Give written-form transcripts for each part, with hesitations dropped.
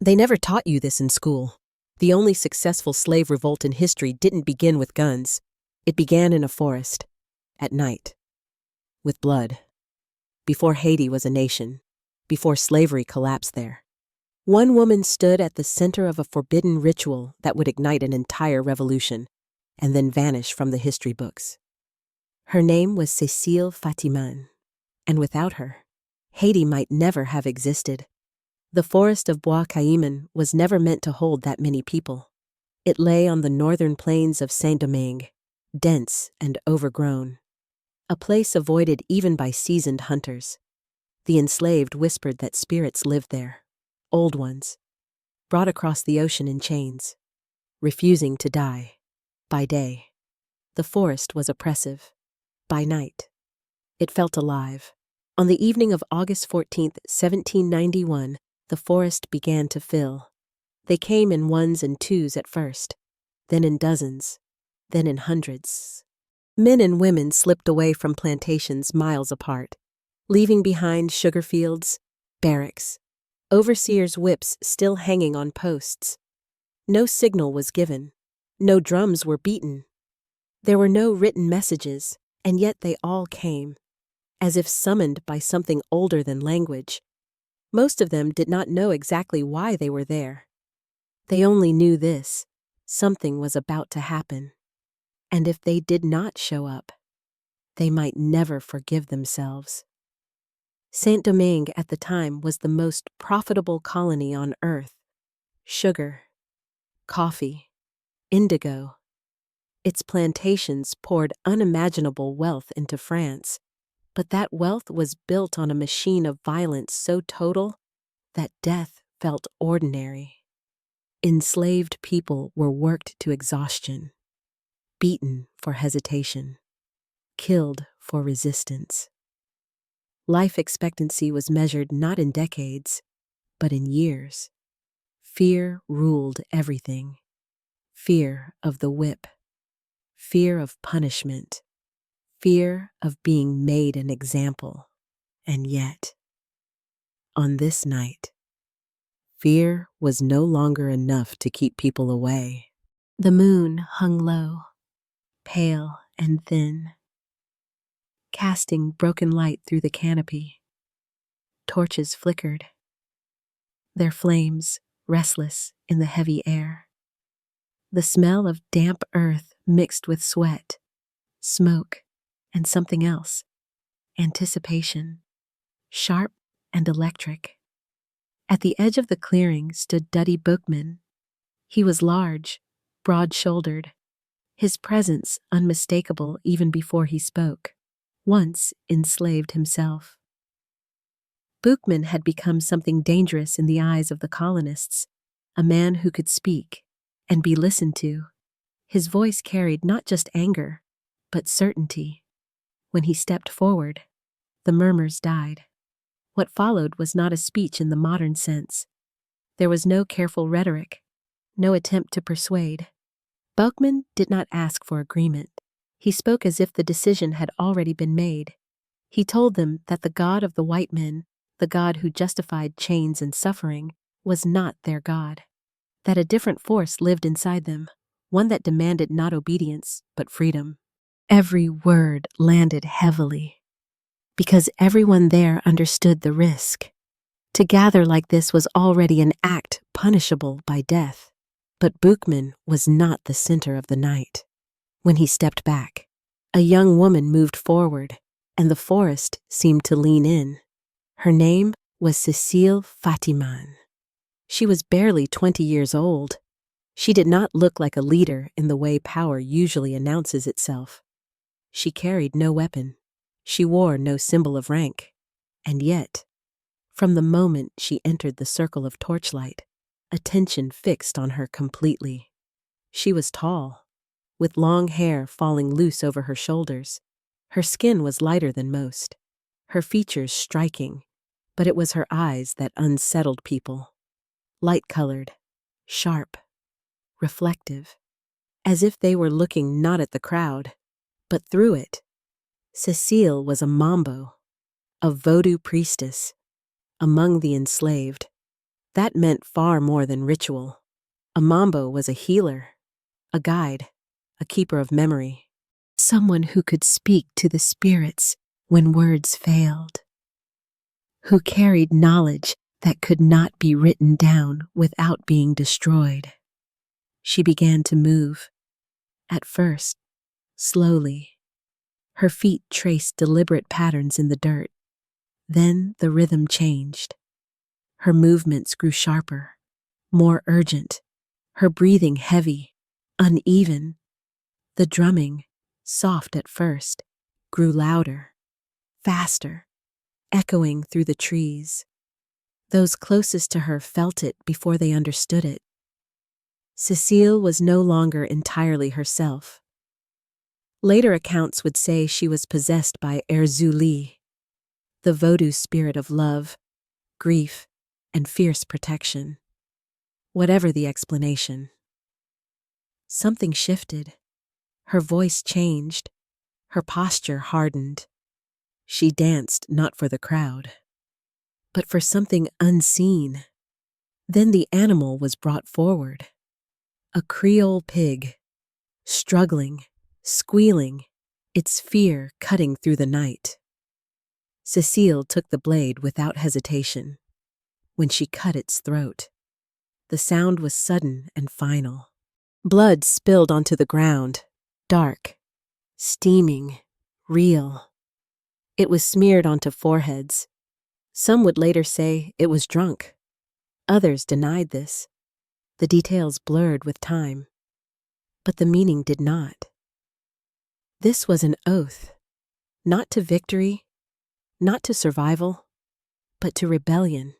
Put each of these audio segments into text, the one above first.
They never taught you this in school. The only successful slave revolt in history didn't begin with guns. It began in a forest, at night, with blood. Before Haiti was a nation, before slavery collapsed there. One woman stood at the center of a forbidden ritual that would ignite an entire revolution and then vanish from the history books. Her name was Cécile Fatiman, and without her, Haiti might never have existed. The forest of Bois Caïman was never meant to hold that many people. It lay on the northern plains of Saint-Domingue, dense and overgrown, a place avoided even by seasoned hunters. The enslaved whispered that spirits lived there, old ones, brought across the ocean in chains, refusing to die. By day, the forest was oppressive. By night, it felt alive. On the evening of August 14th, 1791, the forest began to fill. They came in ones and twos at first, then in dozens, then in hundreds. Men and women slipped away from plantations miles apart, leaving behind sugar fields, barracks, overseers' whips still hanging on posts. No signal was given. No drums were beaten. There were no written messages, and yet they all came, as if summoned by something older than language. Most of them did not know exactly why they were there. They only knew this: something was about to happen. And if they did not show up, they might never forgive themselves. Saint-Domingue at the time was the most profitable colony on earth. Sugar, coffee, indigo. Its plantations poured unimaginable wealth into France, but that wealth was built on a machine of violence so total that death felt ordinary. Enslaved people were worked to exhaustion, beaten for hesitation, killed for resistance. Life expectancy was measured not in decades, but in years. Fear ruled everything. Fear of the whip, fear of punishment, fear of being made an example. And yet, on this night, fear was no longer enough to keep people away. The moon hung low, pale and thin, casting broken light through the canopy. Torches flickered, their flames restless in the heavy air. The smell of damp earth mixed with sweat, smoke, and something else, anticipation, sharp and electric. At the edge of the clearing stood Duddy Boukman. He was large, broad-shouldered, his presence unmistakable even before he spoke, once enslaved himself. Boukman had become something dangerous in the eyes of the colonists, a man who could speak and be listened to. His voice carried not just anger, but certainty. When he stepped forward, the murmurs died. What followed was not a speech in the modern sense. There was no careful rhetoric, no attempt to persuade. Boukman did not ask for agreement. He spoke as if the decision had already been made. He told them that the God of the white men, the God who justified chains and suffering, was not their God, that a different force lived inside them, one that demanded not obedience, but freedom. Every word landed heavily, because everyone there understood the risk. To gather like this was already an act punishable by death. But Boukman was not the center of the night. When he stepped back, a young woman moved forward, and the forest seemed to lean in. Her name was Cécile Fatiman. She was barely 20 years old. She did not look like a leader in the way power usually announces itself. She carried no weapon. She wore no symbol of rank. And yet, from the moment she entered the circle of torchlight, attention fixed on her completely. She was tall, with long hair falling loose over her shoulders. Her skin was lighter than most, her features striking, but it was her eyes that unsettled people. Light-colored, sharp, reflective, as if they were looking not at the crowd, but through it. Cécile was a mambo, a Vodou priestess, among the enslaved. That meant far more than ritual. A mambo was a healer, a guide, a keeper of memory, someone who could speak to the spirits when words failed, who carried knowledge that could not be written down without being destroyed. She began to move, at first, slowly. Her feet traced deliberate patterns in the dirt. Then the rhythm changed. Her movements grew sharper, more urgent, her breathing heavy, uneven. The drumming, soft at first, grew louder, faster, echoing through the trees. Those closest to her felt it before they understood it. Cécile was no longer entirely herself. Later accounts would say she was possessed by Erzuli, the Vodou spirit of love, grief, and fierce protection. Whatever the explanation. Something shifted. Her voice changed. Her posture hardened. She danced not for the crowd, but for something unseen. Then the animal was brought forward. A Creole pig, struggling, squealing, its fear cutting through the night. Cécile took the blade without hesitation. When she cut its throat, the sound was sudden and final. Blood spilled onto the ground, dark, steaming, real. It was smeared onto foreheads. Some would later say it was drunk. Others denied this. The details blurred with time. But the meaning did not. This was an oath, not to victory, not to survival, but to rebellion.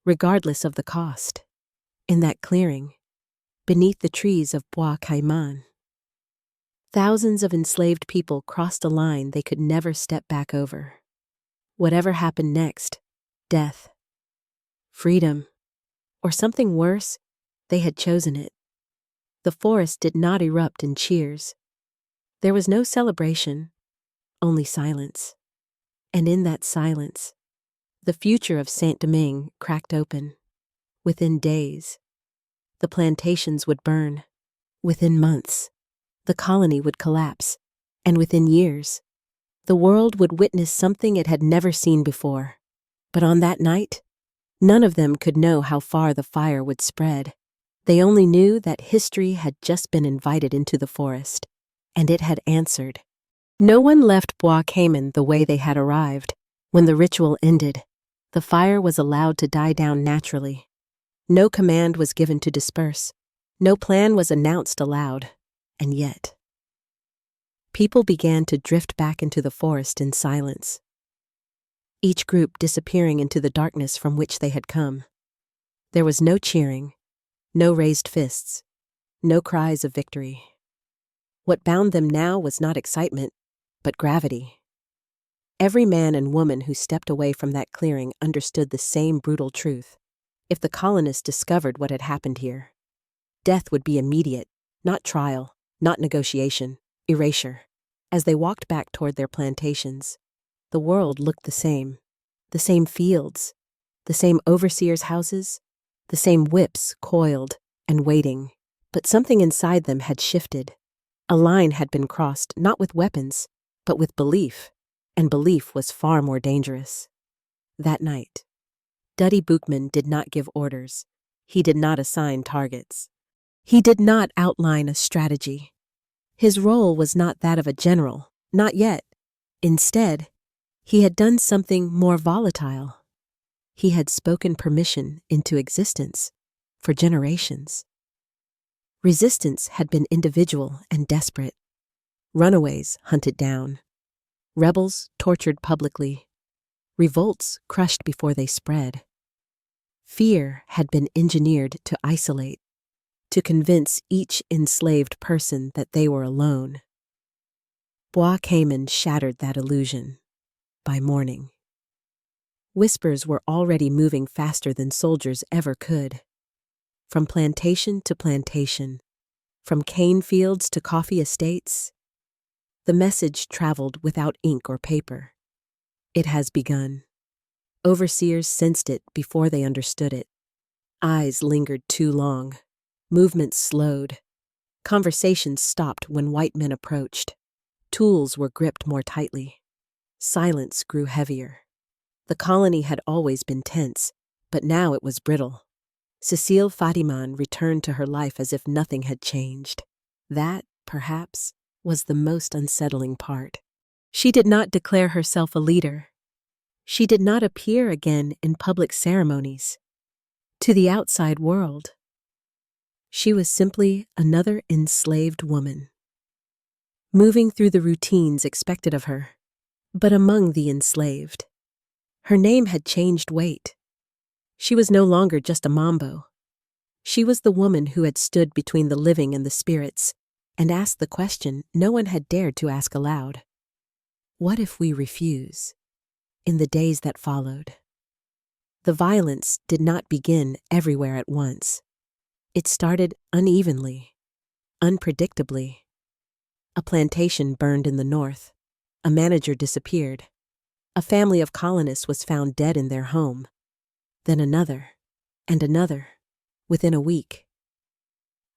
Regardless of the cost, in that clearing, beneath the trees of Bois Caïman, thousands of enslaved people crossed a line they could never step back over. Whatever happened next, death, freedom, or something worse, they had chosen it. The forest did not erupt in cheers. There was no celebration, only silence. And in that silence, the future of Saint-Domingue cracked open. Within days, the plantations would burn. Within months, the colony would collapse. And within years, the world would witness something it had never seen before. But on that night, none of them could know how far the fire would spread. They only knew that history had just been invited into the forest, and it had answered. No one left Bois Caïman the way they had arrived. When the ritual ended, the fire was allowed to die down naturally. No command was given to disperse. No plan was announced aloud. And yet, people began to drift back into the forest in silence, each group disappearing into the darkness from which they had come. There was no cheering, no raised fists, no cries of victory. What bound them now was not excitement, but gravity. Every man and woman who stepped away from that clearing understood the same brutal truth. If the colonists discovered what had happened here, death would be immediate, not trial, not negotiation, erasure. As they walked back toward their plantations, the world looked the same fields, the same overseers' houses, the same whips coiled and waiting. But something inside them had shifted. A line had been crossed, not with weapons, but with belief, and belief was far more dangerous. That night, Duddy Boukman did not give orders. He did not assign targets. He did not outline a strategy. His role was not that of a general, not yet. Instead, he had done something more volatile. He had spoken permission into existence for generations. Resistance had been individual and desperate. Runaways hunted down. Rebels tortured publicly. Revolts crushed before they spread. Fear had been engineered to isolate, to convince each enslaved person that they were alone. Bois Caïman shattered that illusion by morning. Whispers were already moving faster than soldiers ever could. From plantation to plantation, from cane fields to coffee estates, the message traveled without ink or paper. It has begun. Overseers sensed it before they understood it. Eyes lingered too long. Movements slowed. Conversations stopped when white men approached. Tools were gripped more tightly. Silence grew heavier. The colony had always been tense, but now it was brittle. Cécile Fatiman returned to her life as if nothing had changed. That, perhaps, was the most unsettling part. She did not declare herself a leader. She did not appear again in public ceremonies. To the outside world, she was simply another enslaved woman, moving through the routines expected of her, but among the enslaved. Her name had changed weight. She was no longer just a mambo. She was the woman who had stood between the living and the spirits and asked the question no one had dared to ask aloud. What if we refuse? In the days that followed, the violence did not begin everywhere at once. It started unevenly, unpredictably. A plantation burned in the north. A manager disappeared. A family of colonists was found dead in their home. Then another, and another, within a week.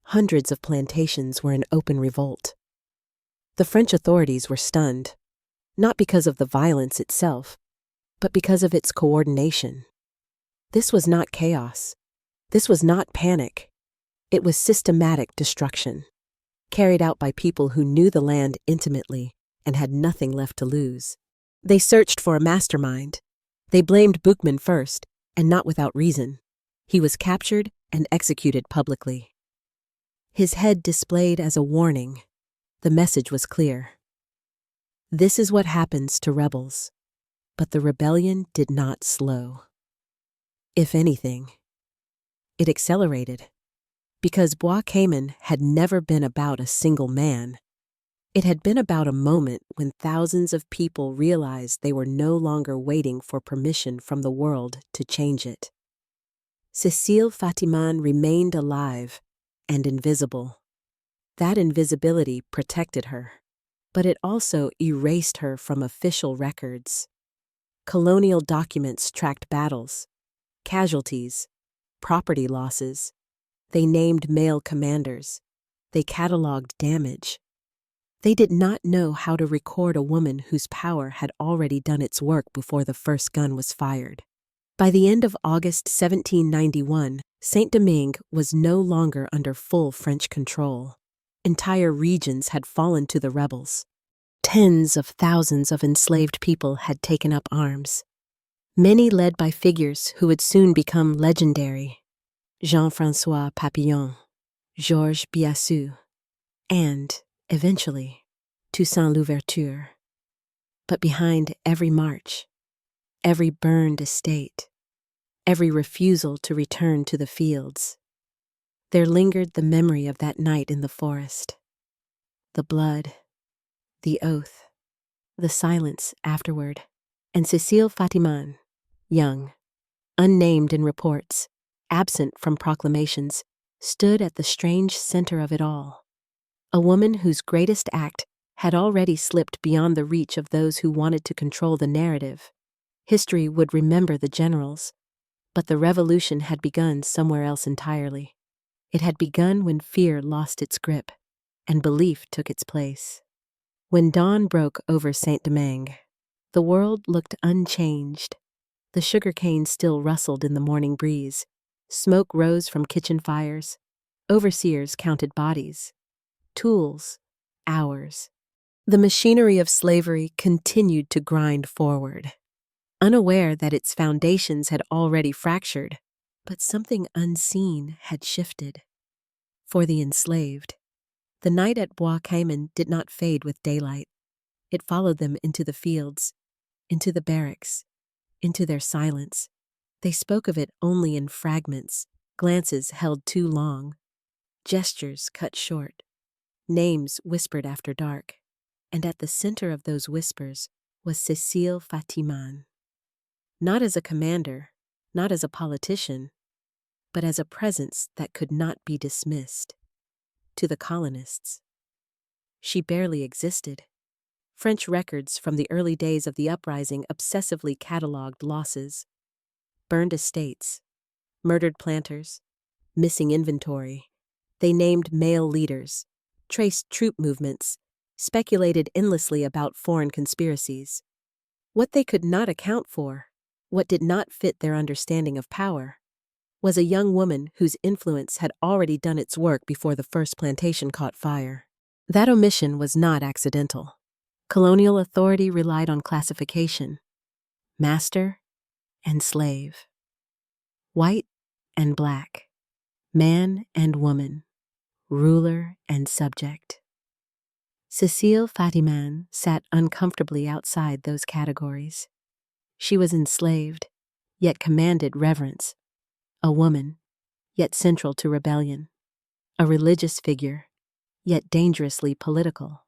Hundreds of plantations were in open revolt. The French authorities were stunned, not because of the violence itself, but because of its coordination. This was not chaos. This was not panic. It was systematic destruction, carried out by people who knew the land intimately and had nothing left to lose. They searched for a mastermind. They blamed Boukman first, and not without reason. He was captured and executed publicly. His head displayed as a warning. The message was clear. This is what happens to rebels. But the rebellion did not slow. If anything, it accelerated. Because Bois Caïman had never been about a single man. It had been about a moment when thousands of people realized they were no longer waiting for permission from the world to change it. Cécile Fatiman remained alive and invisible. That invisibility protected her, but it also erased her from official records. Colonial documents tracked battles, casualties, property losses. They named male commanders. They cataloged damage. They did not know how to record a woman whose power had already done its work before the first gun was fired. By the end of August 1791, Saint-Domingue was no longer under full French control. Entire regions had fallen to the rebels. Tens of thousands of enslaved people had taken up arms, many led by figures who would soon become legendary. Jean-François Papillon, Georges Biassou, and, eventually, Toussaint Louverture. But behind every march, every burned estate, every refusal to return to the fields, there lingered the memory of that night in the forest. The blood, the oath, the silence afterward, and Cécile Fatiman, young, unnamed in reports, absent from proclamations, stood at the strange center of it all. A woman whose greatest act had already slipped beyond the reach of those who wanted to control the narrative. History would remember the generals, but the revolution had begun somewhere else entirely. It had begun when fear lost its grip, and belief took its place. When dawn broke over Saint-Domingue, the world looked unchanged. The sugarcane still rustled in the morning breeze. Smoke rose from kitchen fires. Overseers counted bodies. Tools, hours. The machinery of slavery continued to grind forward, unaware that its foundations had already fractured, but something unseen had shifted. For the enslaved, the night at Bois Caïman did not fade with daylight. It followed them into the fields, into the barracks, into their silence. They spoke of it only in fragments, glances held too long, gestures cut short, names whispered after dark. And at the center of those whispers was Cécile Fatiman. Not as a commander, not as a politician, but as a presence that could not be dismissed. To the colonists, she barely existed. French records from the early days of the uprising obsessively catalogued losses, burned estates, murdered planters, missing inventory. They named male leaders, traced troop movements, speculated endlessly about foreign conspiracies. What they could not account for, what did not fit their understanding of power, was a young woman whose influence had already done its work before the first plantation caught fire. That omission was not accidental. Colonial authority relied on classification: master and slave, white and black, man and woman, ruler and subject. Cécile Fatiman sat uncomfortably outside those categories. She was enslaved, yet commanded reverence, a woman, yet central to rebellion, a religious figure, yet dangerously political.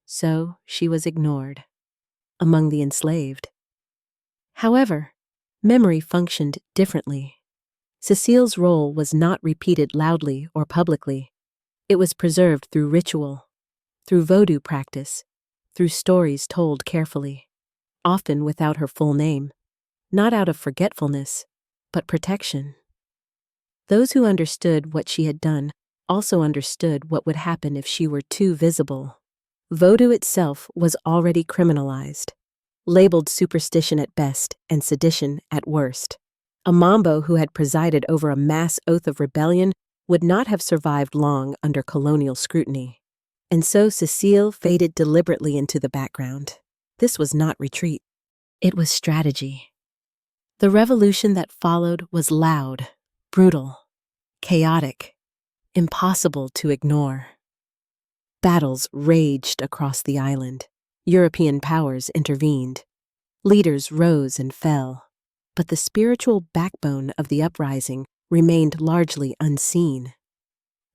So she was ignored among the enslaved. However, memory functioned differently. Cécile's role was not repeated loudly or publicly. It was preserved through ritual, through Vodou practice, through stories told carefully, often without her full name, not out of forgetfulness, but protection. Those who understood what she had done also understood what would happen if she were too visible. Vodou itself was already criminalized, labeled superstition at best and sedition at worst. A mambo who had presided over a mass oath of rebellion would not have survived long under colonial scrutiny. And so Cécile faded deliberately into the background. This was not retreat. It was strategy. The revolution that followed was loud, brutal, chaotic, impossible to ignore. Battles raged across the island. European powers intervened. Leaders rose and fell. But the spiritual backbone of the uprising remained largely unseen,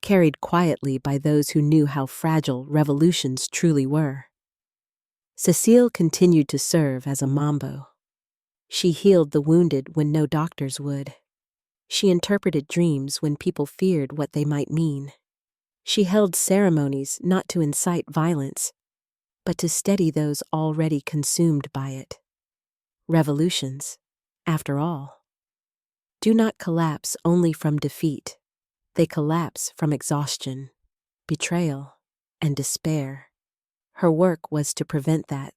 carried quietly by those who knew how fragile revolutions truly were. Cécile continued to serve as a mambo. She healed the wounded when no doctors would. She interpreted dreams when people feared what they might mean. She held ceremonies not to incite violence, but to steady those already consumed by it. Revolutions, after all, do not collapse only from defeat. They collapse from exhaustion, betrayal, and despair. Her work was to prevent that.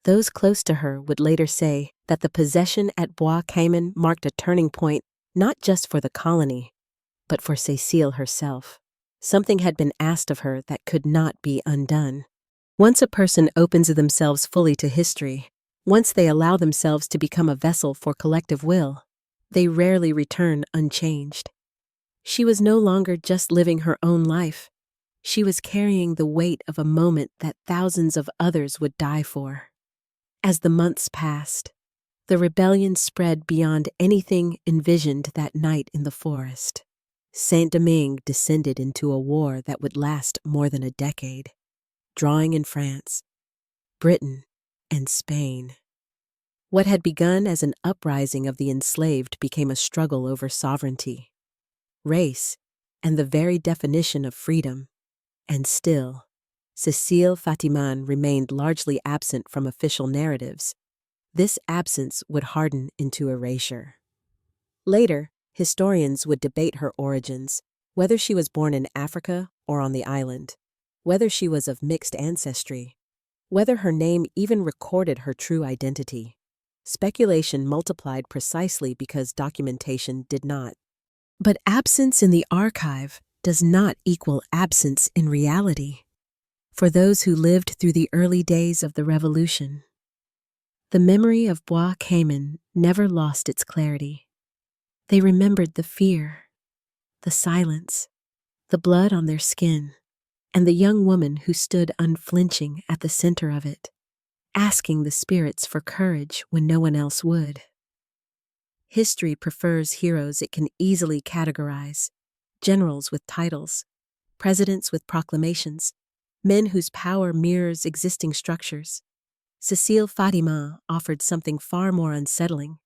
Those close to her would later say that the possession at Bois Caïman marked a turning point not just for the colony, but for Cécile herself. Something had been asked of her that could not be undone. Once a person opens themselves fully to history, once they allow themselves to become a vessel for collective will, they rarely return unchanged. She was no longer just living her own life. She was carrying the weight of a moment that thousands of others would die for. As the months passed, the rebellion spread beyond anything envisioned that night in the forest. Saint-Domingue descended into a war that would last more than a decade, drawing in France, Britain, and Spain. What had begun as an uprising of the enslaved became a struggle over sovereignty, race, and the very definition of freedom. And still, Cécile Fatiman remained largely absent from official narratives. This absence would harden into erasure. Later, historians would debate her origins, whether she was born in Africa or on the island, whether she was of mixed ancestry, whether her name even recorded her true identity. Speculation multiplied precisely because documentation did not. But absence in the archive does not equal absence in reality. For those who lived through the early days of the revolution, the memory of Bois Caïman never lost its clarity. They remembered the fear, the silence, the blood on their skin, and the young woman who stood unflinching at the center of it, asking the spirits for courage when no one else would. History prefers heroes it can easily categorize: generals with titles, presidents with proclamations, men whose power mirrors existing structures. Cécile Fatiman offered something far more unsettling.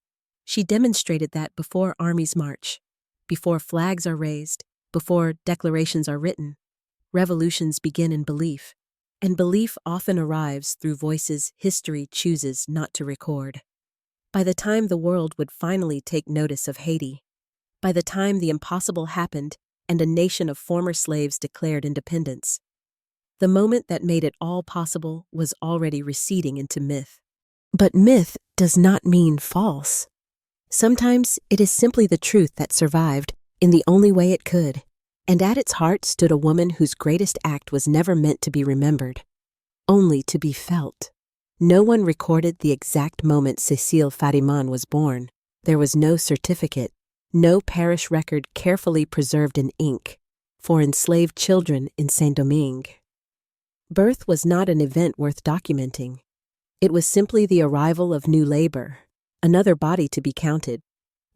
She demonstrated that before armies march, before flags are raised, before declarations are written, revolutions begin in belief, and belief often arrives through voices history chooses not to record. By the time the world would finally take notice of Haiti, by the time the impossible happened and a nation of former slaves declared independence. The moment that made it all possible was already receding into myth. But myth does not mean false. Sometimes it is simply the truth that survived in the only way it could, and at its heart stood a woman whose greatest act was never meant to be remembered, only to be felt. No one recorded the exact moment Cécile Fatiman was born. There was no certificate, no parish record carefully preserved in ink for enslaved children in Saint-Domingue. Birth was not an event worth documenting. It was simply the arrival of new labor, another body to be counted,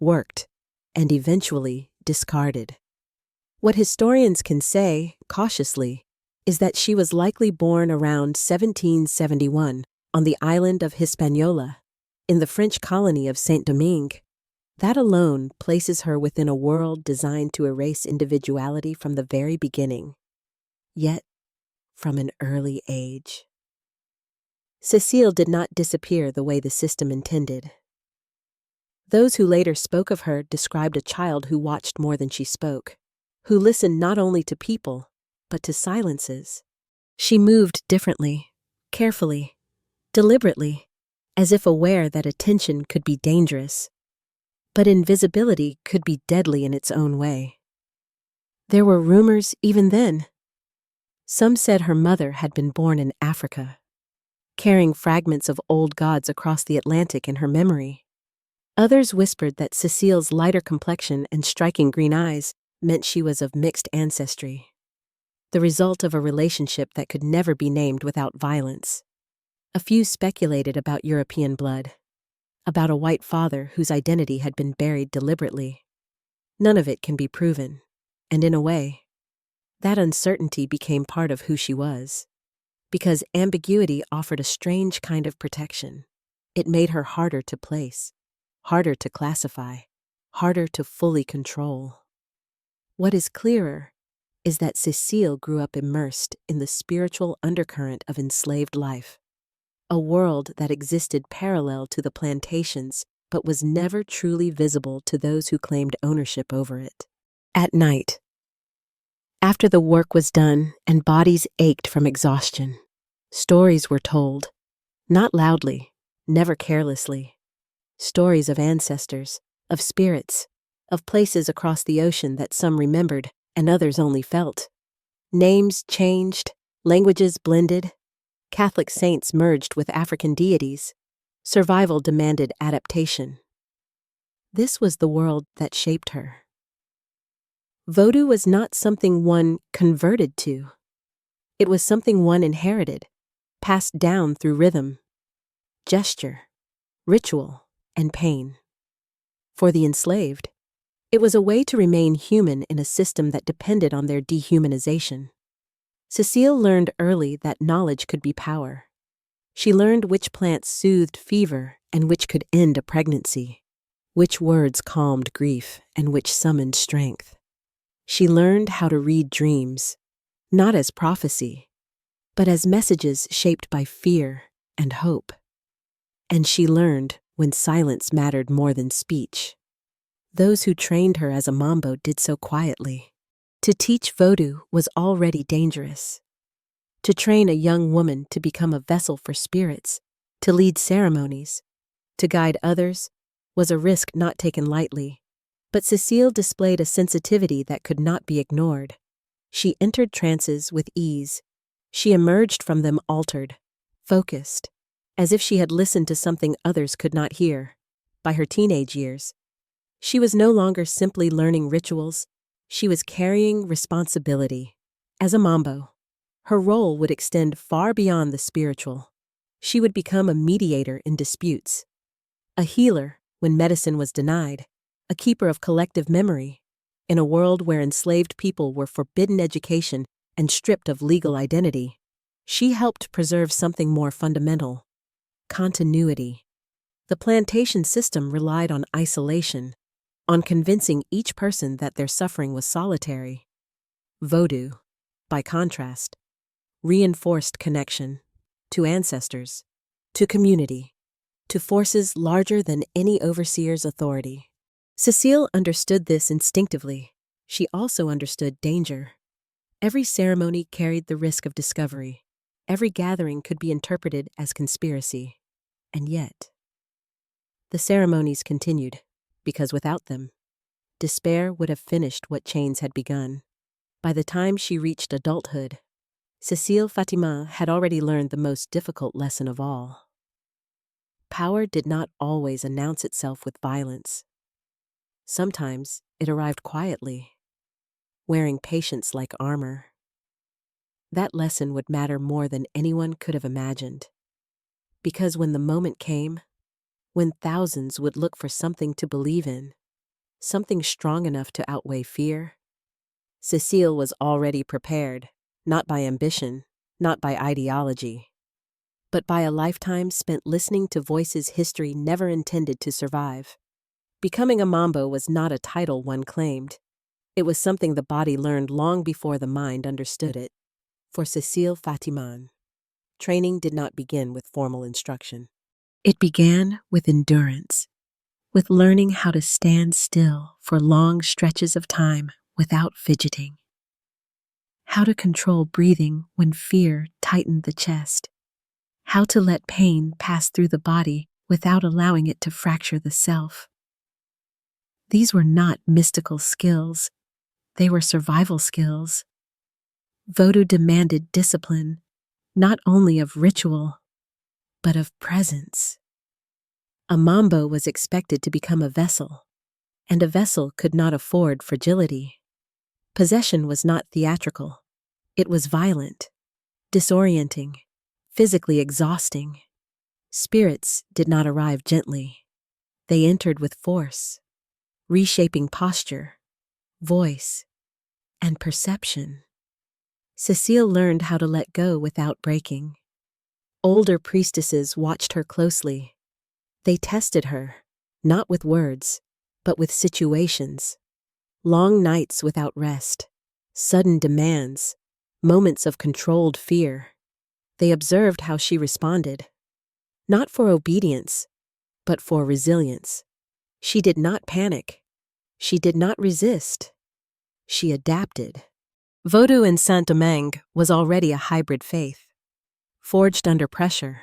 worked, and eventually discarded. What historians can say, cautiously, is that she was likely born around 1771 on the island of Hispaniola, in the French colony of Saint-Domingue. That alone places her within a world designed to erase individuality from the very beginning, yet from an early age. Cécile did not disappear the way the system intended. Those who later spoke of her described a child who watched more than she spoke, who listened not only to people, but to silences. She moved differently, carefully, deliberately, as if aware that attention could be dangerous, but invisibility could be deadly in its own way. There were rumors even then. Some said her mother had been born in Africa, carrying fragments of old gods across the Atlantic in her memory. Others whispered that Cécile's lighter complexion and striking green eyes meant she was of mixed ancestry, the result of a relationship that could never be named without violence. A few speculated about European blood, about a white father whose identity had been buried deliberately. None of it can be proven, and in a way, that uncertainty became part of who she was, because ambiguity offered a strange kind of protection. It made her harder to place, harder to classify, harder to fully control. What is clearer is that Cécile grew up immersed in the spiritual undercurrent of enslaved life, a world that existed parallel to the plantations but was never truly visible to those who claimed ownership over it. At night, after the work was done and bodies ached from exhaustion, stories were told, not loudly, never carelessly. Stories of ancestors, of spirits, of places across the ocean that some remembered and others only felt. Names changed, languages blended, Catholic saints merged with African deities. Survival demanded adaptation. This was the world that shaped her. Vodou was not something one converted to. It was something one inherited, passed down through rhythm, gesture, ritual, and pain. For the enslaved, it was a way to remain human in a system that depended on their dehumanization. Cécile learned early that knowledge could be power. She learned which plants soothed fever and which could end a pregnancy, which words calmed grief and which summoned strength. She learned how to read dreams, not as prophecy, but as messages shaped by fear and hope. And she learned when silence mattered more than speech. Those who trained her as a mambo did so quietly. To teach Vodou was already dangerous. To train a young woman to become a vessel for spirits, to lead ceremonies, to guide others, was a risk not taken lightly. But Cécile displayed a sensitivity that could not be ignored. She entered trances with ease. She emerged from them altered, focused, as if she had listened to something others could not hear. By her teenage years, she was no longer simply learning rituals, she was carrying responsibility. As a mambo, her role would extend far beyond the spiritual. She would become a mediator in disputes, a healer when medicine was denied, a keeper of collective memory. In a world where enslaved people were forbidden education and stripped of legal identity, she helped preserve something more fundamental: continuity. The plantation system relied on isolation, on convincing each person that their suffering was solitary. Vodou, by contrast, reinforced connection to ancestors, to community, to forces larger than any overseer's authority. Cécile understood this instinctively. She also understood danger. Every ceremony carried the risk of discovery. Every gathering could be interpreted as conspiracy. And yet, the ceremonies continued, because without them, despair would have finished what chains had begun. By the time she reached adulthood, Cécile Fatiman had already learned the most difficult lesson of all. Power did not always announce itself with violence. Sometimes it arrived quietly, wearing patience like armor. That lesson would matter more than anyone could have imagined. Because when the moment came, when thousands would look for something to believe in, something strong enough to outweigh fear, Cécile was already prepared, not by ambition, not by ideology, but by a lifetime spent listening to voices history never intended to survive. Becoming a mambo was not a title one claimed. It was something the body learned long before the mind understood it. For Cécile Fatiman, training did not begin with formal instruction. It began with endurance, with learning how to stand still for long stretches of time without fidgeting, how to control breathing when fear tightened the chest, how to let pain pass through the body without allowing it to fracture the self. These were not mystical skills, they were survival skills. Vodou demanded discipline, not only of ritual, but of presence. A mambo was expected to become a vessel, and a vessel could not afford fragility. Possession was not theatrical. It was violent, disorienting, physically exhausting. Spirits did not arrive gently. They entered with force, reshaping posture, voice, and perception. Cécile learned how to let go without breaking. Older priestesses watched her closely. They tested her, not with words, but with situations. Long nights without rest, sudden demands, moments of controlled fear. They observed how she responded, not for obedience, but for resilience. She did not panic. She did not resist. She adapted. Vodou in Saint-Domingue was already a hybrid faith. Forged under pressure,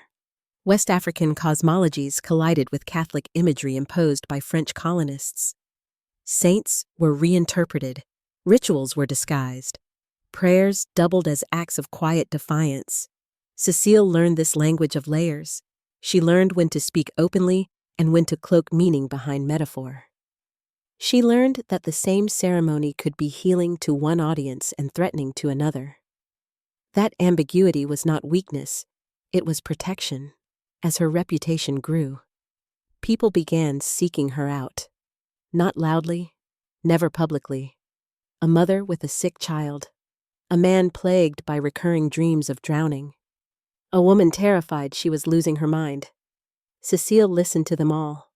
West African cosmologies collided with Catholic imagery imposed by French colonists. Saints were reinterpreted, rituals were disguised, prayers doubled as acts of quiet defiance. Cécile learned this language of layers. She learned when to speak openly and when to cloak meaning behind metaphor. She learned that the same ceremony could be healing to one audience and threatening to another. That ambiguity was not weakness, it was protection. As her reputation grew, people began seeking her out. Not loudly, never publicly. A mother with a sick child, a man plagued by recurring dreams of drowning, a woman terrified she was losing her mind. Cécile listened to them all,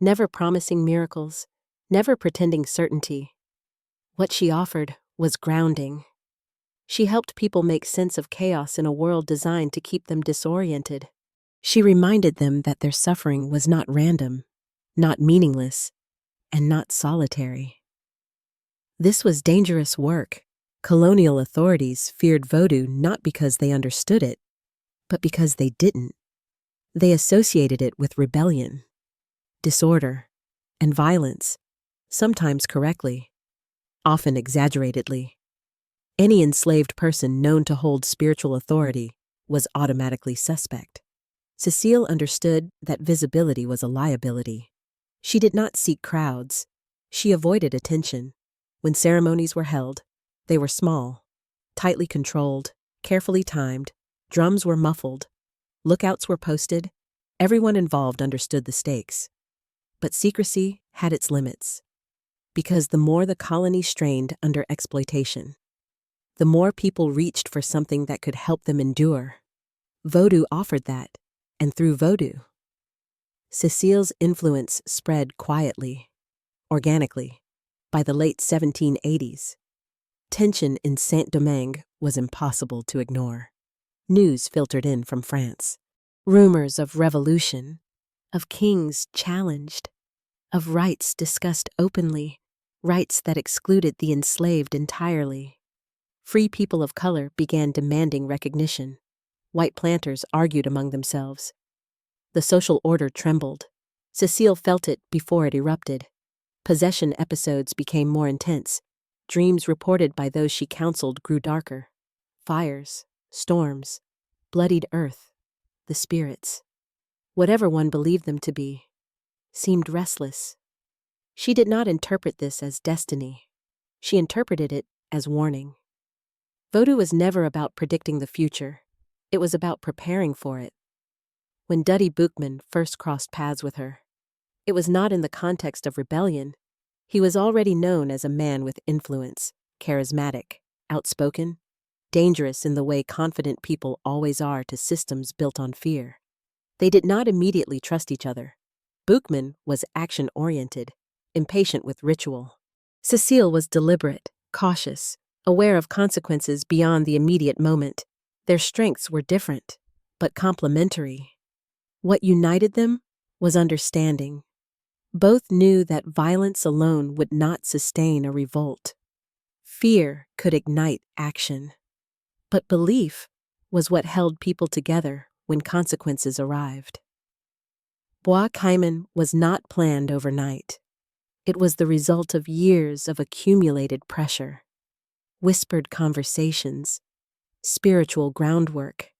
never promising miracles, never pretending certainty. What she offered was grounding. She helped people make sense of chaos in a world designed to keep them disoriented. She reminded them that their suffering was not random, not meaningless, and not solitary. This was dangerous work. Colonial authorities feared Vodou not because they understood it, but because they didn't. They associated it with rebellion, disorder, and violence, sometimes correctly, often exaggeratedly. Any enslaved person known to hold spiritual authority was automatically suspect. Cécile understood that visibility was a liability. She did not seek crowds. She avoided attention. When ceremonies were held, they were small, tightly controlled, carefully timed, drums were muffled, lookouts were posted, everyone involved understood the stakes. But secrecy had its limits, because the more the colony strained under exploitation, the more people reached for something that could help them endure. Vodou offered that, and through Vodou, Cécile's influence spread quietly, organically. By the late 1780s, tension in Saint-Domingue was impossible to ignore. News filtered in from France. Rumors of revolution, of kings challenged, of rights discussed openly, rights that excluded the enslaved entirely. Free people of color began demanding recognition. White planters argued among themselves. The social order trembled. Cécile felt it before it erupted. Possession episodes became more intense. Dreams reported by those she counseled grew darker. Fires, storms, bloodied earth, the spirits, whatever one believed them to be, seemed restless. She did not interpret this as destiny. She interpreted it as warning. Vodou was never about predicting the future. It was about preparing for it. When Dutty Boukman first crossed paths with her, it was not in the context of rebellion. He was already known as a man with influence, charismatic, outspoken, dangerous in the way confident people always are to systems built on fear. They did not immediately trust each other. Boukman was action-oriented, impatient with ritual. Cécile was deliberate, cautious, aware of consequences beyond the immediate moment. Their strengths were different, but complementary. What united them was understanding. Both knew that violence alone would not sustain a revolt. Fear could ignite action. But belief was what held people together when consequences arrived. Bois Caïman was not planned overnight. It was the result of years of accumulated pressure, whispered conversations, spiritual groundwork,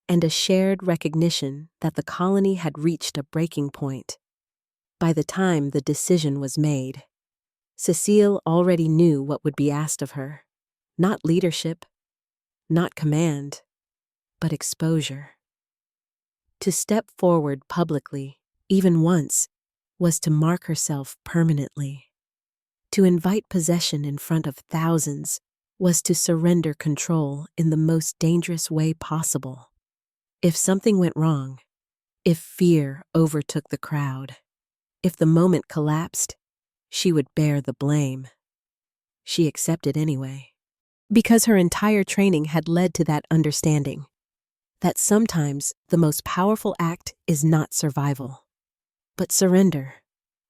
and a shared recognition that the colony had reached a breaking point. By the time the decision was made, Cécile already knew what would be asked of her. Not leadership, not command, but exposure. To step forward publicly, even once, was to mark herself permanently. To invite possession in front of thousands was to surrender control in the most dangerous way possible. If something went wrong, if fear overtook the crowd, if the moment collapsed, she would bear the blame. She accepted anyway, because her entire training had led to that understanding, that sometimes the most powerful act is not survival, but surrender,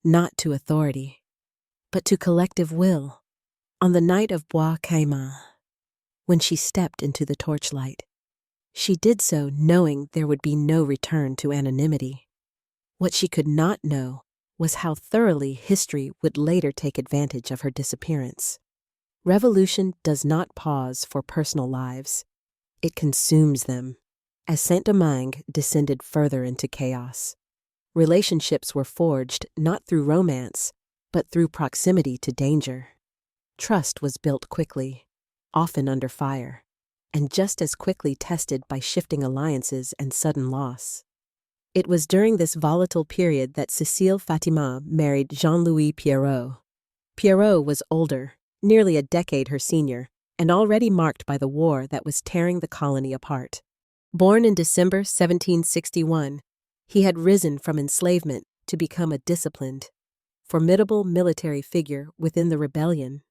not to authority, but to collective will. On the night of Bois Caïman, when she stepped into the torchlight, she did so knowing there would be no return to anonymity. What she could not know was how thoroughly history would later take advantage of her disappearance. Revolution does not pause for personal lives. It consumes them. As Saint-Domingue descended further into chaos, relationships were forged not through romance, but through proximity to danger. Trust was built quickly, often under fire, and just as quickly tested by shifting alliances and sudden loss. It was during this volatile period that Cécile Fatiman married Jean-Louis Pierrot. Pierrot was older, nearly a decade her senior, and already marked by the war that was tearing the colony apart. Born in December 1761, he had risen from enslavement to become a disciplined, formidable military figure within the rebellion,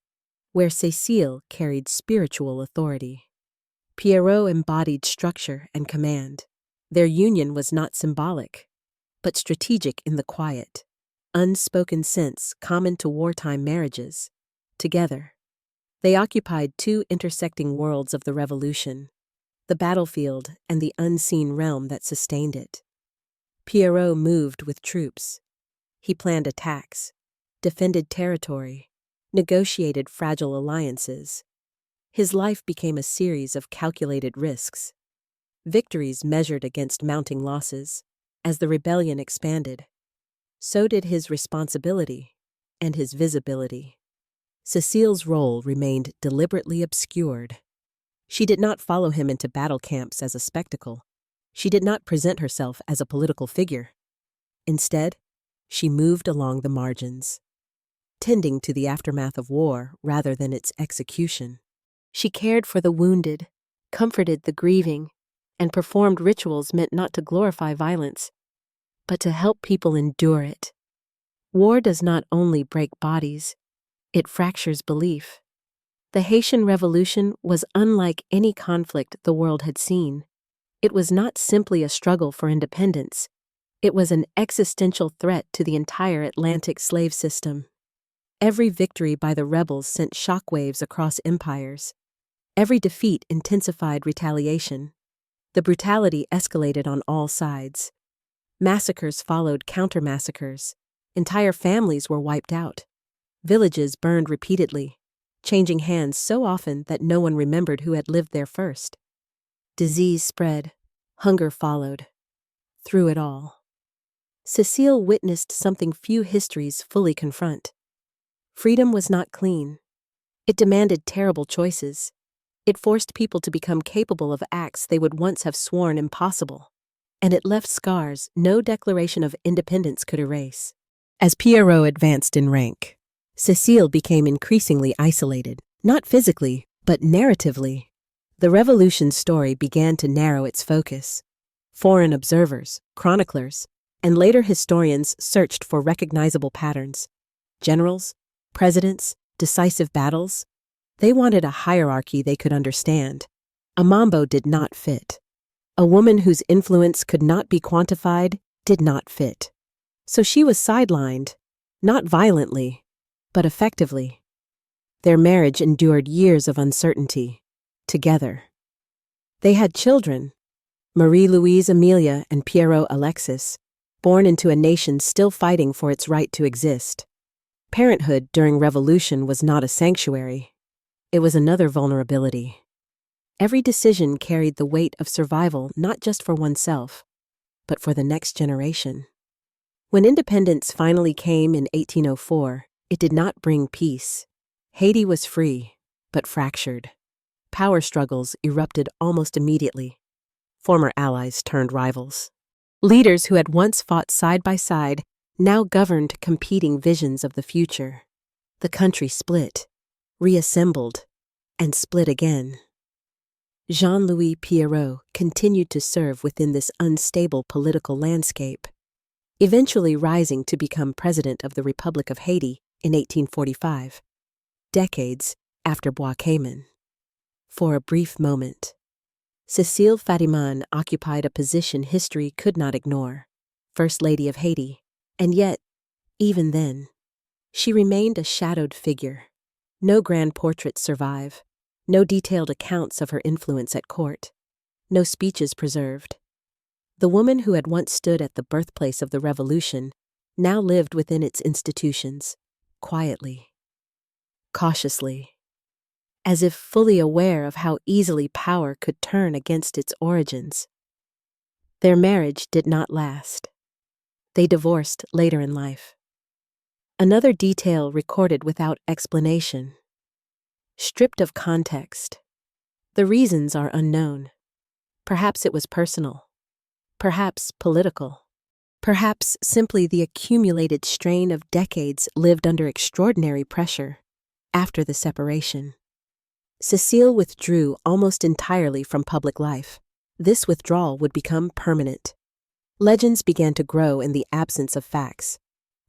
where Cécile carried spiritual authority. Pierrot embodied structure and command. Their union was not symbolic, but strategic in the quiet, unspoken sense common to wartime marriages. Together, they occupied two intersecting worlds of the revolution, the battlefield and the unseen realm that sustained it. Pierrot moved with troops. He planned attacks, defended territory, negotiated fragile alliances. His life became a series of calculated risks, victories measured against mounting losses. As the rebellion expanded, so did his responsibility and his visibility. Cécile's role remained deliberately obscured. She did not follow him into battle camps as a spectacle. She did not present herself as a political figure. Instead, she moved along the margins, tending to the aftermath of war rather than its execution. She cared for the wounded, comforted the grieving, and performed rituals meant not to glorify violence, but to help people endure it. War does not only break bodies, it fractures belief. The Haitian Revolution was unlike any conflict the world had seen. It was not simply a struggle for independence. It was an existential threat to the entire Atlantic slave system. Every victory by the rebels sent shockwaves across empires. Every defeat intensified retaliation. The brutality escalated on all sides. Massacres followed counter-massacres. Entire families were wiped out. Villages burned repeatedly, changing hands so often that no one remembered who had lived there first. Disease spread. Hunger followed. Through it all, Cécile witnessed something few histories fully confront. Freedom was not clean. It demanded terrible choices. It forced people to become capable of acts they would once have sworn impossible. And it left scars no declaration of independence could erase. As Pierrot advanced in rank, Cécile became increasingly isolated, not physically, but narratively. The revolution's story began to narrow its focus. Foreign observers, chroniclers, and later historians searched for recognizable patterns. Generals, presidents, decisive battles. They wanted a hierarchy they could understand. A mambo did not fit. A woman whose influence could not be quantified did not fit. So she was sidelined, not violently, but effectively. Their marriage endured years of uncertainty, together. They had children, Marie-Louise Amelia and Pierrot Alexis, born into a nation still fighting for its right to exist. Parenthood during revolution was not a sanctuary. It was another vulnerability. Every decision carried the weight of survival not just for oneself, but for the next generation. When independence finally came in 1804, it did not bring peace. Haiti was free, but fractured. Power struggles erupted almost immediately. Former allies turned rivals. Leaders who had once fought side by side now governed competing visions of the future. The country split, reassembled, and split again. Jean-Louis Pierrot continued to serve within this unstable political landscape, eventually rising to become president of the Republic of Haiti in 1845, decades after Bois Caïman. For a brief moment, Cécile Fatiman occupied a position history could not ignore, First Lady of Haiti, and yet, even then, she remained a shadowed figure. No grand portraits survive, no detailed accounts of her influence at court, no speeches preserved. The woman who had once stood at the birthplace of the revolution now lived within its institutions, quietly, cautiously, as if fully aware of how easily power could turn against its origins. Their marriage did not last. They divorced later in life. Another detail recorded without explanation. Stripped of context. The reasons are unknown. Perhaps it was personal. Perhaps political. Perhaps simply the accumulated strain of decades lived under extraordinary pressure after the separation. Cécile withdrew almost entirely from public life. This withdrawal would become permanent. Legends began to grow in the absence of facts.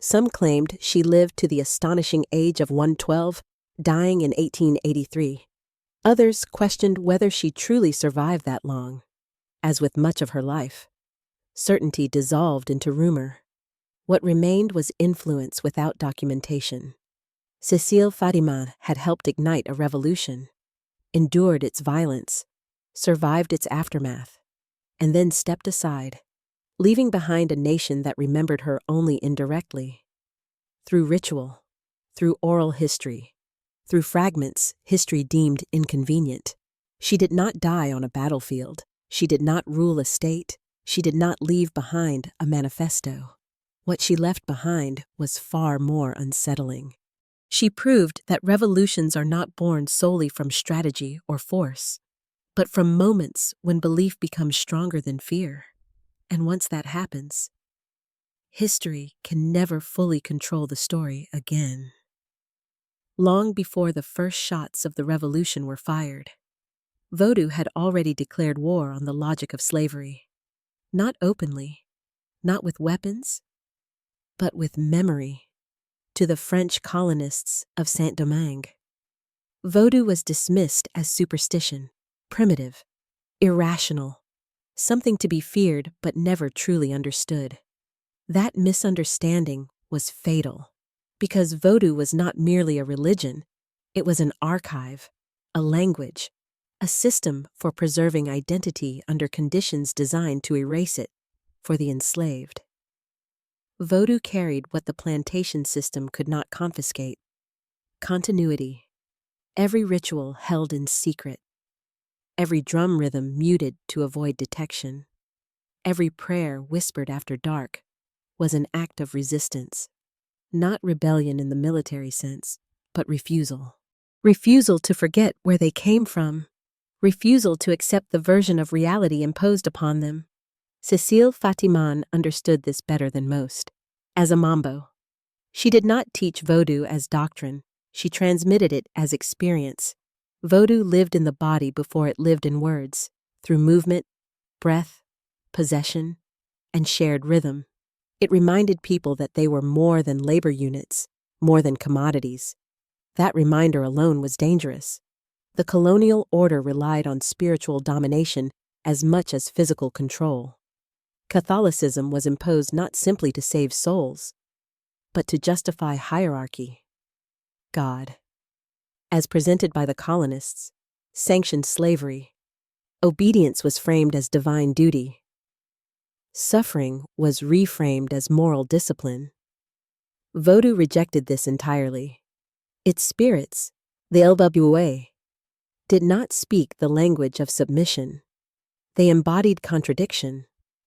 Some claimed she lived to the astonishing age of 112, dying in 1883. Others questioned whether she truly survived that long. As with much of her life, certainty dissolved into rumor. What remained was influence without documentation. Cécile Fatiman had helped ignite a revolution, endured its violence, survived its aftermath, and then stepped aside, leaving behind a nation that remembered her only indirectly. Through ritual, through oral history, through fragments history deemed inconvenient. She did not die on a battlefield. She did not rule a state. She did not leave behind a manifesto. What she left behind was far more unsettling. She proved that revolutions are not born solely from strategy or force, but from moments when belief becomes stronger than fear. And once that happens, history can never fully control the story again. Long before the first shots of the revolution were fired, Vodou had already declared war on the logic of slavery. Not openly, not with weapons, but with memory, to the French colonists of Saint-Domingue. Vodou was dismissed as superstition, primitive, irrational, something to be feared but never truly understood. That misunderstanding was fatal, because Vodou was not merely a religion, it was an archive, a language, a system for preserving identity under conditions designed to erase it for the enslaved. Vodou carried what the plantation system could not confiscate: continuity. Every ritual held in secret, every drum rhythm muted to avoid detection, every prayer whispered after dark was an act of resistance. Not rebellion in the military sense, but refusal. Refusal to forget where they came from. Refusal to accept the version of reality imposed upon them. Cécile Fatiman understood this better than most. As a mambo, she did not teach Vodou as doctrine, she transmitted it as experience. Vodou lived in the body before it lived in words, through movement, breath, possession, and shared rhythm. It reminded people that they were more than labor units, more than commodities. That reminder alone was dangerous. The colonial order relied on spiritual domination as much as physical control. Catholicism was imposed not simply to save souls, but to justify hierarchy. God, as presented by the colonists, sanctioned slavery. Obedience was framed as divine duty. Suffering was reframed as moral discipline. Vodou rejected this entirely. Its spirits, the LWA, did not speak the language of submission. They embodied contradiction,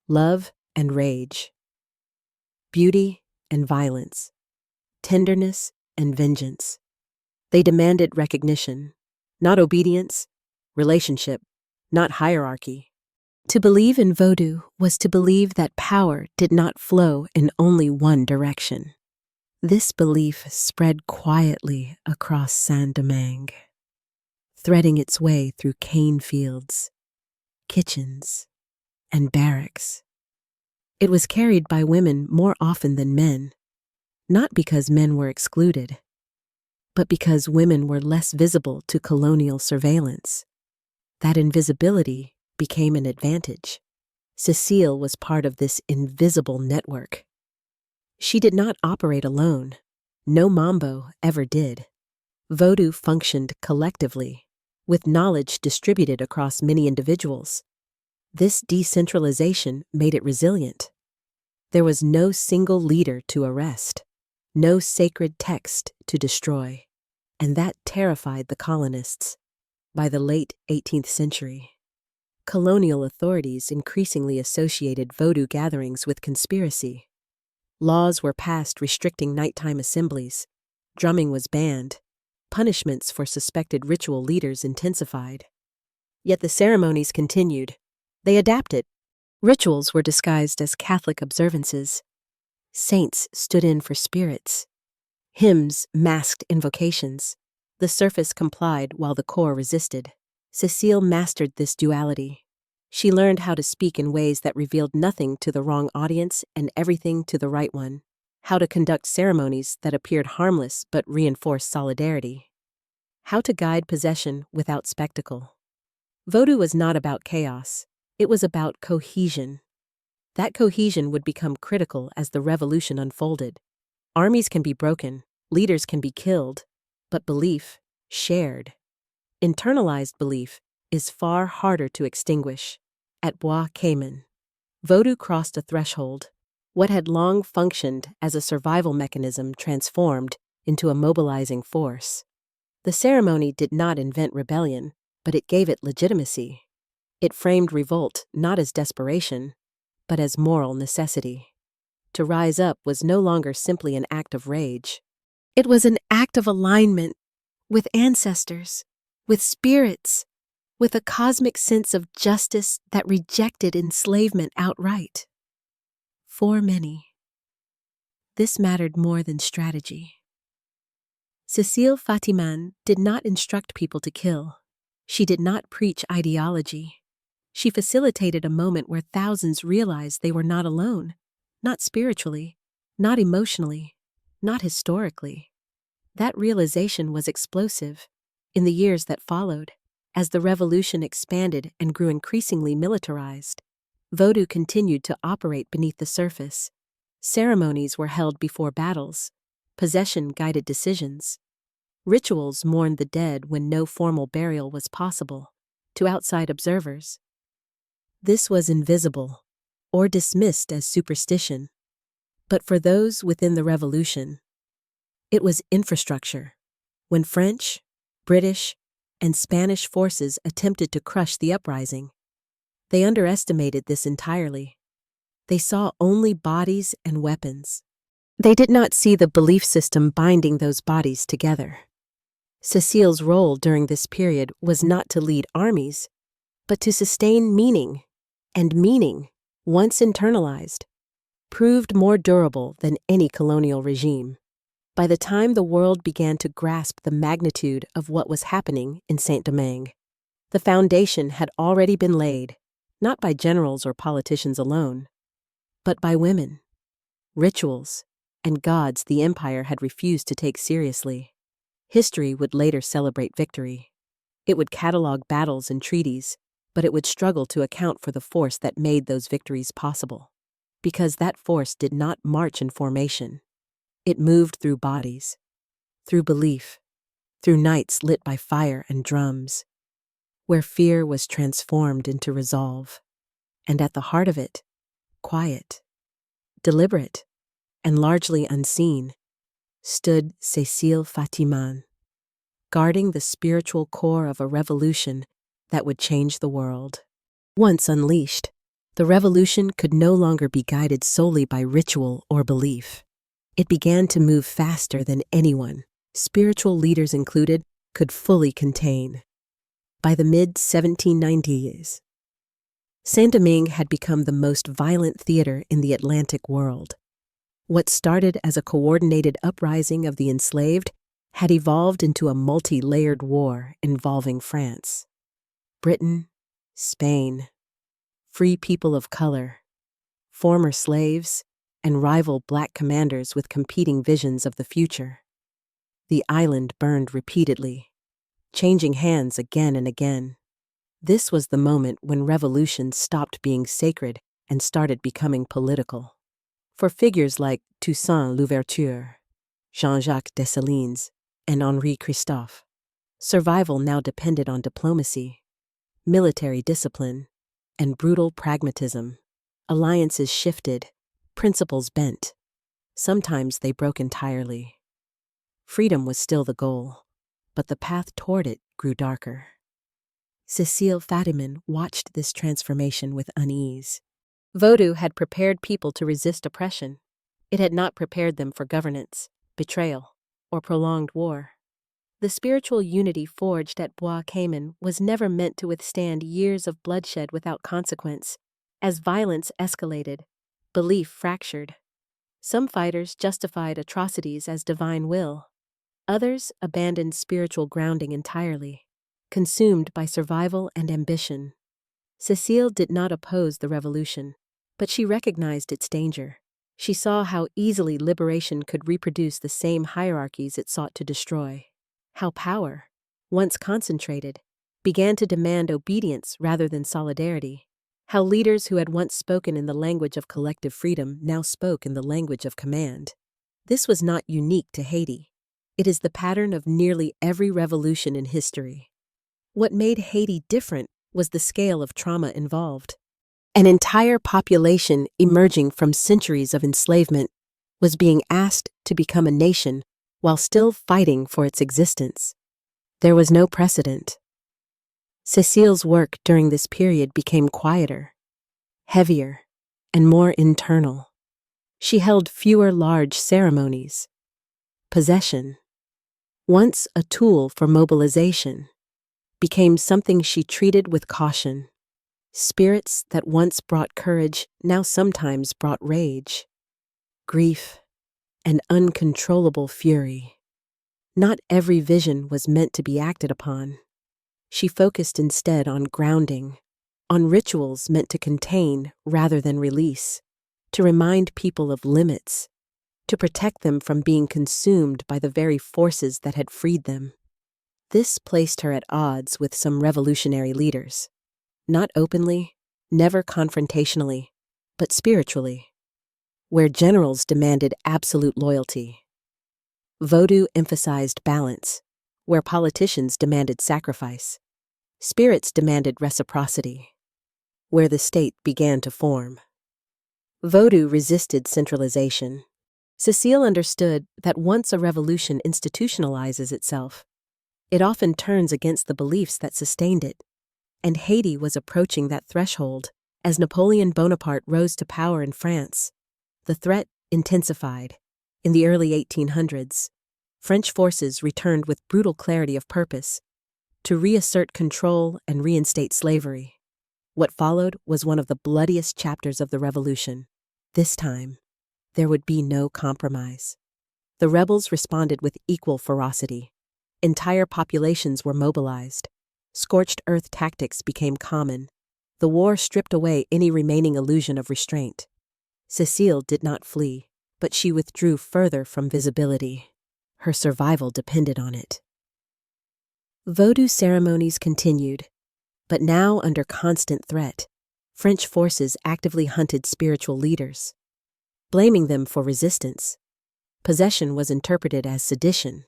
love and rage, beauty and violence, tenderness and vengeance. They demanded recognition, not obedience, relationship, not hierarchy. To believe in Vodou was to believe that power did not flow in only one direction. This belief spread quietly across Saint-Domingue, threading its way through cane fields, kitchens, and barracks. It was carried by women more often than men, not because men were excluded, but because women were less visible to colonial surveillance. That invisibility became an advantage. Cécile was part of this invisible network. She did not operate alone. No mambo ever did. Vodou functioned collectively, with knowledge distributed across many individuals. This decentralization made it resilient. There was no single leader to arrest, no sacred text to destroy, and that terrified the colonists. By the late 18th century, colonial authorities increasingly associated Vodou gatherings with conspiracy. Laws were passed restricting nighttime assemblies, drumming was banned, punishments for suspected ritual leaders intensified. Yet the ceremonies continued. They adapted. Rituals were disguised as Catholic observances. Saints stood in for spirits. Hymns masked invocations. The surface complied while the core resisted. Cécile mastered this duality. She learned how to speak in ways that revealed nothing to the wrong audience and everything to the right one. How to conduct ceremonies that appeared harmless but reinforced solidarity. How to guide possession without spectacle. Vodou was not about chaos. It was about cohesion. That cohesion would become critical as the revolution unfolded. Armies can be broken, leaders can be killed, but belief, shared, internalized belief, is far harder to extinguish. At Bois Caïman, Vodou crossed a threshold. What had long functioned as a survival mechanism transformed into a mobilizing force. The ceremony did not invent rebellion, but it gave it legitimacy. It framed revolt not as desperation, but as moral necessity. To rise up was no longer simply an act of rage. It was an act of alignment with ancestors, with spirits, with a cosmic sense of justice that rejected enslavement outright. For many, this mattered more than strategy. Cécile Fatiman did not instruct people to kill. She did not preach ideology. She facilitated a moment where thousands realized they were not alone, not spiritually, not emotionally, not historically. That realization was explosive. In the years that followed, as the revolution expanded and grew increasingly militarized, Vodou continued to operate beneath the surface. Ceremonies were held before battles. Possession guided decisions. Rituals mourned the dead when no formal burial was possible, to outside observers. This was invisible, or dismissed as superstition. But for those within the revolution, it was infrastructure. When French, British, and Spanish forces attempted to crush the uprising, they underestimated this entirely. They saw only bodies and weapons. They did not see the belief system binding those bodies together. Cécile's role during this period was not to lead armies, but to sustain meaning, and meaning, once internalized, proved more durable than any colonial regime. By the time the world began to grasp the magnitude of what was happening in Saint-Domingue, the foundation had already been laid, not by generals or politicians alone, but by women, rituals, and gods the empire had refused to take seriously. History would later celebrate victory. It would catalog battles and treaties, but it would struggle to account for the force that made those victories possible. Because that force did not march in formation. It moved through bodies, through belief, through nights lit by fire and drums, where fear was transformed into resolve. And at the heart of it, quiet, deliberate, and largely unseen, stood Cécile Fatiman, guarding the spiritual core of a revolution that would change the world. Once unleashed, the revolution could no longer be guided solely by ritual or belief. It began to move faster than anyone, spiritual leaders included, could fully contain. By the mid-1790s, Saint-Domingue had become the most violent theater in the Atlantic world. What started as a coordinated uprising of the enslaved had evolved into a multi-layered war involving France, Britain, Spain, free people of color, former slaves, and rival black commanders with competing visions of the future. The island burned repeatedly, changing hands again and again. This was the moment when revolutions stopped being sacred and started becoming political. For figures like Toussaint Louverture, Jean-Jacques Dessalines, and Henri Christophe, survival now depended on diplomacy, military discipline, and brutal pragmatism. Alliances shifted, principles bent. Sometimes they broke entirely. Freedom was still the goal, but the path toward it grew darker. Cécile Fatiman watched this transformation with unease. Vodou had prepared people to resist oppression. It had not prepared them for governance, betrayal, or prolonged war. The spiritual unity forged at Bois Caïman was never meant to withstand years of bloodshed without consequence. As violence escalated, belief fractured. Some fighters justified atrocities as divine will. Others abandoned spiritual grounding entirely, consumed by survival and ambition. Cécile did not oppose the revolution, but she recognized its danger. She saw how easily liberation could reproduce the same hierarchies it sought to destroy. How power, once concentrated, began to demand obedience rather than solidarity. How leaders who had once spoken in the language of collective freedom now spoke in the language of command. This was not unique to Haiti. It is the pattern of nearly every revolution in history. What made Haiti different was the scale of trauma involved. An entire population emerging from centuries of enslavement was being asked to become a nation while still fighting for its existence. There was no precedent. Cécile's work during this period became quieter, heavier, and more internal. She held fewer large ceremonies. Possession, once a tool for mobilization, became something she treated with caution. Spirits that once brought courage now sometimes brought rage, grief, and uncontrollable fury. Not every vision was meant to be acted upon. She focused instead on grounding, on rituals meant to contain rather than release, to remind people of limits, to protect them from being consumed by the very forces that had freed them. This placed her at odds with some revolutionary leaders. Not openly, never confrontationally, but spiritually. where generals demanded absolute loyalty. Vodou emphasized balance, where politicians demanded sacrifice. Spirits demanded reciprocity, where the state began to form. Vodou resisted centralization. Cécile understood that once a revolution institutionalizes itself, it often turns against the beliefs that sustained it, and Haiti was approaching that threshold as Napoleon Bonaparte rose to power in France. The threat intensified. In the early 1800s, French forces returned with brutal clarity of purpose to reassert control and reinstate slavery. What followed was one of the bloodiest chapters of the revolution. This time, there would be no compromise. The rebels responded with equal ferocity. Entire populations were mobilized. Scorched earth tactics became common. The war stripped away any remaining illusion of restraint. Cécile did not flee, but she withdrew further from visibility. Her survival depended on it. Vodou ceremonies continued, but now under constant threat. French forces actively hunted spiritual leaders, blaming them for resistance. Possession was interpreted as sedition.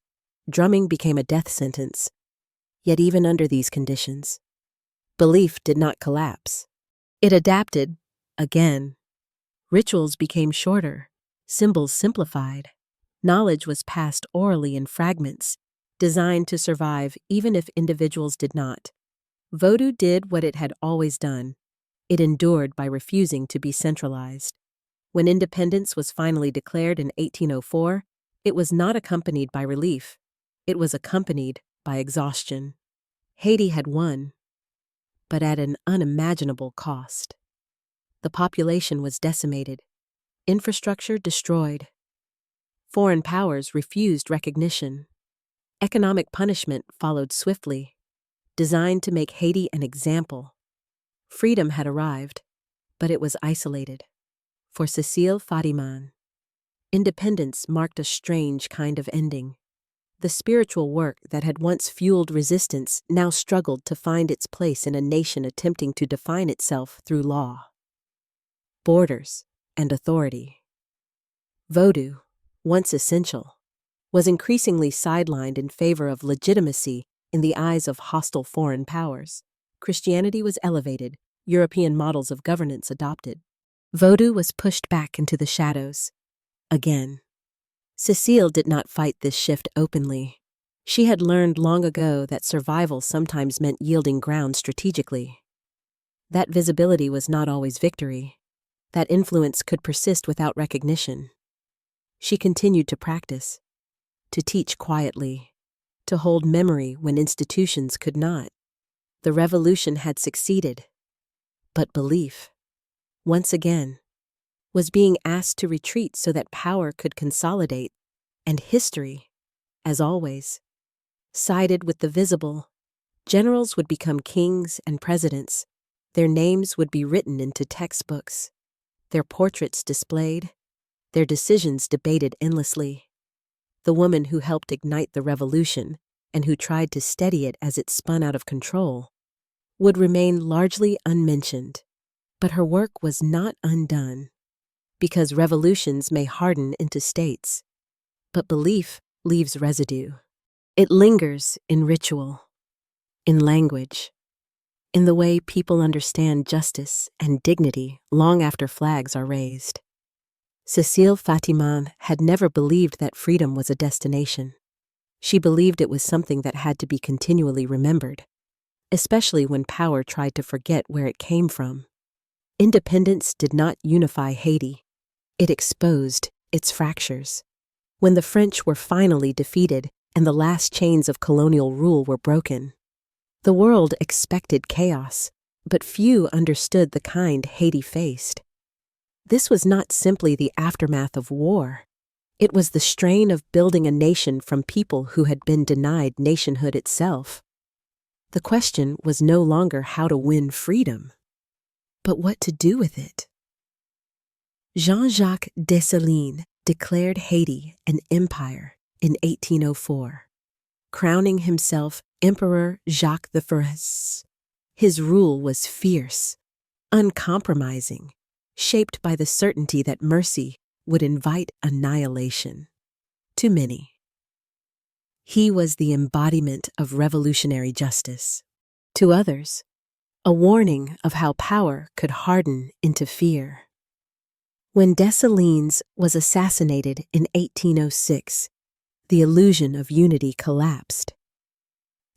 Drumming became a death sentence. Yet even under these conditions, belief did not collapse. It adapted, again. Rituals became shorter, symbols simplified. Knowledge was passed orally in fragments, designed to survive even if individuals did not. Vodou did what it had always done. It endured by refusing to be centralized. When independence was finally declared in 1804, it was not accompanied by relief. It was accompanied by exhaustion. Haiti had won, but at an unimaginable cost. The population was decimated, infrastructure destroyed. Foreign powers refused recognition. Economic punishment followed swiftly, designed to make Haiti an example. Freedom had arrived, but it was isolated. For Cécile Fatiman, independence marked a strange kind of ending. The spiritual work that had once fueled resistance now struggled to find its place in a nation attempting to define itself through law, borders, and authority. Vodou, once essential, was increasingly sidelined in favor of legitimacy in the eyes of hostile foreign powers. Christianity was elevated, European models of governance adopted. Vodou was pushed back into the shadows. Again. Cécile did not fight this shift openly. She had learned long ago that survival sometimes meant yielding ground strategically. That visibility was not always victory. That influence could persist without recognition. She continued to practice, to teach quietly, to hold memory when institutions could not. The revolution had succeeded, but belief, once again, was being asked to retreat so that power could consolidate, and history, as always, sided with the visible. Generals would become kings and presidents. Their names would be written into textbooks, their portraits displayed, their decisions debated endlessly. The woman who helped ignite the revolution and who tried to steady it as it spun out of control would remain largely unmentioned. But her work was not undone, because revolutions may harden into states, but belief leaves residue. It lingers in ritual, in language, in the way people understand justice and dignity long after flags are raised. Cécile Fatiman had never believed that freedom was a destination. She believed it was something that had to be continually remembered, especially when power tried to forget where it came from. Independence did not unify Haiti. It exposed its fractures. When the French were finally defeated and the last chains of colonial rule were broken, the world expected chaos, but few understood the kind Haiti faced. This was not simply the aftermath of war. It was the strain of building a nation from people who had been denied nationhood itself. The question was no longer how to win freedom, but what to do with it. Jean-Jacques Dessalines declared Haiti an empire in 1804, crowning himself Emperor Jacques I. His rule was fierce, uncompromising, shaped by the certainty that mercy would invite annihilation. To many, he was the embodiment of revolutionary justice. To others, a warning of how power could harden into fear. When Dessalines was assassinated in 1806, the illusion of unity collapsed.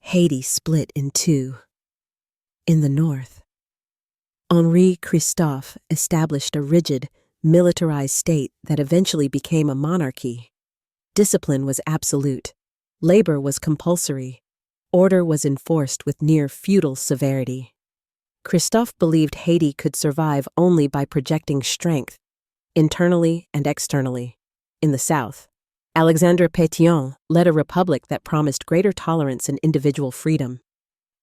Haiti split in two. In the north, Henri Christophe established a rigid, militarized state that eventually became a monarchy. Discipline was absolute, labor was compulsory, order was enforced with near feudal severity. Christophe believed Haiti could survive only by projecting strength, internally and externally. In the south, Alexandre Pétion led a republic that promised greater tolerance and individual freedom.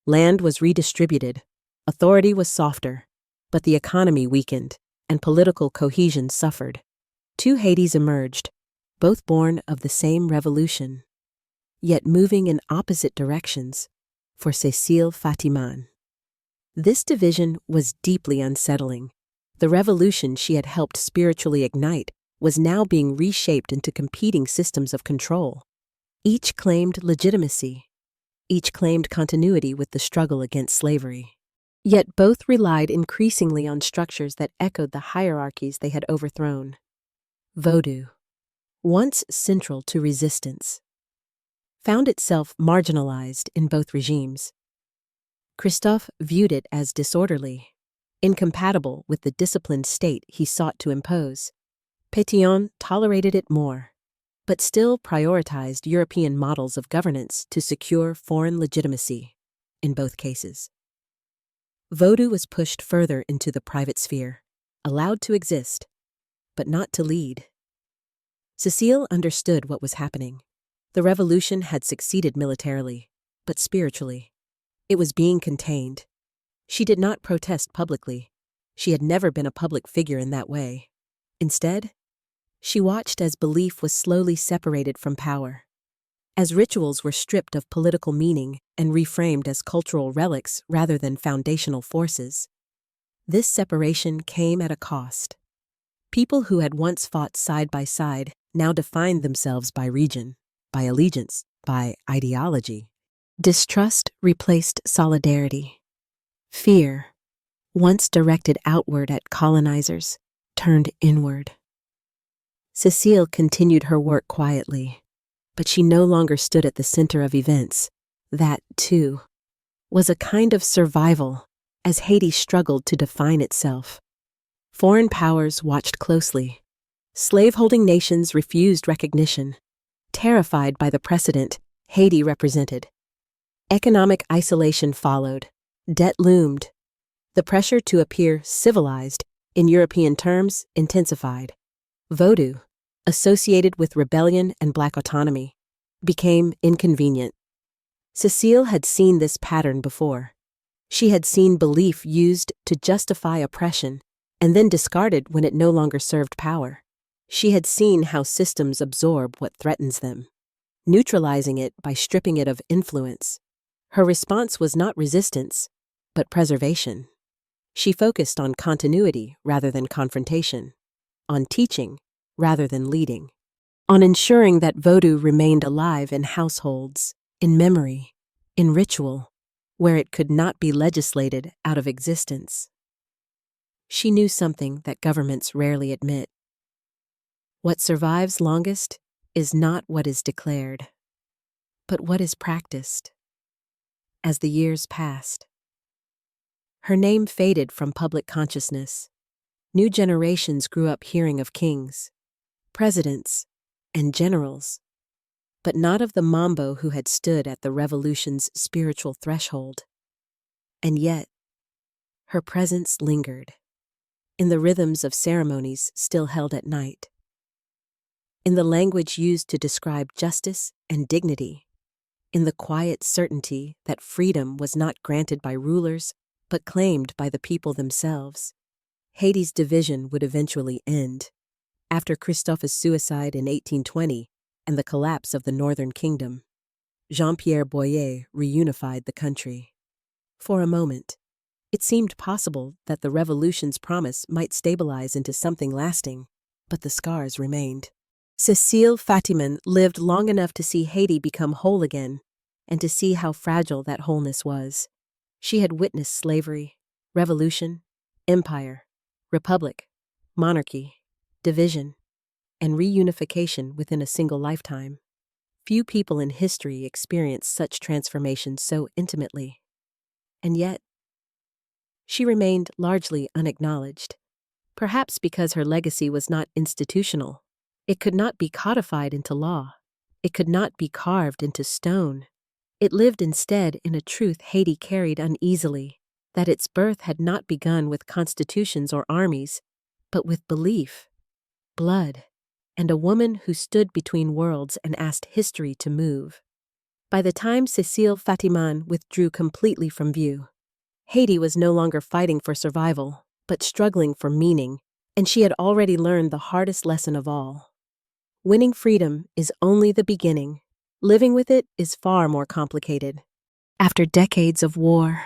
Land was redistributed, authority was softer, but the economy weakened, and political cohesion suffered. Two Haitis emerged, both born of the same revolution, yet moving in opposite directions, for Cécile Fatiman. This division was deeply unsettling. The revolution she had helped spiritually ignite was now being reshaped into competing systems of control. Each claimed legitimacy. Each claimed continuity with the struggle against slavery. Yet both relied increasingly on structures that echoed the hierarchies they had overthrown. Vodou, once central to resistance, found itself marginalized in both regimes. Christophe viewed it as disorderly, incompatible with the disciplined state he sought to impose. Pétion tolerated it more, but still prioritized European models of governance to secure foreign legitimacy in both cases. Vodou was pushed further into the private sphere, allowed to exist, but not to lead. Cécile understood what was happening. The revolution had succeeded militarily, but spiritually. It was being contained. She did not protest publicly. She had never been a public figure in that way. Instead, she watched as belief was slowly separated from power, as rituals were stripped of political meaning and reframed as cultural relics rather than foundational forces. This separation came at a cost. People who had once fought side by side now defined themselves by region, by allegiance, by ideology. Distrust replaced solidarity. Fear, once directed outward at colonizers, turned inward. Cécile continued her work quietly, but she no longer stood at the center of events. That, too, was a kind of survival as Haiti struggled to define itself. Foreign powers watched closely. Slaveholding nations refused recognition, terrified by the precedent Haiti represented. Economic isolation followed. Debt loomed. The pressure to appear civilized, in European terms, intensified. Vodou, associated with rebellion and black autonomy, became inconvenient. Cécile had seen this pattern before. She had seen belief used to justify oppression and then discarded when it no longer served power. She had seen how systems absorb what threatens them, neutralizing it by stripping it of influence. Her response was not resistance, but preservation. She focused on continuity rather than confrontation, on teaching rather than leading, on ensuring that Vodou remained alive in households, in memory, in ritual, where it could not be legislated out of existence. She knew something that governments rarely admit. What survives longest is not what is declared, but what is practiced. As the years passed, her name faded from public consciousness. New generations grew up hearing of kings, presidents, and generals, but not of the mambo who had stood at the revolution's spiritual threshold. And yet, her presence lingered, in the rhythms of ceremonies still held at night, in the language used to describe justice and dignity, in the quiet certainty that freedom was not granted by rulers but claimed by the people themselves. Haiti's division would eventually end, after Christophe's suicide in 1820 and the collapse of the Northern Kingdom. Jean-Pierre Boyer reunified the country. For a moment, it seemed possible that the revolution's promise might stabilize into something lasting, but the scars remained. Cécile Fatiman lived long enough to see Haiti become whole again, and to see how fragile that wholeness was. She had witnessed slavery, revolution, empire, republic, monarchy, division, and reunification within a single lifetime. Few people in history experience such transformations so intimately. And yet, she remained largely unacknowledged, perhaps because her legacy was not institutional. It could not be codified into law. It could not be carved into stone. It lived instead in a truth Haiti carried uneasily, that its birth had not begun with constitutions or armies, but with belief, blood, and a woman who stood between worlds and asked history to move. By the time Cécile Fatiman withdrew completely from view, Haiti was no longer fighting for survival, but struggling for meaning, and she had already learned the hardest lesson of all. Winning freedom is only the beginning. Living with it is far more complicated. After decades of war,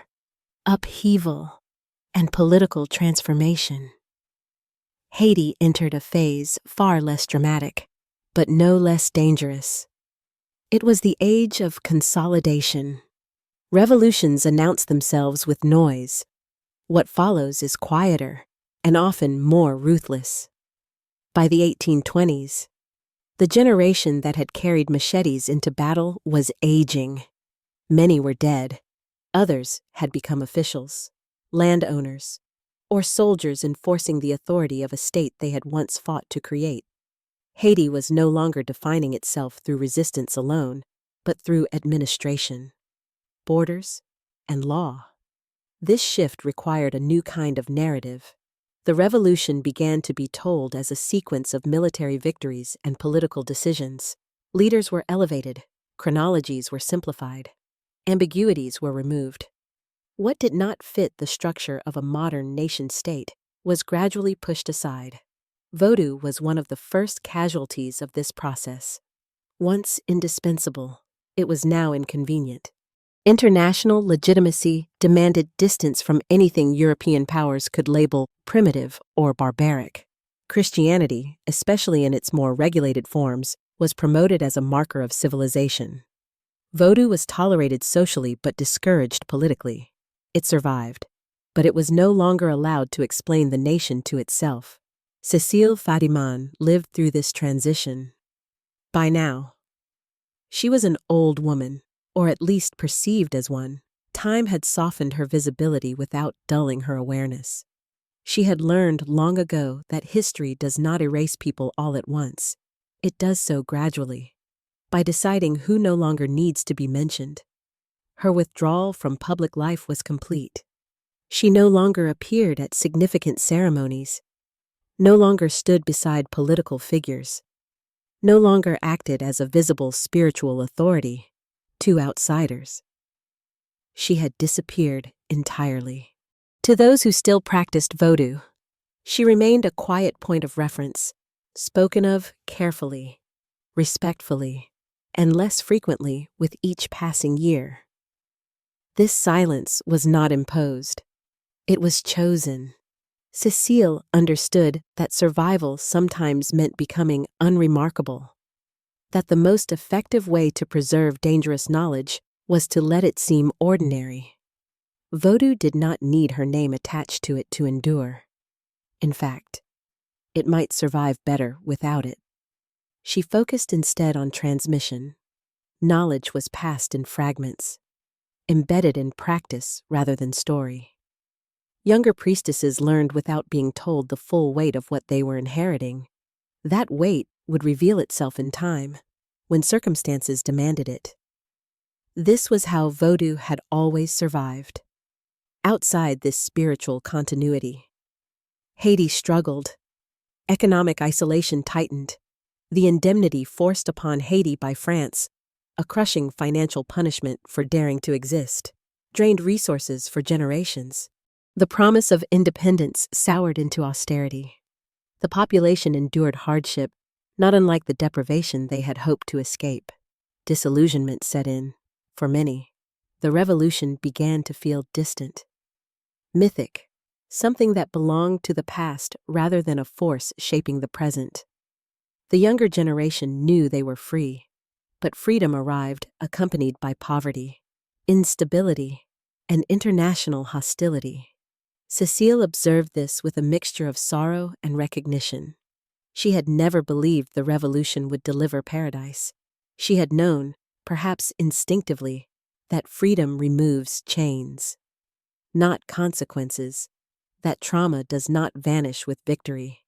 upheaval, and political transformation, Haiti entered a phase far less dramatic, but no less dangerous. It was the age of consolidation. Revolutions announce themselves with noise. What follows is quieter and often more ruthless. By the 1820s, the generation that had carried machetes into battle was aging. Many were dead. Others had become officials, landowners, or soldiers enforcing the authority of a state they had once fought to create. Haiti was no longer defining itself through resistance alone, but through administration, borders, and law. This shift required a new kind of narrative. The revolution began to be told as a sequence of military victories and political decisions. Leaders were elevated, chronologies were simplified, ambiguities were removed. What did not fit the structure of a modern nation-state was gradually pushed aside. Vodou was one of the first casualties of this process. Once indispensable, it was now inconvenient. International legitimacy demanded distance from anything European powers could label primitive or barbaric. Christianity, especially in its more regulated forms, was promoted as a marker of civilization. Vodou was tolerated socially but discouraged politically. It survived, but it was no longer allowed to explain the nation to itself. Cécile Fatiman lived through this transition. By now, she was an old woman, or at least perceived as one. Time had softened her visibility without dulling her awareness. She had learned long ago that history does not erase people all at once. It does so gradually, by deciding who no longer needs to be mentioned. Her withdrawal from public life was complete. She no longer appeared at significant ceremonies, no longer stood beside political figures, no longer acted as a visible spiritual authority to outsiders. She had disappeared entirely. To those who still practiced Vodou, she remained a quiet point of reference, spoken of carefully, respectfully, and less frequently with each passing year. This silence was not imposed. It was chosen. Cécile understood that survival sometimes meant becoming unremarkable, that the most effective way to preserve dangerous knowledge was to let it seem ordinary. Vodou did not need her name attached to it to endure. In fact, it might survive better without it. She focused instead on transmission. Knowledge was passed in fragments, embedded in practice rather than story. Younger priestesses learned without being told the full weight of what they were inheriting. That weight would reveal itself in time, when circumstances demanded it. This was how Vodou had always survived. Outside this spiritual continuity, Haiti struggled. Economic isolation tightened. The indemnity forced upon Haiti by France, a crushing financial punishment for daring to exist, drained resources for generations. The promise of independence soured into austerity. The population endured hardship, not unlike the deprivation they had hoped to escape. Disillusionment set in. For many, the revolution began to feel distant, mythic, something that belonged to the past rather than a force shaping the present. The younger generation knew they were free, but freedom arrived accompanied by poverty, instability, and international hostility. Cécile observed this with a mixture of sorrow and recognition. She had never believed the revolution would deliver paradise. She had known, perhaps instinctively, that freedom removes chains, not consequences, that trauma does not vanish with victory.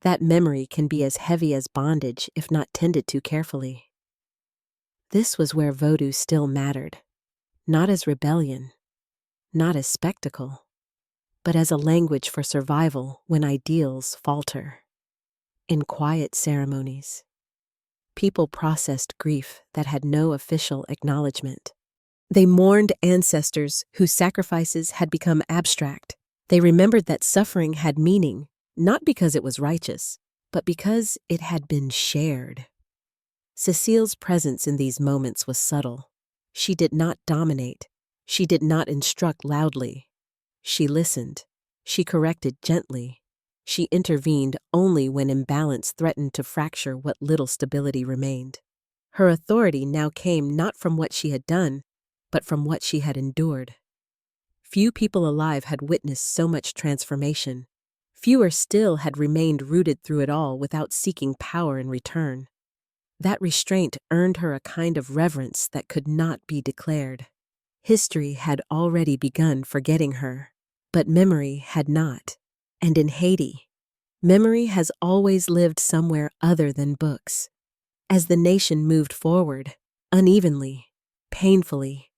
That memory can be as heavy as bondage if not tended to carefully. This was where Vodou still mattered, not as rebellion, not as spectacle, but as a language for survival when ideals falter. In quiet ceremonies, people processed grief that had no official acknowledgement. They mourned ancestors whose sacrifices had become abstract. They remembered that suffering had meaning, not because it was righteous, but because it had been shared. Cécile's presence in these moments was subtle. She did not dominate. She did not instruct loudly. She listened. She corrected gently. She intervened only when imbalance threatened to fracture what little stability remained. Her authority now came not from what she had done, but from what she had endured. Few people alive had witnessed so much transformation. Fewer still had remained rooted through it all without seeking power in return. That restraint earned her a kind of reverence that could not be declared. History had already begun forgetting her, but memory had not. And in Haiti, memory has always lived somewhere other than books. As the nation moved forward, unevenly, painfully,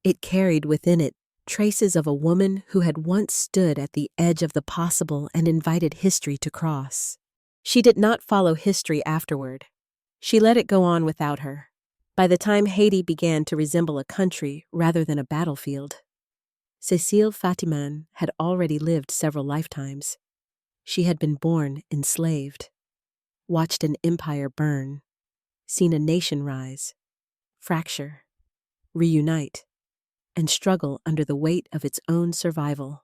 it carried within it traces of a woman who had once stood at the edge of the possible and invited history to cross. She did not follow history afterward. She let it go on without her. By the time Haiti began to resemble a country rather than a battlefield, Cécile Fatiman had already lived several lifetimes. She had been born enslaved, watched an empire burn, seen a nation rise, fracture, reunite, and struggle under the weight of its own survival.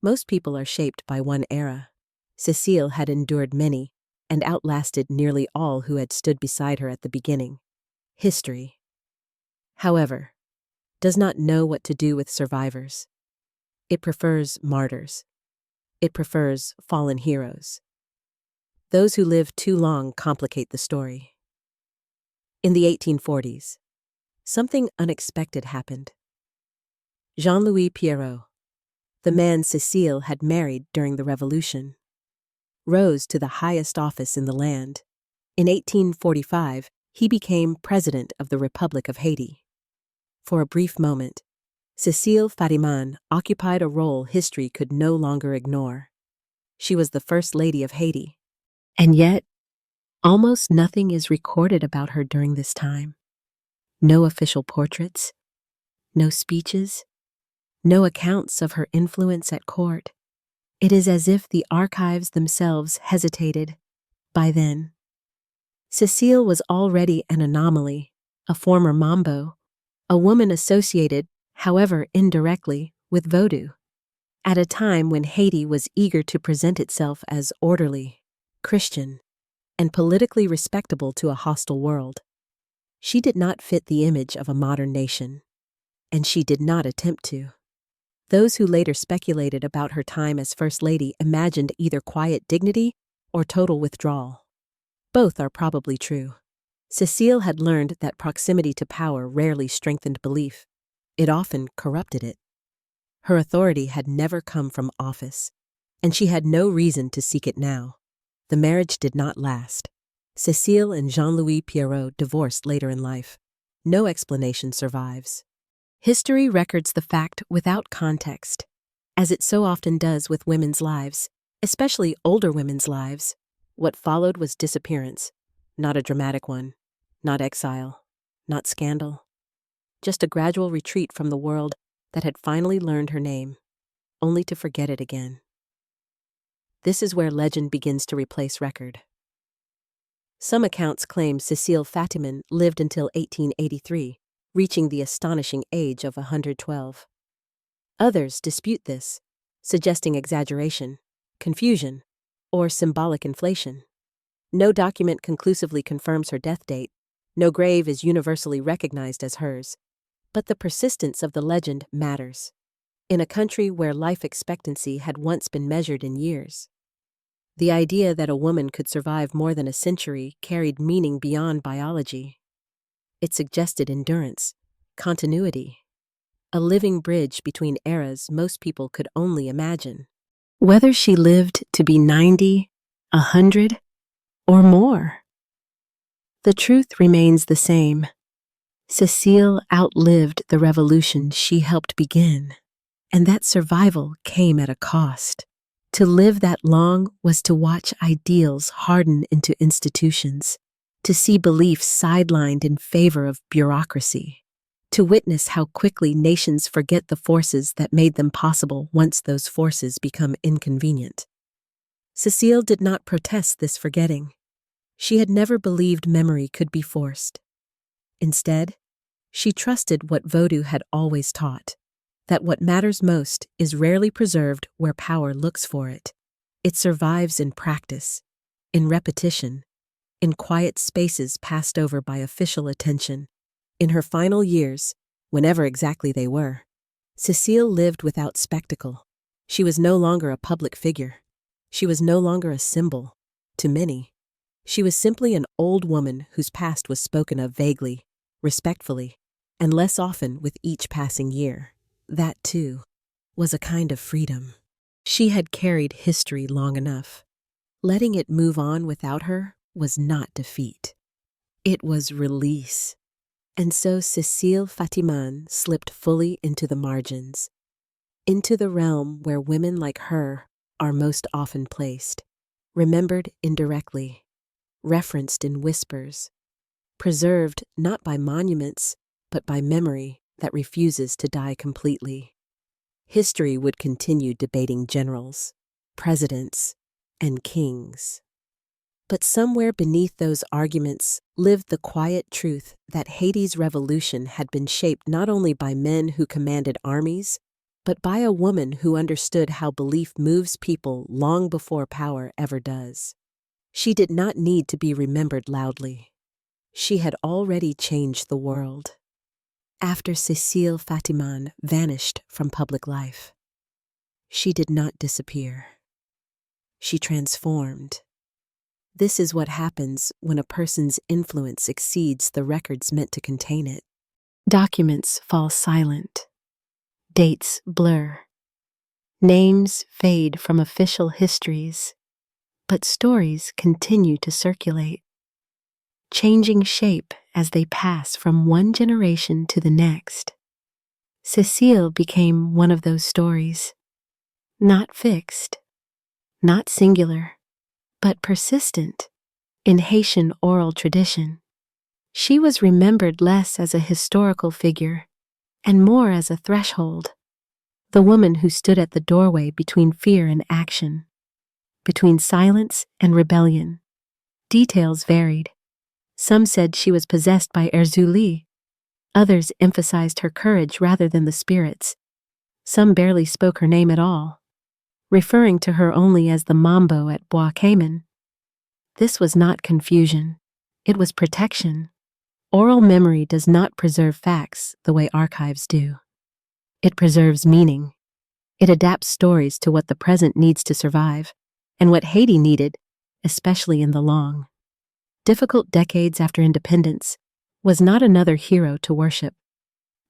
Most people are shaped by one era. Cécile had endured many and outlasted nearly all who had stood beside her at the beginning. History, however, does not know what to do with survivors. It prefers martyrs. It prefers fallen heroes. Those who live too long complicate the story. In the 1840s, something unexpected happened. Jean-Louis Pierrot, the man Cécile had married during the Revolution, rose to the highest office in the land. In 1845, he became president of the Republic of Haiti. For a brief moment, Cécile Fatiman occupied a role history could no longer ignore. She was the First Lady of Haiti. And yet, almost nothing is recorded about her during this time. No official portraits, no speeches, no accounts of her influence at court. It is as if the archives themselves hesitated. By then, Cécile was already an anomaly, a former mambo, a woman associated, however indirectly, with Vodou, at a time when Haiti was eager to present itself as orderly, Christian, and politically respectable to a hostile world. She did not fit the image of a modern nation, and she did not attempt to. Those who later speculated about her time as First Lady imagined either quiet dignity or total withdrawal. Both are probably true. Cécile had learned that proximity to power rarely strengthened belief. It often corrupted it. Her authority had never come from office, and she had no reason to seek it now. The marriage did not last. Cécile and Jean-Louis Pierrot divorced later in life. No explanation survives. History records the fact without context, as it so often does with women's lives, especially older women's lives. What followed was disappearance, not a dramatic one, not exile, not scandal, just a gradual retreat from the world that had finally learned her name, only to forget it again. This is where legend begins to replace record. Some accounts claim Cécile Fatiman lived until 1883, reaching the astonishing age of 112. Others dispute this, suggesting exaggeration, confusion, or symbolic inflation. No document conclusively confirms her death date, no grave is universally recognized as hers, but the persistence of the legend matters. In a country where life expectancy had once been measured in years, the idea that a woman could survive more than a century carried meaning beyond biology. It suggested endurance, continuity, a living bridge between eras most people could only imagine. Whether she lived to be 90, 100, or more, the truth remains the same. Cécile outlived the revolution she helped begin, and that survival came at a cost. To live that long was to watch ideals harden into institutions, to see beliefs sidelined in favor of bureaucracy, to witness how quickly nations forget the forces that made them possible once those forces become inconvenient. Cécile did not protest this forgetting. She had never believed memory could be forced. Instead, she trusted what Vodou had always taught, that what matters most is rarely preserved where power looks for it. It survives in practice, in repetition, in quiet spaces passed over by official attention. In her final years, whenever exactly they were, Cécile lived without spectacle. She was no longer a public figure. She was no longer a symbol, to many. She was simply an old woman whose past was spoken of vaguely, respectfully, and less often with each passing year. That, too, was a kind of freedom. She had carried history long enough. Letting it move on without her was not defeat. It was release. And so Cécile Fatiman slipped fully into the margins, into the realm where women like her are most often placed, remembered indirectly, referenced in whispers, preserved not by monuments, but by memory that refuses to die completely. History would continue debating generals, presidents, and kings. But somewhere beneath those arguments lived the quiet truth that Haiti's revolution had been shaped not only by men who commanded armies, but by a woman who understood how belief moves people long before power ever does. She did not need to be remembered loudly. She had already changed the world. After Cécile Fatiman vanished from public life, she did not disappear. She transformed. This is what happens when a person's influence exceeds the records meant to contain it. Documents fall silent. Dates blur. Names fade from official histories, but stories continue to circulate, changing shape as they pass from one generation to the next. Cécile became one of those stories, not fixed, not singular, but persistent in Haitian oral tradition. She was remembered less as a historical figure and more as a threshold, the woman who stood at the doorway between fear and action, between silence and rebellion. Details varied. Some said she was possessed by Erzuli. Others emphasized her courage rather than the spirits. Some barely spoke her name at all, referring to her only as the mambo at Bois Caïman. This was not confusion. It was protection. Oral memory does not preserve facts the way archives do. It preserves meaning. It adapts stories to what the present needs to survive, and what Haiti needed, especially in the long, difficult decades after independence, was not another hero to worship,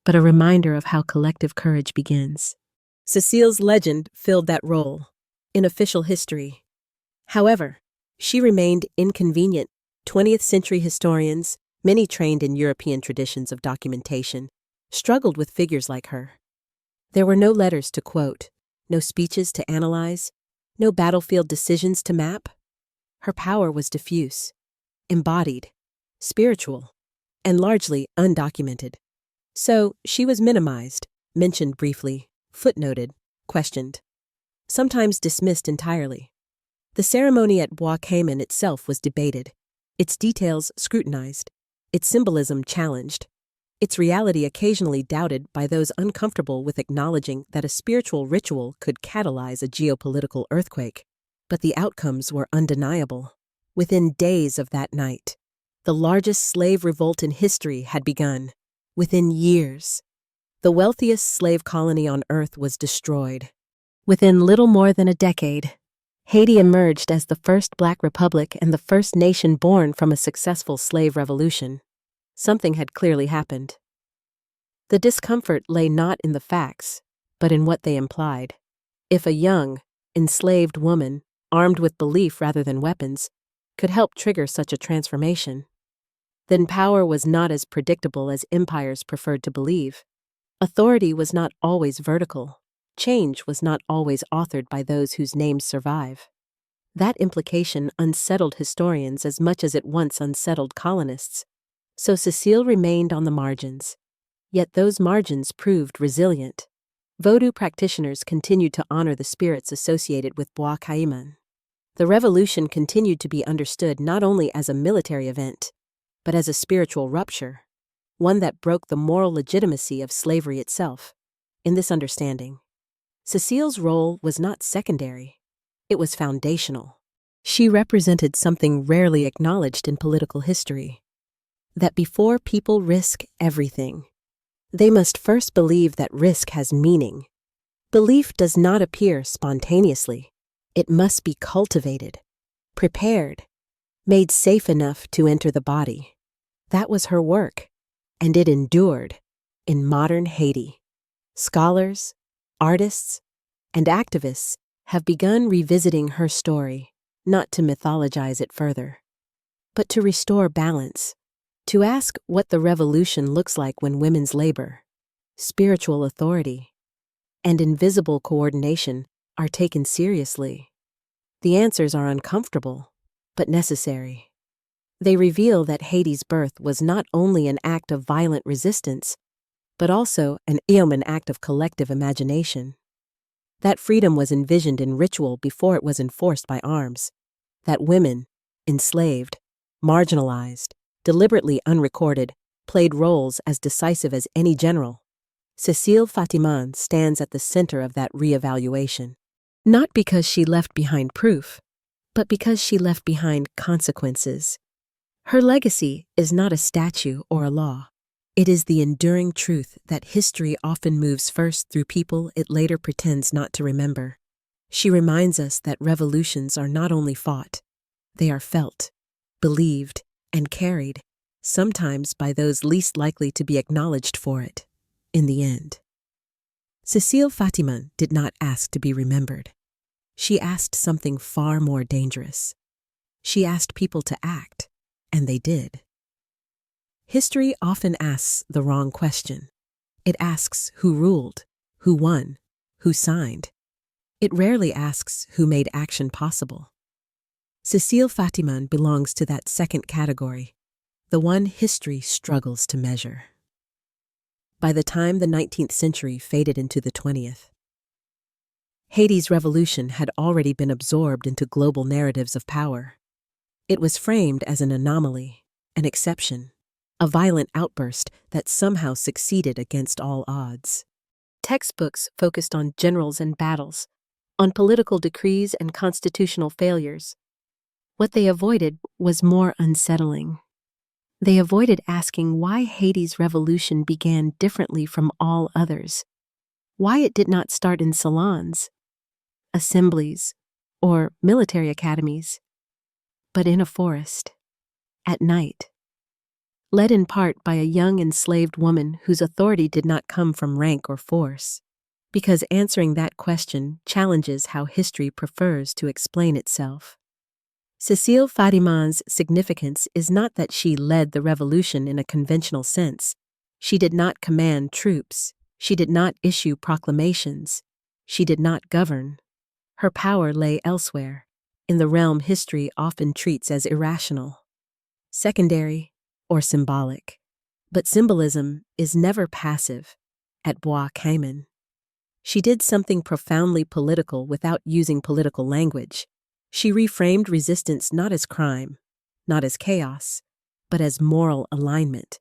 but a reminder of how collective courage begins. Cécile's legend filled that role in official history. However, she remained inconvenient. 20th century historians, many trained in European traditions of documentation, struggled with figures like her. There were no letters to quote, no speeches to analyze, no battlefield decisions to map. Her power was diffuse, embodied, spiritual, and largely undocumented. So she was minimized, mentioned briefly, footnoted, questioned, sometimes dismissed entirely. The ceremony at Bois Caïman itself was debated, its details scrutinized, its symbolism challenged. its reality occasionally doubted by those uncomfortable with acknowledging that a spiritual ritual could catalyze a geopolitical earthquake. But the outcomes were undeniable. Within days of that night, the largest slave revolt in history had begun. Within years, the wealthiest slave colony on earth was destroyed. Within little more than a decade, Haiti emerged as the first Black republic and the first nation born from a successful slave revolution. Something had clearly happened. The discomfort lay not in the facts, but in what they implied. If a young, enslaved woman, armed with belief rather than weapons, could help trigger such a transformation, then power was not as predictable as empires preferred to believe. Authority was not always vertical. Change was not always authored by those whose names survive. That implication unsettled historians as much as it once unsettled colonists. So Cécile remained on the margins. Yet those margins proved resilient. Vodou practitioners continued to honor the spirits associated with Bois Caïman. The revolution continued to be understood not only as a military event, but as a spiritual rupture, one that broke the moral legitimacy of slavery itself. In this understanding, Cécile's role was not secondary, it was foundational. She represented something rarely acknowledged in political history: that before people risk everything, they must first believe that risk has meaning. Belief does not appear spontaneously. It must be cultivated, prepared, made safe enough to enter the body. That was her work, and it endured in modern Haiti. Scholars, artists, and activists have begun revisiting her story, not to mythologize it further, but to restore balance, to ask what the revolution looks like when women's labor, spiritual authority, and invisible coordination are taken seriously. The answers are uncomfortable, but necessary. They reveal that Haiti's birth was not only an act of violent resistance, but also an act of collective imagination. That freedom was envisioned in ritual before it was enforced by arms. That women, enslaved, marginalized, deliberately unrecorded, played roles as decisive as any general. Cécile Fatiman stands at the center of that reevaluation, not because she left behind proof, but because she left behind consequences. Her legacy is not a statue or a law. It is the enduring truth that history often moves first through people it later pretends not to remember. She reminds us that revolutions are not only fought, they are felt, believed, and carried, sometimes by those least likely to be acknowledged for it, in the end. Cécile Fatiman did not ask to be remembered. She asked something far more dangerous. She asked people to act, and they did. History often asks the wrong question. It asks who ruled, who won, who signed. It rarely asks who made action possible. Cécile Fatiman belongs to that second category, the one history struggles to measure. By the time the 19th century faded into the 20th, Haiti's revolution had already been absorbed into global narratives of power. It was framed as an anomaly, an exception, a violent outburst that somehow succeeded against all odds. Textbooks focused on generals and battles, on political decrees and constitutional failures. What they avoided was more unsettling. They avoided asking why Haiti's revolution began differently from all others, why it did not start in salons, assemblies, or military academies, but in a forest, at night. Led in part by a young enslaved woman whose authority did not come from rank or force, because answering that question challenges how history prefers to explain itself. Cécile Fatiman's significance is not that she led the revolution in a conventional sense. She did not command troops. She did not issue proclamations. She did not govern. Her power lay elsewhere, in the realm history often treats as irrational, secondary, or symbolic. But symbolism is never passive. At Bois Caïman, she did something profoundly political without using political language. She reframed resistance not as crime, not as chaos, but as moral alignment.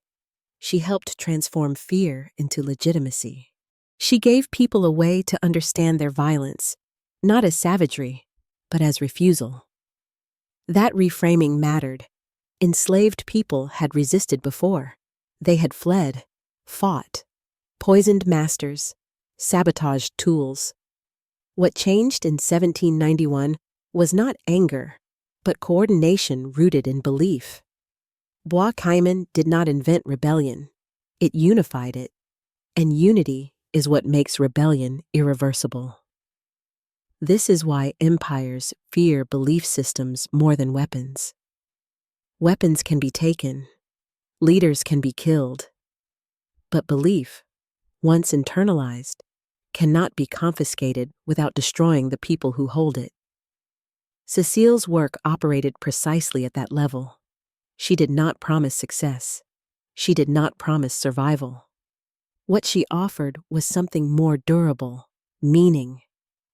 She helped transform fear into legitimacy. She gave people a way to understand their violence, not as savagery, but as refusal. That reframing mattered. Enslaved people had resisted before. They had fled, fought, poisoned masters, sabotaged tools. What changed in 1791 was not anger, but coordination rooted in belief. Bois Caïman did not invent rebellion. It unified it, and unity is what makes rebellion irreversible. This is why empires fear belief systems more than weapons. Weapons can be taken, leaders can be killed, but belief, once internalized, cannot be confiscated without destroying the people who hold it. Cécile's work operated precisely at that level. She did not promise success. She did not promise survival. What she offered was something more durable, meaning,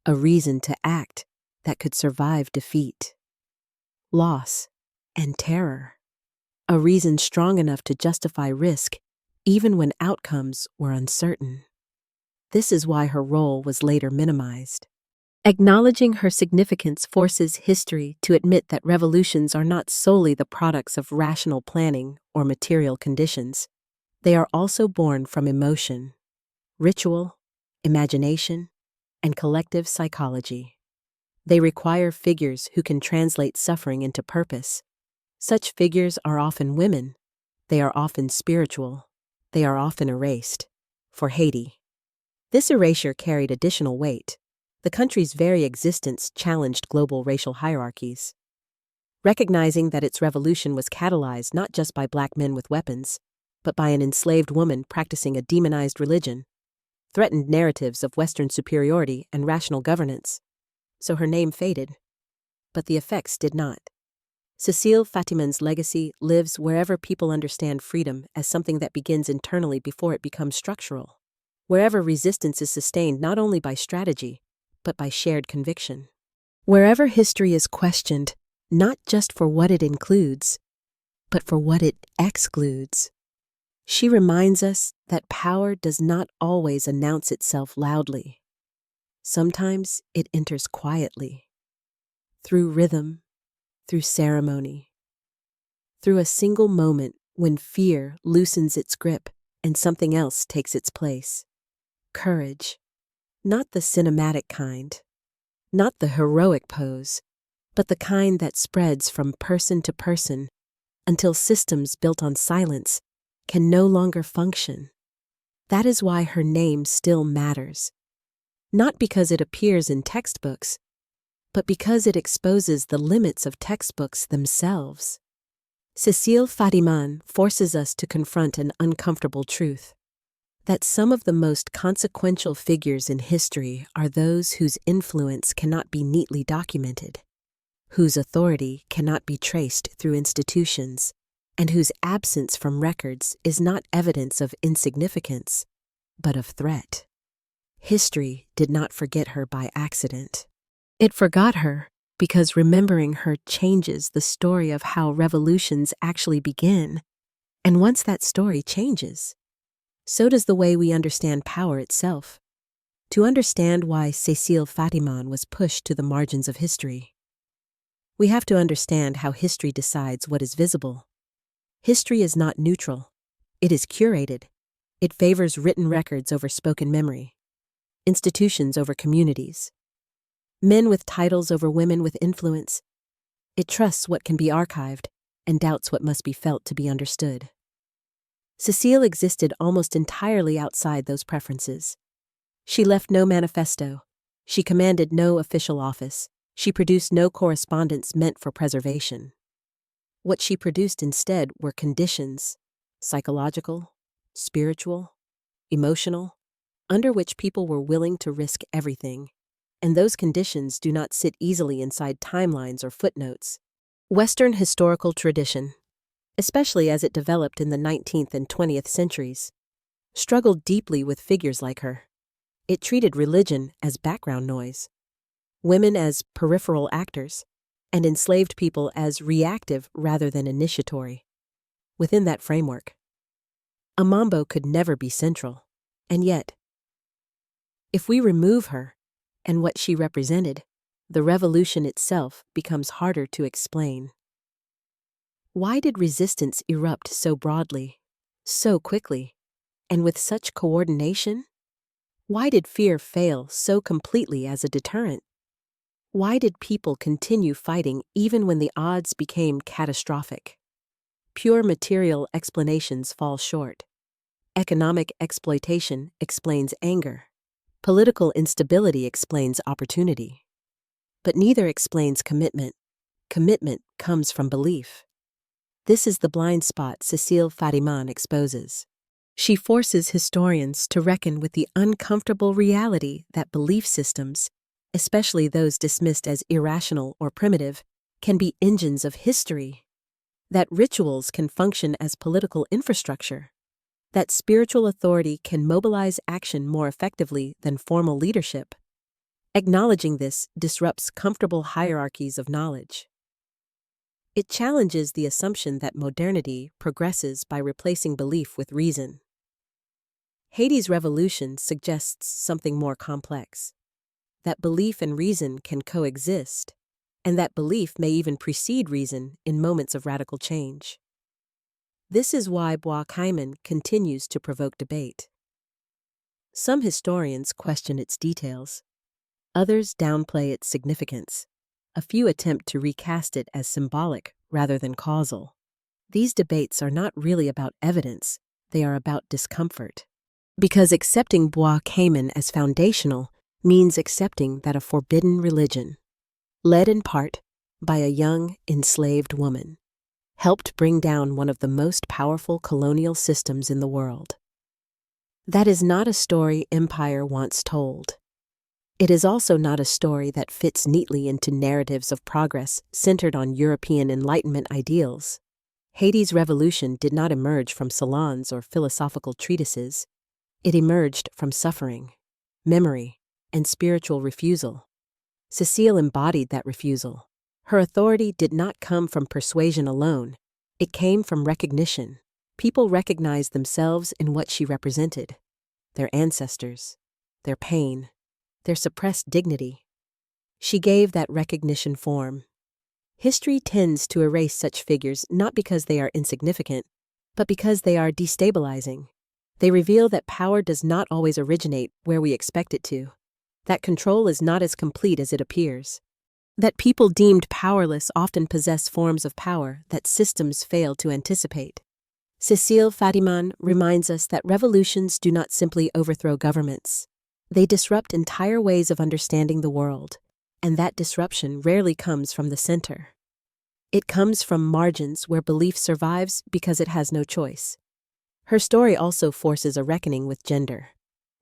a reason to act that could survive defeat, loss, and terror. A reason strong enough to justify risk even when outcomes were uncertain. This is why her role was later minimized. Acknowledging her significance forces history to admit that revolutions are not solely the products of rational planning or material conditions. They are also born from emotion, ritual, imagination, and collective psychology. They require figures who can translate suffering into purpose. Such figures are often women. They are often spiritual. They are often erased. For Haiti, this erasure carried additional weight. The country's very existence challenged global racial hierarchies. Recognizing that its revolution was catalyzed not just by black men with weapons, but by an enslaved woman practicing a demonized religion, threatened narratives of Western superiority and rational governance. So her name faded, but the effects did not. Cécile Fatiman's legacy lives wherever people understand freedom as something that begins internally before it becomes structural, wherever resistance is sustained not only by strategy, but by shared conviction. Wherever history is questioned, not just for what it includes, but for what it excludes. She reminds us that power does not always announce itself loudly. Sometimes it enters quietly, through rhythm, through ceremony, through a single moment when fear loosens its grip and something else takes its place. Courage. Not the cinematic kind, not the heroic pose, but the kind that spreads from person to person until systems built on silence can no longer function. That is why her name still matters. Not because it appears in textbooks, but because it exposes the limits of textbooks themselves. Cécile Fatiman forces us to confront an uncomfortable truth. That some of the most consequential figures in history are those whose influence cannot be neatly documented, whose authority cannot be traced through institutions, and whose absence from records is not evidence of insignificance, but of threat. History did not forget her by accident. It forgot her because remembering her changes the story of how revolutions actually begin, and once that story changes, so does the way we understand power itself. To understand why Cécile Fatiman was pushed to the margins of history, we have to understand how history decides what is visible. History is not neutral. It is curated. It favors written records over spoken memory, institutions over communities, men with titles over women with influence. It trusts what can be archived and doubts what must be felt to be understood. Cécile existed almost entirely outside those preferences. She left no manifesto. She commanded no official office. She produced no correspondence meant for preservation. What she produced instead were conditions, psychological, spiritual, emotional, under which people were willing to risk everything. And those conditions do not sit easily inside timelines or footnotes. Western historical tradition, especially as it developed in the 19th and 20th centuries, struggled deeply with figures like her. It treated religion as background noise, women as peripheral actors, and enslaved people as reactive rather than initiatory. Within that framework, A mambo could never be central. And yet, if we remove her and what she represented, the revolution itself becomes harder to explain. Why did resistance erupt so broadly, so quickly, and with such coordination? Why did fear fail so completely as a deterrent? Why did people continue fighting even when the odds became catastrophic? Pure material explanations fall short. Economic exploitation explains anger. Political instability explains opportunity. But neither explains commitment. Commitment comes from belief. This is the blind spot Cécile Fatiman exposes. She forces historians to reckon with the uncomfortable reality that belief systems, especially those dismissed as irrational or primitive, can be engines of history. That rituals can function as political infrastructure. That spiritual authority can mobilize action more effectively than formal leadership. Acknowledging this disrupts comfortable hierarchies of knowledge. It challenges the assumption that modernity progresses by replacing belief with reason. Haiti's revolution suggests something more complex, that belief and reason can coexist, and that belief may even precede reason in moments of radical change. This is why Bois Caïman continues to provoke debate. Some historians question its details. Others downplay its significance. A few attempt to recast it as symbolic rather than causal. These debates are not really about evidence, they are about discomfort. Because accepting Bois Caïman as foundational means accepting that a forbidden religion, led in part by a young, enslaved woman, helped bring down one of the most powerful colonial systems in the world. That is not a story empire once told. It is also not a story that fits neatly into narratives of progress centered on European Enlightenment ideals. Haiti's revolution did not emerge from salons or philosophical treatises. It emerged from suffering, memory, and spiritual refusal. Cécile embodied that refusal. Her authority did not come from persuasion alone. It came from recognition. People recognized themselves in what she represented. Their ancestors, their pain, their suppressed dignity. She gave that recognition form. History tends to erase such figures not because they are insignificant, but because they are destabilizing. They reveal that power does not always originate where we expect it to, that control is not as complete as it appears, that people deemed powerless often possess forms of power that systems fail to anticipate. Cécile Fatiman reminds us that revolutions do not simply overthrow governments. They disrupt entire ways of understanding the world, and that disruption rarely comes from the center. It comes from margins where belief survives because it has no choice. Her story also forces a reckoning with gender.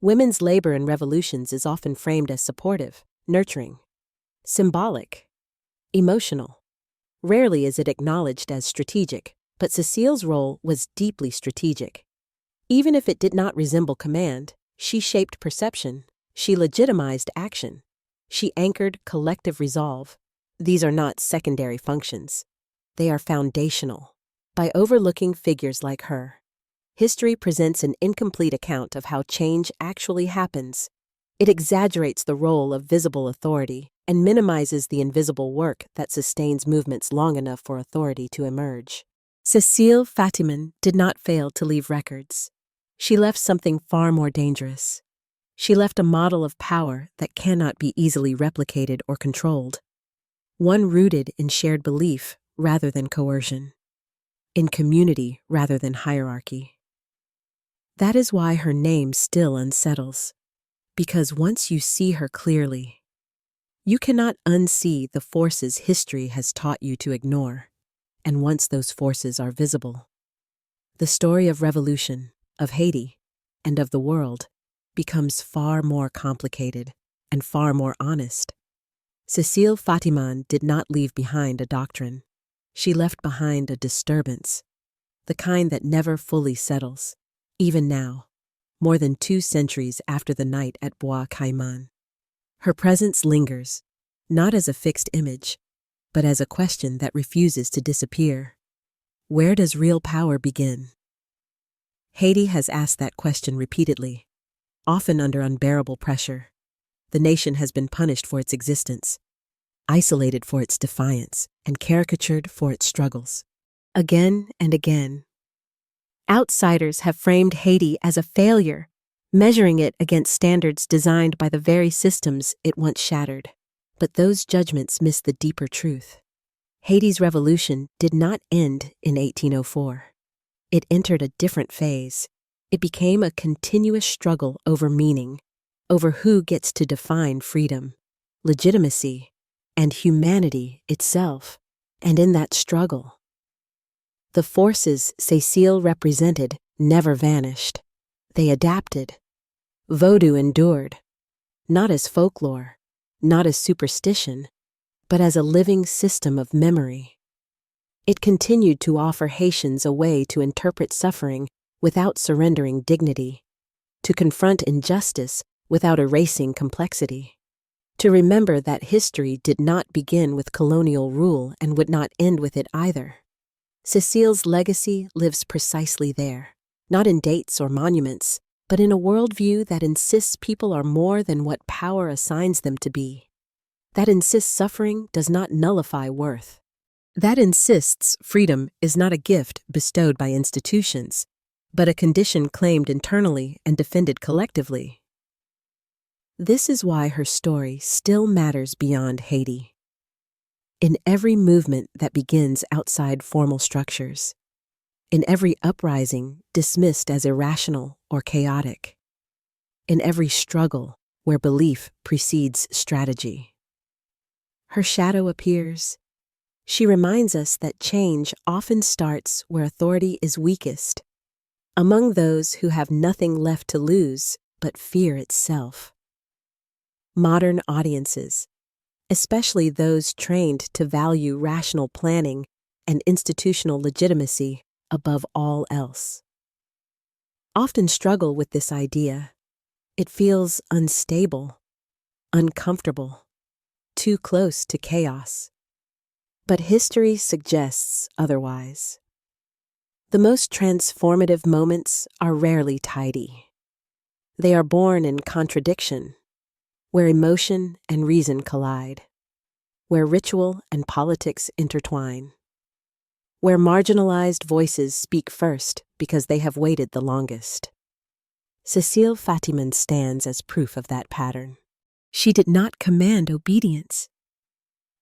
Women's labor in revolutions is often framed as supportive, nurturing, symbolic, emotional. Rarely is it acknowledged as strategic, but Cécile's role was deeply strategic. Even if it did not resemble command, she shaped perception, she legitimized action, she anchored collective resolve. These are not secondary functions. They are foundational. By overlooking figures like her, history presents an incomplete account of how change actually happens. It exaggerates the role of visible authority and minimizes the invisible work that sustains movements long enough for authority to emerge. Cécile Fatiman did not fail to leave records. She left something far more dangerous. She left a model of power that cannot be easily replicated or controlled. One rooted in shared belief rather than coercion, in community rather than hierarchy. That is why her name still unsettles, because once you see her clearly, you cannot unsee the forces history has taught you to ignore, and once those forces are visible, the story of revolution, of Haiti, and of the world becomes far more complicated and far more honest. Cécile Fatiman did not leave behind a doctrine. She left behind a disturbance, the kind that never fully settles, even now, more than 2 centuries after the night at Bois Caïman. Her presence lingers, not as a fixed image, but as a question that refuses to disappear. Where does real power begin? Haiti has asked that question repeatedly, often under unbearable pressure. The nation has been punished for its existence, isolated for its defiance, and caricatured for its struggles. Again and again. Outsiders have framed Haiti as a failure, measuring it against standards designed by the very systems it once shattered. But those judgments miss the deeper truth. Haiti's revolution did not end in 1804. It entered a different phase. It became a continuous struggle over meaning, over who gets to define freedom, legitimacy, and humanity itself. And in that struggle, the forces Cécile represented never vanished. They adapted. Vodou endured, not as folklore, not as superstition, but as a living system of memory. It continued to offer Haitians a way to interpret suffering without surrendering dignity, to confront injustice without erasing complexity, to remember that history did not begin with colonial rule and would not end with it either. Cécile's legacy lives precisely there, not in dates or monuments, but in a worldview that insists people are more than what power assigns them to be, that insists suffering does not nullify worth, that insists freedom is not a gift bestowed by institutions, but a condition claimed internally and defended collectively. This is why her story still matters beyond Haiti. In every movement that begins outside formal structures, in every uprising dismissed as irrational or chaotic, in every struggle where belief precedes strategy, her shadow appears. She reminds us that change often starts where authority is weakest, among those who have nothing left to lose but fear itself. Modern audiences, especially those trained to value rational planning and institutional legitimacy above all else, often struggle with this idea. It feels unstable, uncomfortable, too close to chaos. But history suggests otherwise. The most transformative moments are rarely tidy. They are born in contradiction, where emotion and reason collide, where ritual and politics intertwine, where marginalized voices speak first because they have waited the longest. Cécile Fatiman stands as proof of that pattern. She did not command obedience.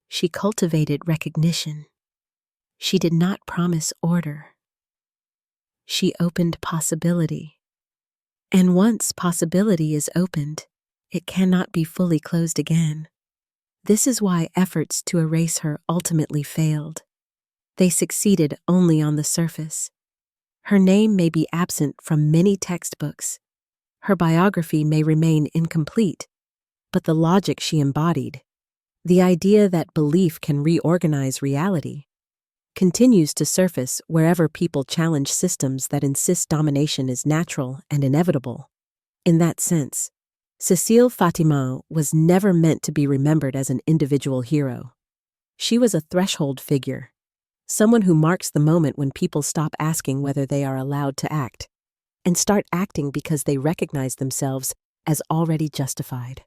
She cultivated recognition. She did not promise order. She opened possibility. And once possibility is opened, it cannot be fully closed again. This is why efforts to erase her ultimately failed. They succeeded only on the surface. Her name may be absent from many textbooks. Her biography may remain incomplete, but the logic she embodied, the idea that belief can reorganize reality, continues to surface wherever people challenge systems that insist domination is natural and inevitable. In that sense, Cécile Fatiman was never meant to be remembered as an individual hero. She was a threshold figure, someone who marks the moment when people stop asking whether they are allowed to act, and start acting because they recognize themselves as already justified.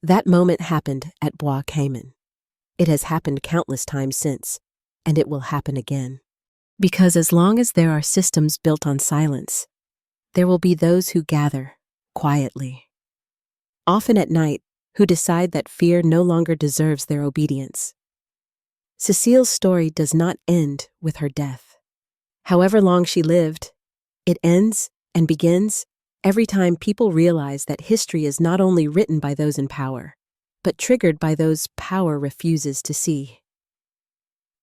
That moment happened at Bois Caïman. It has happened countless times since, and it will happen again. Because as long as there are systems built on silence, there will be those who gather quietly, often at night, who decide that fear no longer deserves their obedience. Cécile's story does not end with her death. However long she lived, it ends and begins every time people realize that history is not only written by those in power, but triggered by those power refuses to see.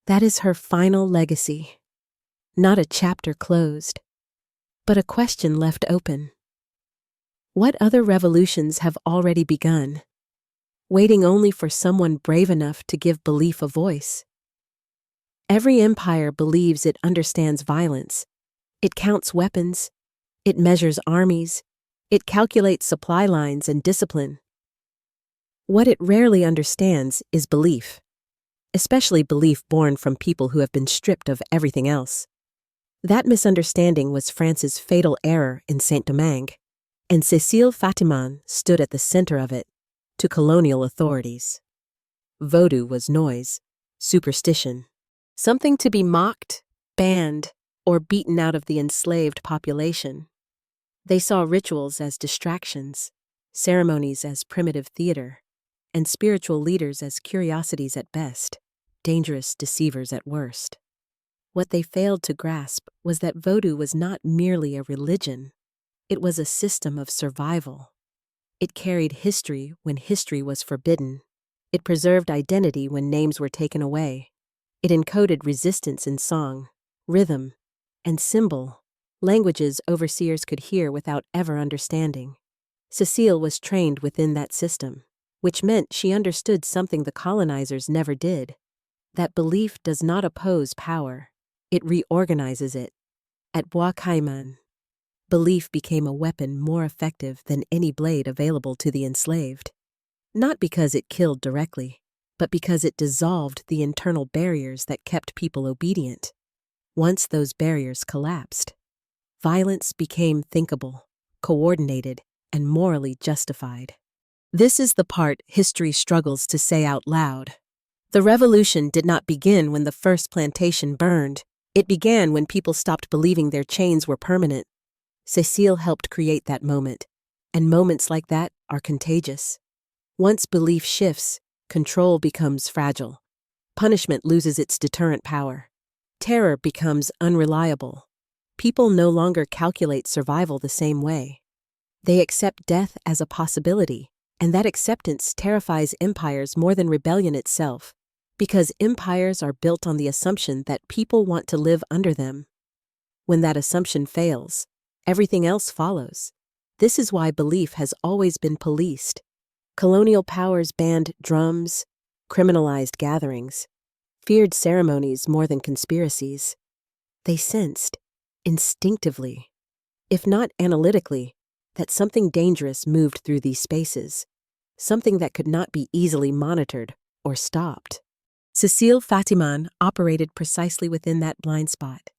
That is her final legacy, not a chapter closed, but a question left open. What other revolutions have already begun, waiting only for someone brave enough to give belief a voice? Every empire believes it understands violence. It counts weapons. It measures armies. It calculates supply lines and discipline. What it rarely understands is belief, especially belief born from people who have been stripped of everything else. That misunderstanding was France's fatal error in Saint-Domingue, and Cécile Fatiman stood at the center of it to colonial authorities. Vodou was noise, superstition, something to be mocked, banned, or beaten out of the enslaved population. They saw rituals as distractions, ceremonies as primitive theater, and spiritual leaders as curiosities at best, dangerous deceivers at worst. What they failed to grasp was that Vodou was not merely a religion, it was a system of survival. It carried history when history was forbidden. It preserved identity when names were taken away. It encoded resistance in song, rhythm, and symbol, languages overseers could hear without ever understanding. Cécile was trained within that system, which meant she understood something the colonizers never did. That belief does not oppose power, it reorganizes it. At Bois Caïman, belief became a weapon more effective than any blade available to the enslaved. Not because it killed directly, but because it dissolved the internal barriers that kept people obedient. Once those barriers collapsed, violence became thinkable, coordinated, and morally justified. This is the part history struggles to say out loud. The revolution did not begin when the first plantation burned. It began when people stopped believing their chains were permanent. Cécile helped create that moment, and moments like that are contagious. Once belief shifts, control becomes fragile. Punishment loses its deterrent power. Terror becomes unreliable. People no longer calculate survival the same way. They accept death as a possibility, and that acceptance terrifies empires more than rebellion itself, because empires are built on the assumption that people want to live under them. When that assumption fails, everything else follows. This is why belief has always been policed. Colonial powers banned drums, criminalized gatherings, feared ceremonies more than conspiracies. They sensed, instinctively, if not analytically, that something dangerous moved through these spaces, something that could not be easily monitored or stopped. Cécile Fatiman operated precisely within that blind spot.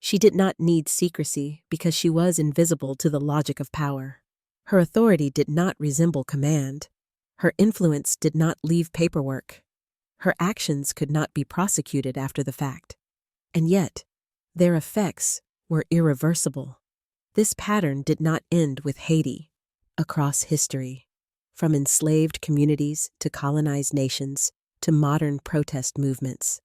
She did not need secrecy because she was invisible to the logic of power. Her authority did not resemble command. Her influence did not leave paperwork. Her actions could not be prosecuted after the fact. And yet, their effects were irreversible. This pattern did not end with Haiti. Across history, from enslaved communities to colonized nations to modern protest movements,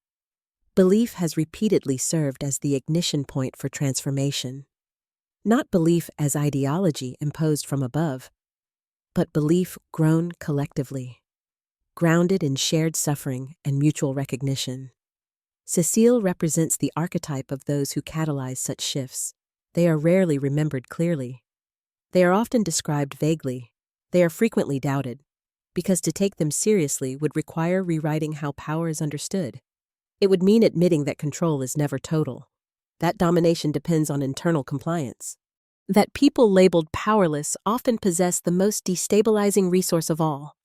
belief has repeatedly served as the ignition point for transformation. Not belief as ideology imposed from above, but belief grown collectively, grounded in shared suffering and mutual recognition. Cécile represents the archetype of those who catalyze such shifts. They are rarely remembered clearly. They are often described vaguely. They are frequently doubted, because to take them seriously would require rewriting how power is understood. It would mean admitting that control is never total. That domination depends on internal compliance. That people labeled powerless often possess the most destabilizing resource of all,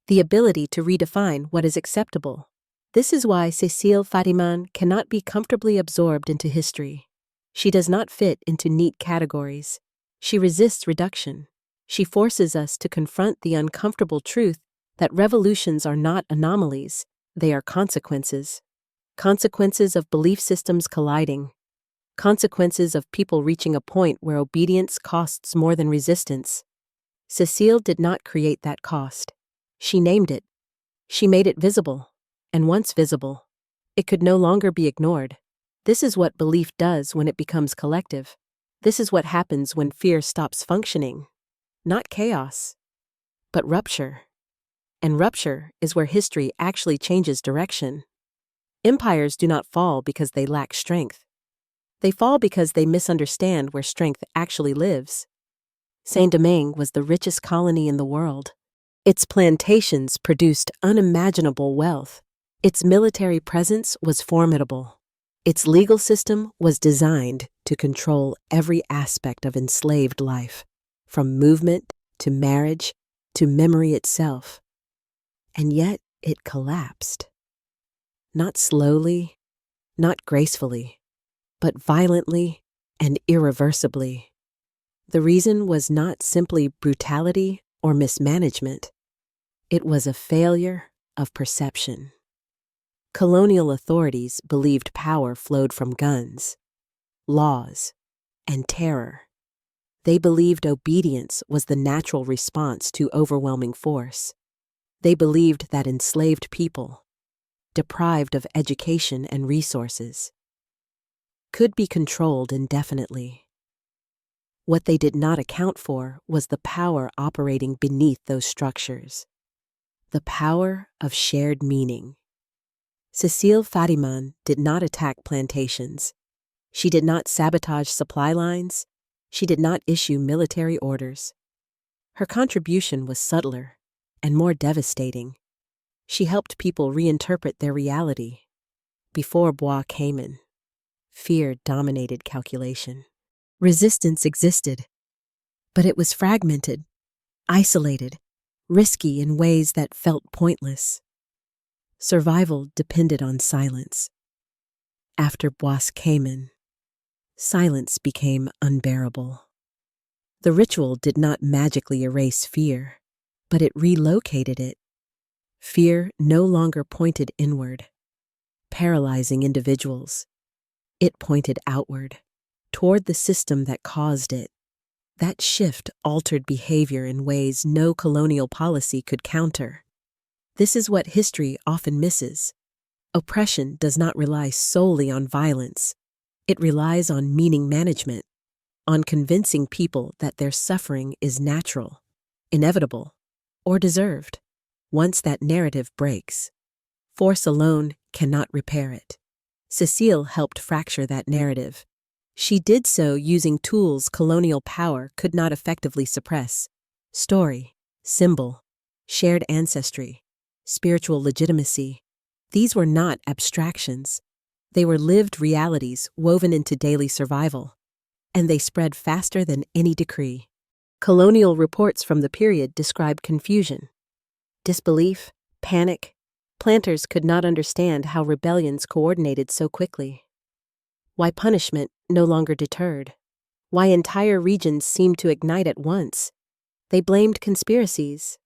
the ability to redefine what is acceptable. This is why Cécile Fatiman cannot be comfortably absorbed into history. She does not fit into neat categories. She resists reduction. She forces us to confront the uncomfortable truth that revolutions are not anomalies, they are consequences. Consequences of belief systems colliding. Consequences of people reaching a point where obedience costs more than resistance. Cécile did not create that cost. She named it. She made it visible. And once visible, it could no longer be ignored. This is what belief does when it becomes collective. This is what happens when fear stops functioning. Not chaos, but rupture. And rupture is where history actually changes direction. Empires do not fall because they lack strength. They fall because they misunderstand where strength actually lives. Saint-Domingue was the richest colony in the world. Its plantations produced unimaginable wealth. Its military presence was formidable. Its legal system was designed to control every aspect of enslaved life, from movement to marriage to memory itself. And yet it collapsed. Not slowly, not gracefully, but violently and irreversibly. The reason was not simply brutality or mismanagement. It was a failure of perception. Colonial authorities believed power flowed from guns, laws, and terror. They believed obedience was the natural response to overwhelming force. They believed that enslaved people, deprived of education and resources, could be controlled indefinitely. What they did not account for was the power operating beneath those structures, the power of shared meaning. Cécile Fatiman did not attack plantations. She did not sabotage supply lines. She did not issue military orders. Her contribution was subtler and more devastating. She helped people reinterpret their reality. Before Bois Caïman, fear dominated calculation. Resistance existed, but it was fragmented, isolated, risky in ways that felt pointless. Survival depended on silence. After Bois Caïman, silence became unbearable. The ritual did not magically erase fear, but it relocated it. Fear no longer pointed inward, paralyzing individuals. It pointed outward, toward the system that caused it. That shift altered behavior in ways no colonial policy could counter. This is what history often misses. Oppression does not rely solely on violence. It relies on meaning management, on convincing people that their suffering is natural, inevitable, or deserved. Once that narrative breaks, force alone cannot repair it. Cécile helped fracture that narrative. She did so using tools colonial power could not effectively suppress: story, symbol, shared ancestry, spiritual legitimacy. These were not abstractions. They were lived realities woven into daily survival, and they spread faster than any decree. Colonial reports from the period describe confusion, disbelief, panic. Planters could not understand how rebellions coordinated so quickly. Why punishment no longer deterred. Why entire regions seemed to ignite at once. They blamed conspiracies,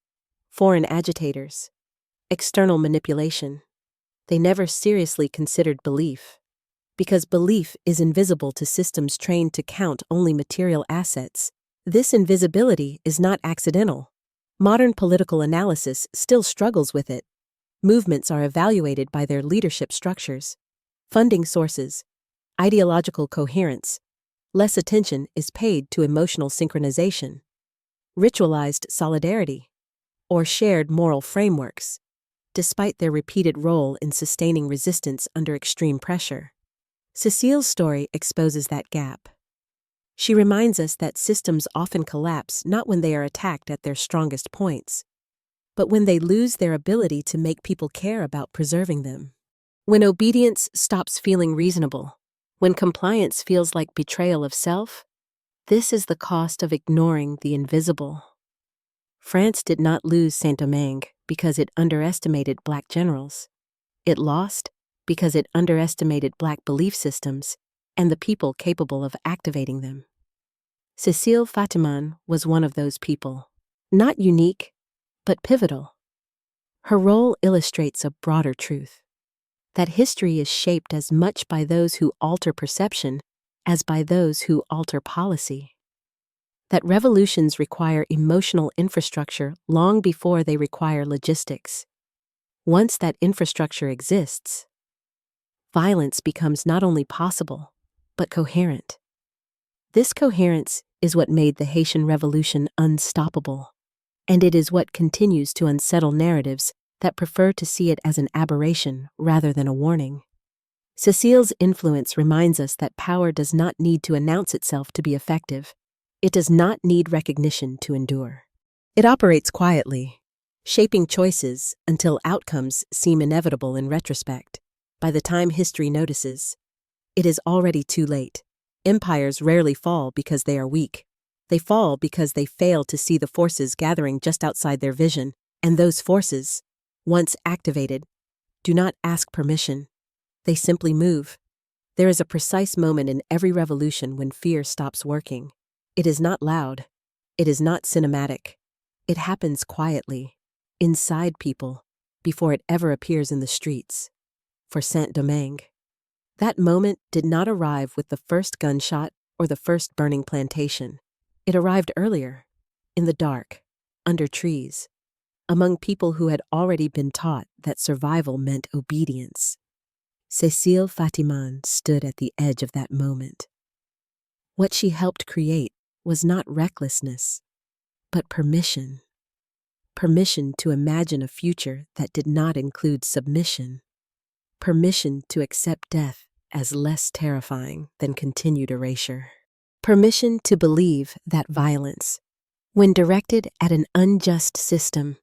foreign agitators, external manipulation. They never seriously considered belief, because belief is invisible to systems trained to count only material assets. This invisibility is not accidental. Modern political analysis still struggles with it. Movements are evaluated by their leadership structures, funding sources, ideological coherence. Less attention is paid to emotional synchronization, ritualized solidarity, or shared moral frameworks, despite their repeated role in sustaining resistance under extreme pressure. Cécile's story exposes that gap. She reminds us that systems often collapse not when they are attacked at their strongest points, but when they lose their ability to make people care about preserving them. When obedience stops feeling reasonable, when compliance feels like betrayal of self, this is the cost of ignoring the invisible. France did not lose Saint-Domingue because it underestimated Black generals. It lost because it underestimated Black belief systems and the people capable of activating them. Cécile Fatiman was one of those people, not unique, but pivotal. Her role illustrates a broader truth, that history is shaped as much by those who alter perception as by those who alter policy. That revolutions require emotional infrastructure long before they require logistics. Once that infrastructure exists, violence becomes not only possible, but coherent. This coherence is what made the Haitian Revolution unstoppable, and it is what continues to unsettle narratives that prefer to see it as an aberration rather than a warning. Cécile's influence reminds us that power does not need to announce itself to be effective. It does not need recognition to endure. It operates quietly, shaping choices until outcomes seem inevitable in retrospect. By the time history notices, it is already too late. Empires rarely fall because they are weak. They fall because they fail to see the forces gathering just outside their vision, and those forces, once activated, do not ask permission. They simply move. There is a precise moment in every revolution when fear stops working. It is not loud. It is not cinematic. It happens quietly, inside people, before it ever appears in the streets. For Saint-Domingue, that moment did not arrive with the first gunshot or the first burning plantation. It arrived earlier, in the dark, under trees, among people who had already been taught that survival meant obedience. Cécile Fatiman stood at the edge of that moment. What she helped create was not recklessness, but permission. Permission to imagine a future that did not include submission. Permission to accept death as less terrifying than continued erasure. Permission to believe that violence, when directed at an unjust system,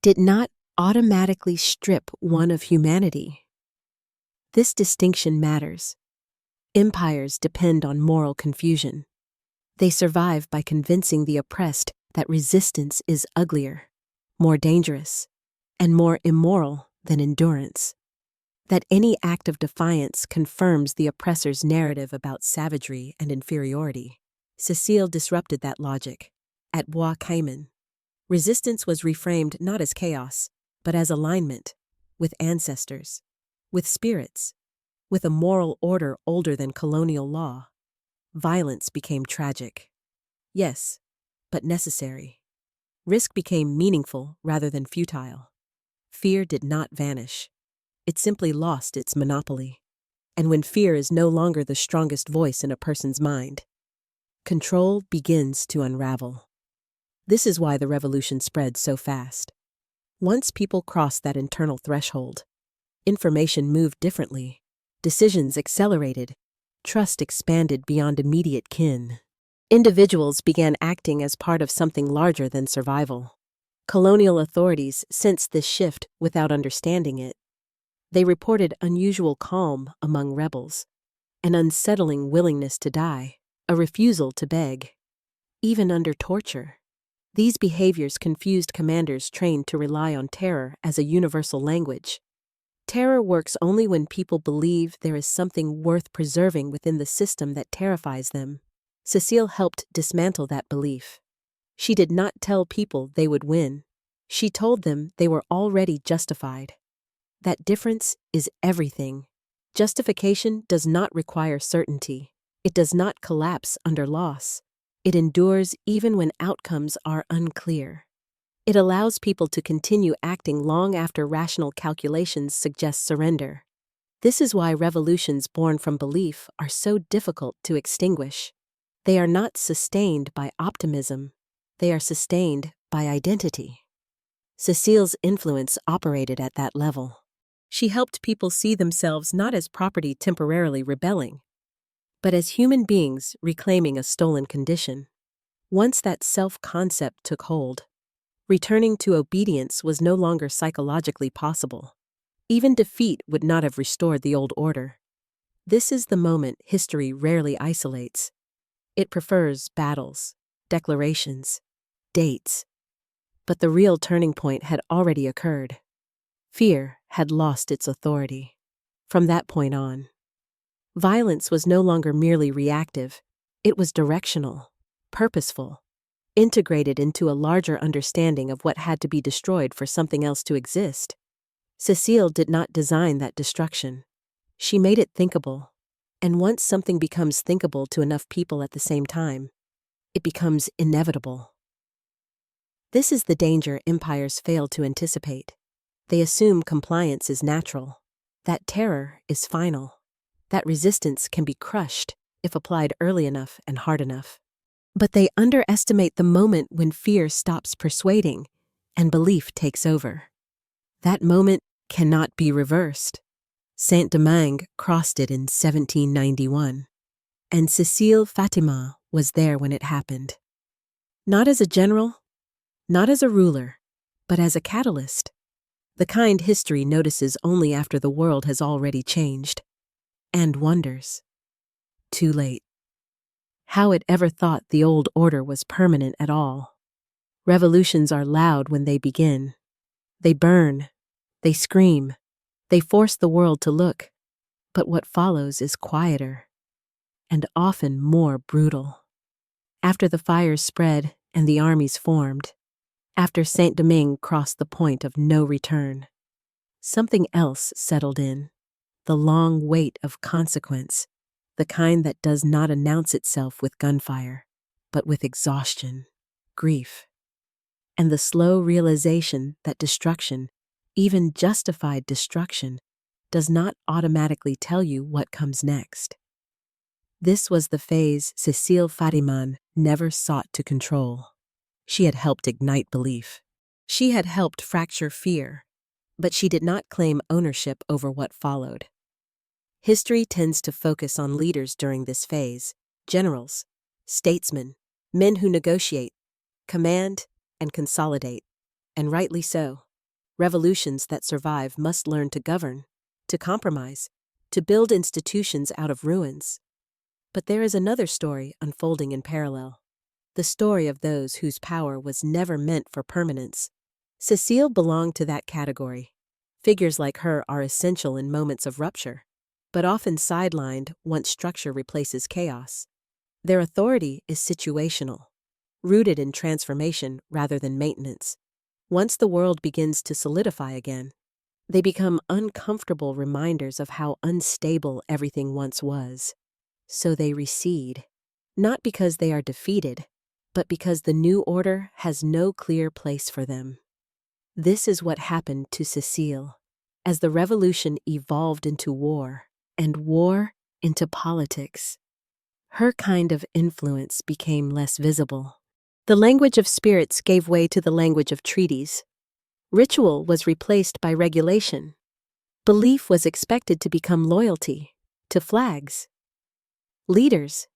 did not automatically strip one of humanity. This distinction matters. Empires depend on moral confusion. They survive by convincing the oppressed that resistance is uglier, more dangerous, and more immoral than endurance. That any act of defiance confirms the oppressor's narrative about savagery and inferiority. Cécile disrupted that logic. At Bois Caïman, resistance was reframed not as chaos, but as alignment, with ancestors, with spirits, with a moral order older than colonial law. Violence became tragic. Yes, but necessary. Risk became meaningful rather than futile. Fear did not vanish. It simply lost its monopoly. And when fear is no longer the strongest voice in a person's mind, control begins to unravel. This is why the revolution spread so fast. Once people crossed that internal threshold, information moved differently, decisions accelerated, trust expanded beyond immediate kin. Individuals began acting as part of something larger than survival. Colonial authorities sensed this shift without understanding it. They reported unusual calm among rebels, an unsettling willingness to die, a refusal to beg, even under torture. These behaviors confused commanders trained to rely on terror as a universal language. Terror works only when people believe there is something worth preserving within the system that terrifies them. Cécile helped dismantle that belief. She did not tell people they would win. She told them they were already justified. That difference is everything. Justification does not require certainty. It does not collapse under loss. It endures even when outcomes are unclear. It allows people to continue acting long after rational calculations suggest surrender. This is why revolutions born from belief are so difficult to extinguish. They are not sustained by optimism. They are sustained by identity. Cécile's influence operated at that level. She helped people see themselves not as property temporarily rebelling, but as human beings reclaiming a stolen condition. Once that self-concept took hold, returning to obedience was no longer psychologically possible. Even defeat would not have restored the old order. This is the moment history rarely isolates. It prefers battles, declarations, dates. But the real turning point had already occurred. Fear had lost its authority. From that point on, violence was no longer merely reactive. It was directional, purposeful, integrated into a larger understanding of what had to be destroyed for something else to exist. Cécile did not design that destruction. She made it thinkable. And once something becomes thinkable to enough people at the same time, it becomes inevitable. This is the danger empires fail to anticipate. They assume compliance is natural, that terror is final, that resistance can be crushed if applied early enough and hard enough. But they underestimate the moment when fear stops persuading and belief takes over. That moment cannot be reversed. Saint-Domingue crossed it in 1791, and Cécile Fatiman was there when it happened. Not as a general, not as a ruler, but as a catalyst, the kind history notices only after the world has already changed, and wonders. Too late. How it ever thought the old order was permanent at all. Revolutions are loud when they begin. They burn, they scream, they force the world to look. But what follows is quieter and often more brutal. After the fires spread and the armies formed, after Saint-Domingue crossed the point of no return, something else settled in, the long wait of consequence, the kind that does not announce itself with gunfire, but with exhaustion, grief, and the slow realization that destruction, even justified destruction, does not automatically tell you what comes next. This was the phase Cécile Fatiman never sought to control. She had helped ignite belief. She had helped fracture fear, but she did not claim ownership over what followed. History tends to focus on leaders during this phase: generals, statesmen, men who negotiate, command, and consolidate, and rightly so. Revolutions that survive must learn to govern, to compromise, to build institutions out of ruins. But there is another story unfolding in parallel, the story of those whose power was never meant for permanence. Cécile belonged to that category. Figures like her are essential in moments of rupture, but often sidelined once structure replaces chaos. Their authority is situational, rooted in transformation rather than maintenance. Once the world begins to solidify again, they become uncomfortable reminders of how unstable everything once was. So they recede, not because they are defeated, but because the new order has no clear place for them. This is what happened to Cécile, as the revolution evolved into war, and war into politics. Her kind of influence became less visible. The language of spirits gave way to the language of treaties. Ritual was replaced by regulation. Belief was expected to become loyalty to flags, leaders,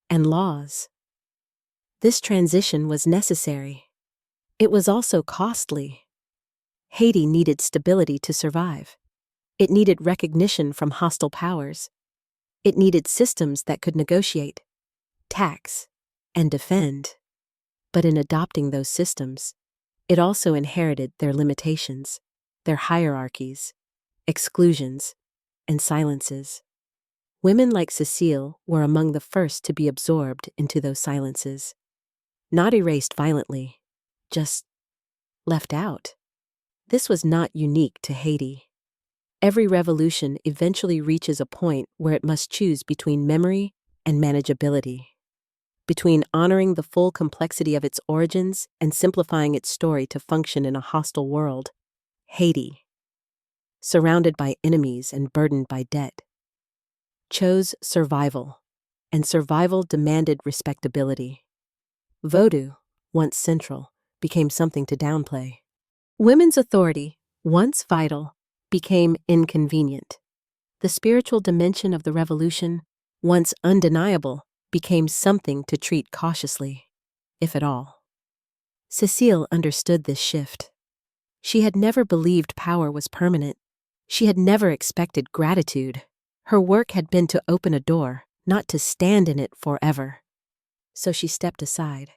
and laws. This transition was necessary. It was also costly. Haiti needed stability to survive. It needed recognition from hostile powers. It needed systems that could negotiate, tax, and defend. But in adopting those systems, it also inherited their limitations, their hierarchies, exclusions, and silences. Women like Cécile were among the first to be absorbed into those silences. Not erased violently, just left out. This was not unique to Haiti. Every revolution eventually reaches a point where it must choose between memory and manageability, between honoring the full complexity of its origins and simplifying its story to function in a hostile world. Haiti, surrounded by enemies and burdened by debt, chose survival, and survival demanded respectability. Vodou, once central, became something to downplay. Women's authority, once vital, became inconvenient. The spiritual dimension of the revolution, once undeniable, became something to treat cautiously, if at all. Cécile understood this shift. She had never believed power was permanent. She had never expected gratitude. Her work had been to open a door, not to stand in it forever. So she stepped aside.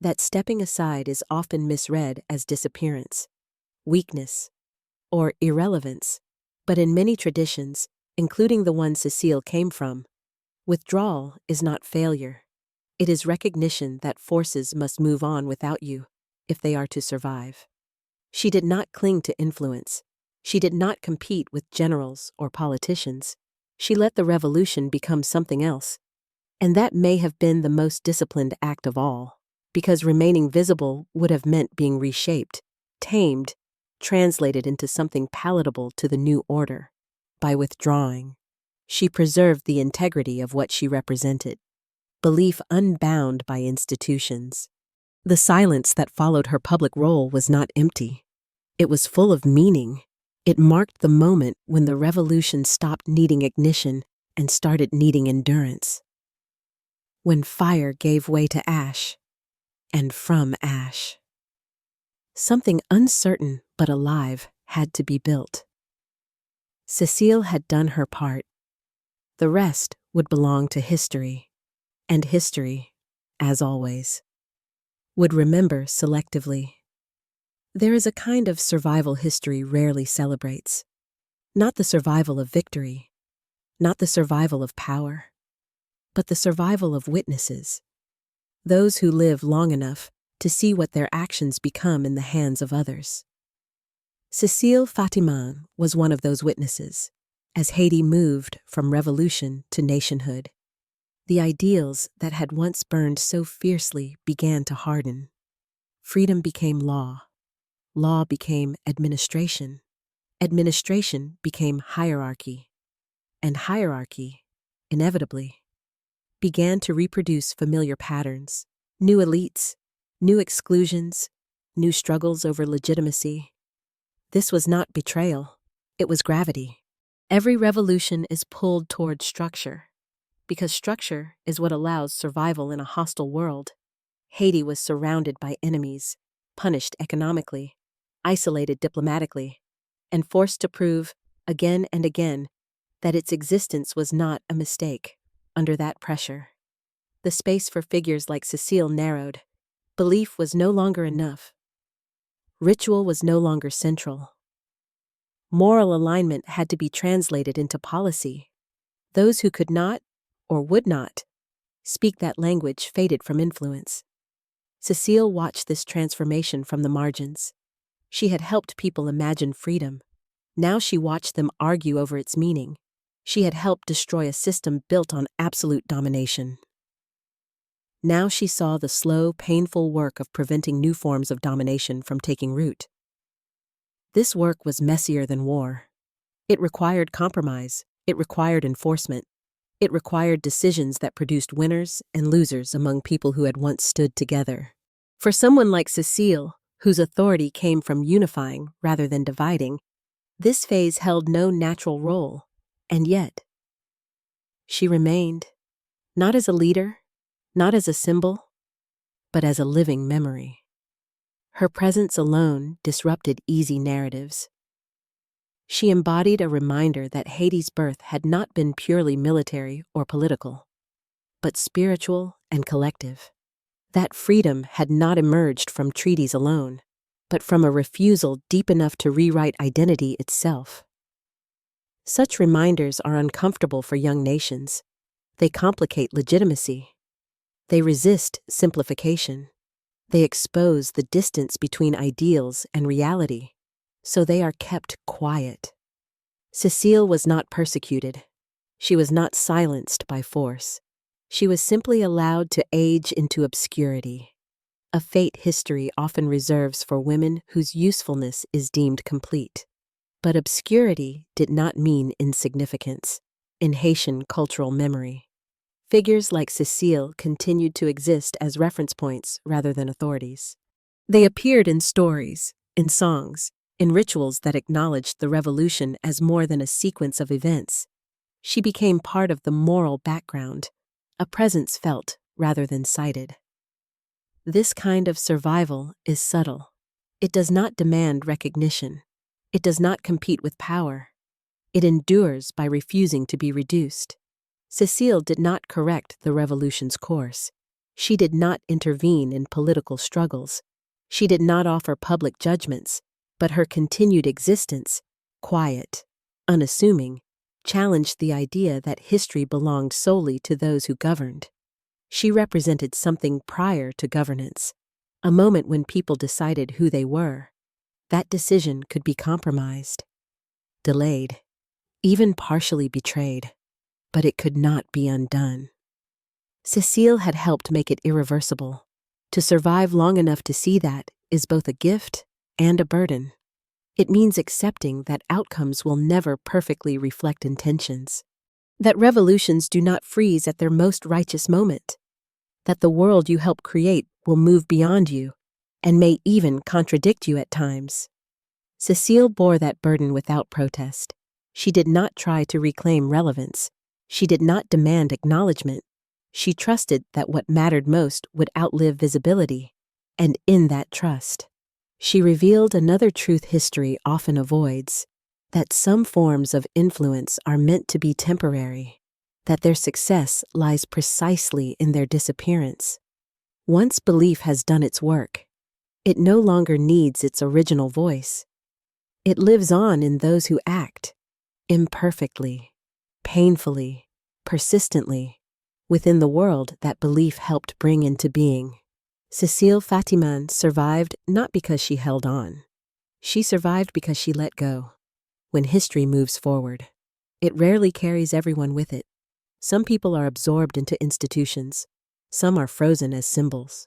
That stepping aside is often misread as disappearance, weakness, or irrelevance. But in many traditions, including the one Cécile came from, withdrawal is not failure. It is recognition that forces must move on without you if they are to survive. She did not cling to influence. She did not compete with generals or politicians. She let the revolution become something else. And that may have been the most disciplined act of all, because remaining visible would have meant being reshaped, tamed, translated into something palatable to the new order. By withdrawing, she preserved the integrity of what she represented, belief unbound by institutions. The silence that followed her public role was not empty. It was full of meaning. It marked the moment when the revolution stopped needing ignition and started needing endurance. When fire gave way to ash, and from ash, something uncertain but alive had to be built. Cécile had done her part. The rest would belong to history, and history, as always, would remember selectively. There is a kind of survival history rarely celebrates. Not the survival of victory, not the survival of power, but the survival of witnesses, those who live long enough to see what their actions become in the hands of others. Cécile Fatiman was one of those witnesses, as Haiti moved from revolution to nationhood. The ideals that had once burned so fiercely began to harden. Freedom became law. Law became administration. Administration became hierarchy. And hierarchy, inevitably, began to reproduce familiar patterns, new elites, new exclusions, new struggles over legitimacy. This was not betrayal, it was gravity. Every revolution is pulled toward structure, because structure is what allows survival in a hostile world. Haiti was surrounded by enemies, punished economically, isolated diplomatically, and forced to prove, again and again, that its existence was not a mistake. Under that pressure, the space for figures like Cécile narrowed. Belief was no longer enough. Ritual was no longer central. Moral alignment had to be translated into policy. Those who could not, or would not, speak that language faded from influence. Cécile watched this transformation from the margins. She had helped people imagine freedom. Now she watched them argue over its meaning. She had helped destroy a system built on absolute domination. Now she saw the slow, painful work of preventing new forms of domination from taking root. This work was messier than war. It required compromise. It required enforcement. It required decisions that produced winners and losers among people who had once stood together. For someone like Cécile, whose authority came from unifying rather than dividing, this phase held no natural role. And yet, she remained, not as a leader, not as a symbol, but as a living memory. Her presence alone disrupted easy narratives. She embodied a reminder that Haiti's birth had not been purely military or political, but spiritual and collective. That freedom had not emerged from treaties alone, but from a refusal deep enough to rewrite identity itself. Such reminders are uncomfortable for young nations. They complicate legitimacy. They resist simplification. They expose the distance between ideals and reality, so they are kept quiet. Cécile was not persecuted. She was not silenced by force. She was simply allowed to age into obscurity, a fate history often reserves for women whose usefulness is deemed complete. But obscurity did not mean insignificance. In Haitian cultural memory, figures like Cécile continued to exist as reference points rather than authorities. They appeared in stories, in songs, in rituals that acknowledged the revolution as more than a sequence of events. She became part of the moral background, a presence felt rather than cited. This kind of survival is subtle. It does not demand recognition. It does not compete with power. It endures by refusing to be reduced. Cécile did not correct the revolution's course. She did not intervene in political struggles. She did not offer public judgments, but her continued existence, quiet, unassuming, challenged the idea that history belonged solely to those who governed. She represented something prior to governance, a moment when people decided who they were. That decision could be compromised, delayed, even partially betrayed, but it could not be undone. Cécile had helped make it irreversible. To survive long enough to see that is both a gift and a burden. It means accepting that outcomes will never perfectly reflect intentions, that revolutions do not freeze at their most righteous moment, that the world you help create will move beyond you and may even contradict you at times. Cécile bore that burden without protest. She did not try to reclaim relevance. She did not demand acknowledgement. She trusted that what mattered most would outlive visibility, and in that trust, she revealed another truth history often avoids, that some forms of influence are meant to be temporary, that their success lies precisely in their disappearance. Once belief has done its work, it no longer needs its original voice. It lives on in those who act, imperfectly, painfully, persistently, within the world that belief helped bring into being. Cécile Fatiman survived not because she held on. She survived because she let go. When history moves forward, it rarely carries everyone with it. Some people are absorbed into institutions. Some are frozen as symbols.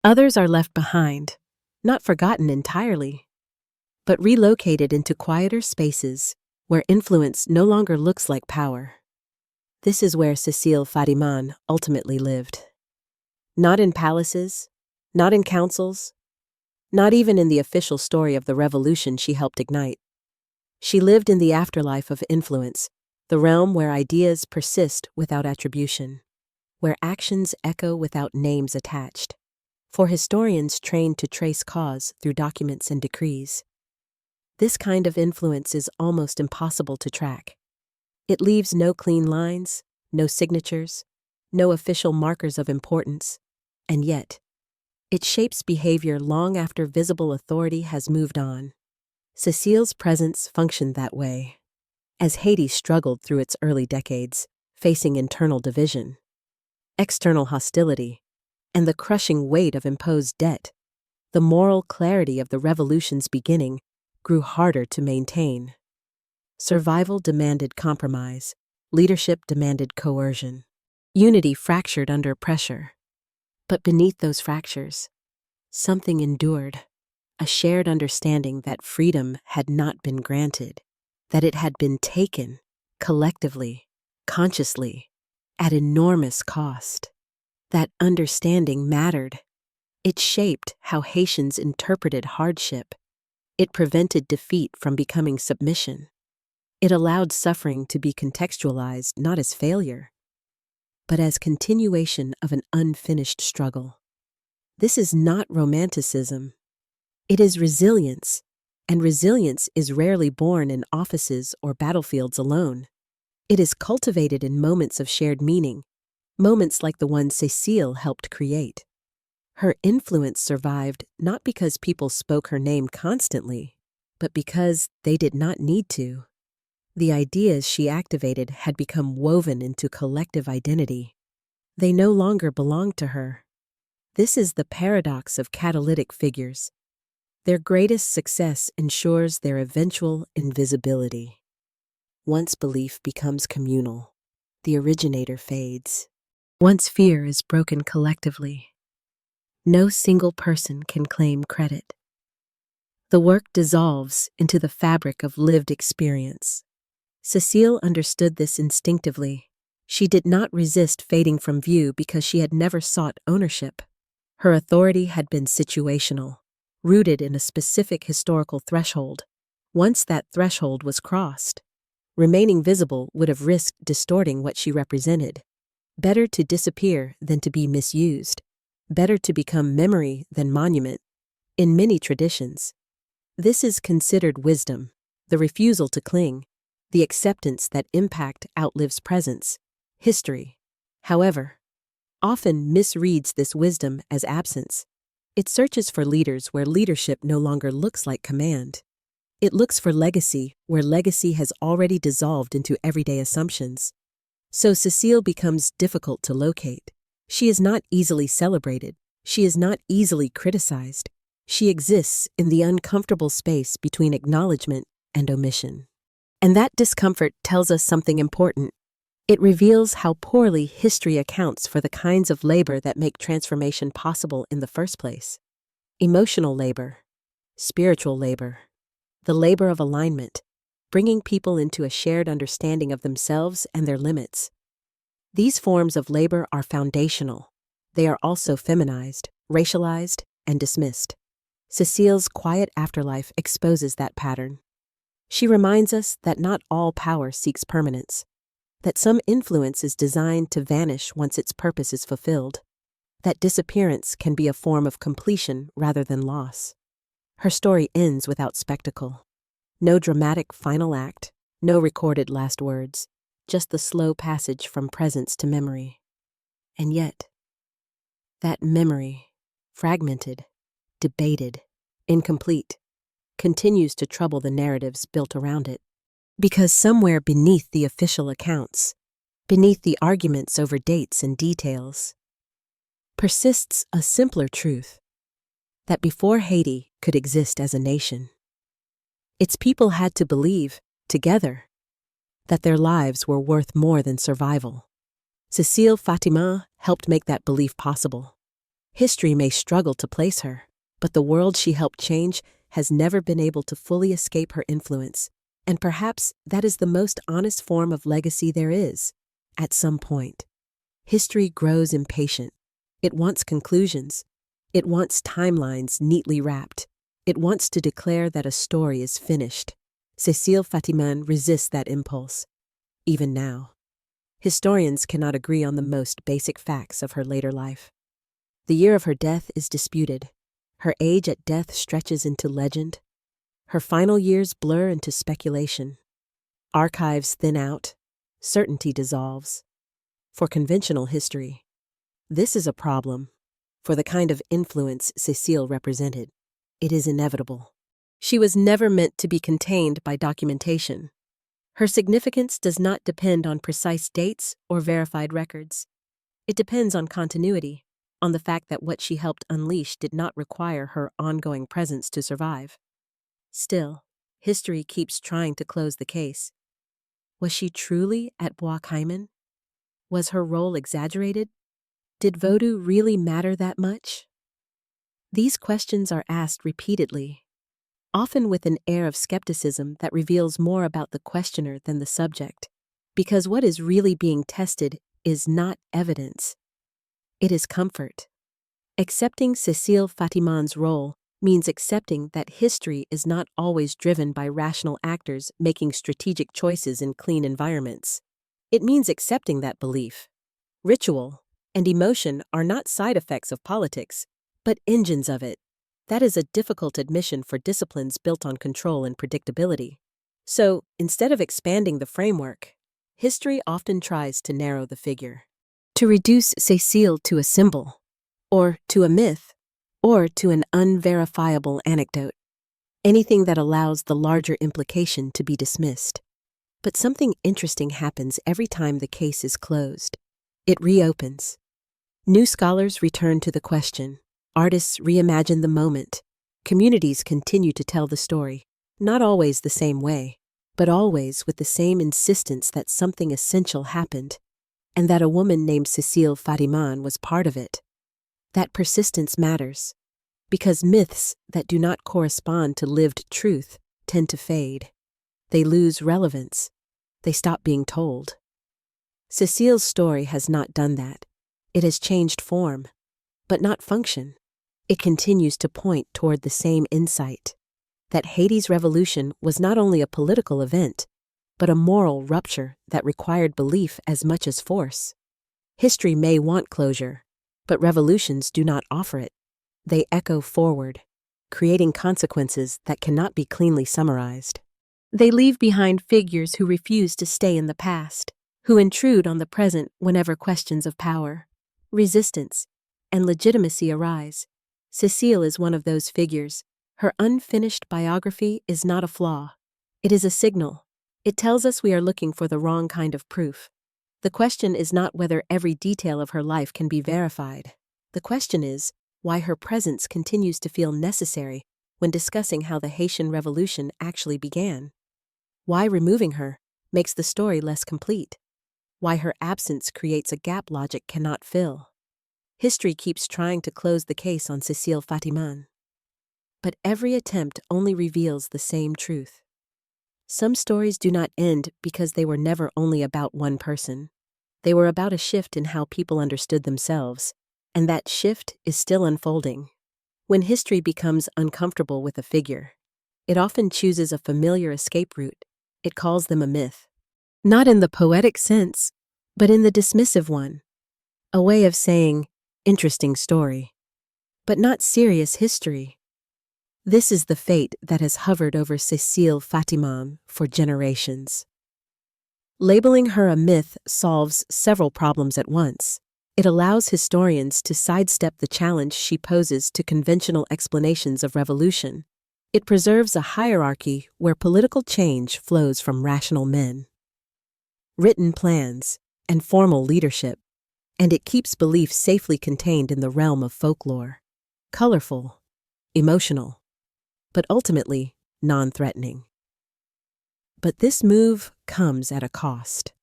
Others are left behind, not forgotten entirely, but relocated into quieter spaces where influence no longer looks like power. This is where Cécile Fatiman ultimately lived. Not in palaces, not in councils, not even in the official story of the revolution she helped ignite. She lived in the afterlife of influence, the realm where ideas persist without attribution, where actions echo without names attached, for historians trained to trace cause through documents and decrees. This kind of influence is almost impossible to track. It leaves no clean lines, no signatures, no official markers of importance, and yet, it shapes behavior long after visible authority has moved on. Cécile's presence functioned that way. As Haiti struggled through its early decades, facing internal division, external hostility, and the crushing weight of imposed debt, the moral clarity of the revolution's beginning grew harder to maintain. Survival demanded compromise, leadership demanded coercion. Unity fractured under pressure. But beneath those fractures, something endured, a shared understanding that freedom had not been granted, that it had been taken, collectively, consciously, at enormous cost. That understanding mattered. It shaped how Haitians interpreted hardship. It prevented defeat from becoming submission. It allowed suffering to be contextualized not as failure, but as continuation of an unfinished struggle. This is not romanticism. It is resilience, and resilience is rarely born in offices or battlefields alone. It is cultivated in moments of shared meaning, moments like the one Cécile helped create. Her influence survived not because people spoke her name constantly, but because they did not need to. The ideas she activated had become woven into collective identity. They no longer belonged to her. This is the paradox of catalytic figures. Their greatest success ensures their eventual invisibility. Once belief becomes communal, the originator fades. Once fear is broken collectively, no single person can claim credit. The work dissolves into the fabric of lived experience. Cécile understood this instinctively. She did not resist fading from view because she had never sought ownership. Her authority had been situational, rooted in a specific historical threshold. Once that threshold was crossed, remaining visible would have risked distorting what she represented. Better to disappear than to be misused. Better to become memory than monument. In many traditions, this is considered wisdom, the refusal to cling, the acceptance that impact outlives presence. History, however, often misreads this wisdom as absence. It searches for leaders where leadership no longer looks like command. It looks for legacy where legacy has already dissolved into everyday assumptions. So Cécile becomes difficult to locate. She is not easily celebrated. She is not easily criticized. She exists in the uncomfortable space between acknowledgement and omission. And that discomfort tells us something important. It reveals how poorly history accounts for the kinds of labor that make transformation possible in the first place. Emotional labor, spiritual labor, the labor of alignment, bringing people into a shared understanding of themselves and their limits. These forms of labor are foundational. They are also feminized, racialized, and dismissed. Cécile's quiet afterlife exposes that pattern. She reminds us that not all power seeks permanence, that some influence is designed to vanish once its purpose is fulfilled, that disappearance can be a form of completion rather than loss. Her story ends without spectacle. No dramatic final act, no recorded last words, just the slow passage from presence to memory. And yet, that memory, fragmented, debated, incomplete, continues to trouble the narratives built around it. Because somewhere beneath the official accounts, beneath the arguments over dates and details, persists a simpler truth that before Haiti could exist as a nation, its people had to believe, together, that their lives were worth more than survival. Cécile Fatiman helped make that belief possible. History may struggle to place her, but the world she helped change has never been able to fully escape her influence, and perhaps that is the most honest form of legacy there is. At some point, history grows impatient. It wants conclusions. It wants timelines neatly wrapped. It wants to declare that a story is finished. Cécile Fatiman resists that impulse, even now. Historians cannot agree on the most basic facts of her later life. The year of her death is disputed. Her age at death stretches into legend. Her final years blur into speculation. Archives thin out. Certainty dissolves. For conventional history, this is a problem. For the kind of influence Cécile represented, it is inevitable. She was never meant to be contained by documentation. Her significance does not depend on precise dates or verified records. It depends on continuity, on the fact that what she helped unleash did not require her ongoing presence to survive. Still, history keeps trying to close the case. Was she truly at Bois Caïman? Was her role exaggerated? Did Vodou really matter that much? These questions are asked repeatedly, often with an air of skepticism that reveals more about the questioner than the subject, because what is really being tested is not evidence. It is comfort. Accepting Cécile Fatiman's role means accepting that history is not always driven by rational actors making strategic choices in clean environments. It means accepting that belief. Ritual and emotion are not side effects of politics, but engines of it. That is a difficult admission for disciplines built on control and predictability. So, instead of expanding the framework, history often tries to narrow the figure. To reduce Cécile to a symbol, or to a myth, or to an unverifiable anecdote. Anything that allows the larger implication to be dismissed. But something interesting happens every time the case is closed. It reopens. New scholars return to the question. Artists reimagine the moment. Communities continue to tell the story, not always the same way, but always with the same insistence that something essential happened, and that a woman named Cécile Fatiman was part of it. That persistence matters, because myths that do not correspond to lived truth tend to fade. They lose relevance. They stop being told. Cécile's story has not done that. It has changed form, but not function. It continues to point toward the same insight, that Haiti's revolution was not only a political event, but a moral rupture that required belief as much as force. History may want closure, but revolutions do not offer it. They echo forward, creating consequences that cannot be cleanly summarized. They leave behind figures who refuse to stay in the past, who intrude on the present whenever questions of power, resistance, and legitimacy arise. Cécile is one of those figures. Her unfinished biography is not a flaw. It is a signal. It tells us we are looking for the wrong kind of proof. The question is not whether every detail of her life can be verified. The question is why her presence continues to feel necessary when discussing how the Haitian Revolution actually began. Why removing her makes the story less complete. Why her absence creates a gap logic cannot fill. History keeps trying to close the case on Cécile Fatiman. But every attempt only reveals the same truth. Some stories do not end because they were never only about one person. They were about a shift in how people understood themselves, and that shift is still unfolding. When history becomes uncomfortable with a figure, it often chooses a familiar escape route. It calls them a myth. Not in the poetic sense, but in the dismissive one. A way of saying, interesting story, but not serious history. This is the fate that has hovered over Cécile Fatiman for generations. Labeling her a myth solves several problems at once. It allows historians to sidestep the challenge she poses to conventional explanations of revolution. It preserves a hierarchy where political change flows from rational men, written plans, and formal leadership, and it keeps belief safely contained in the realm of folklore, colorful, emotional, but ultimately non-threatening. But this move comes at a cost,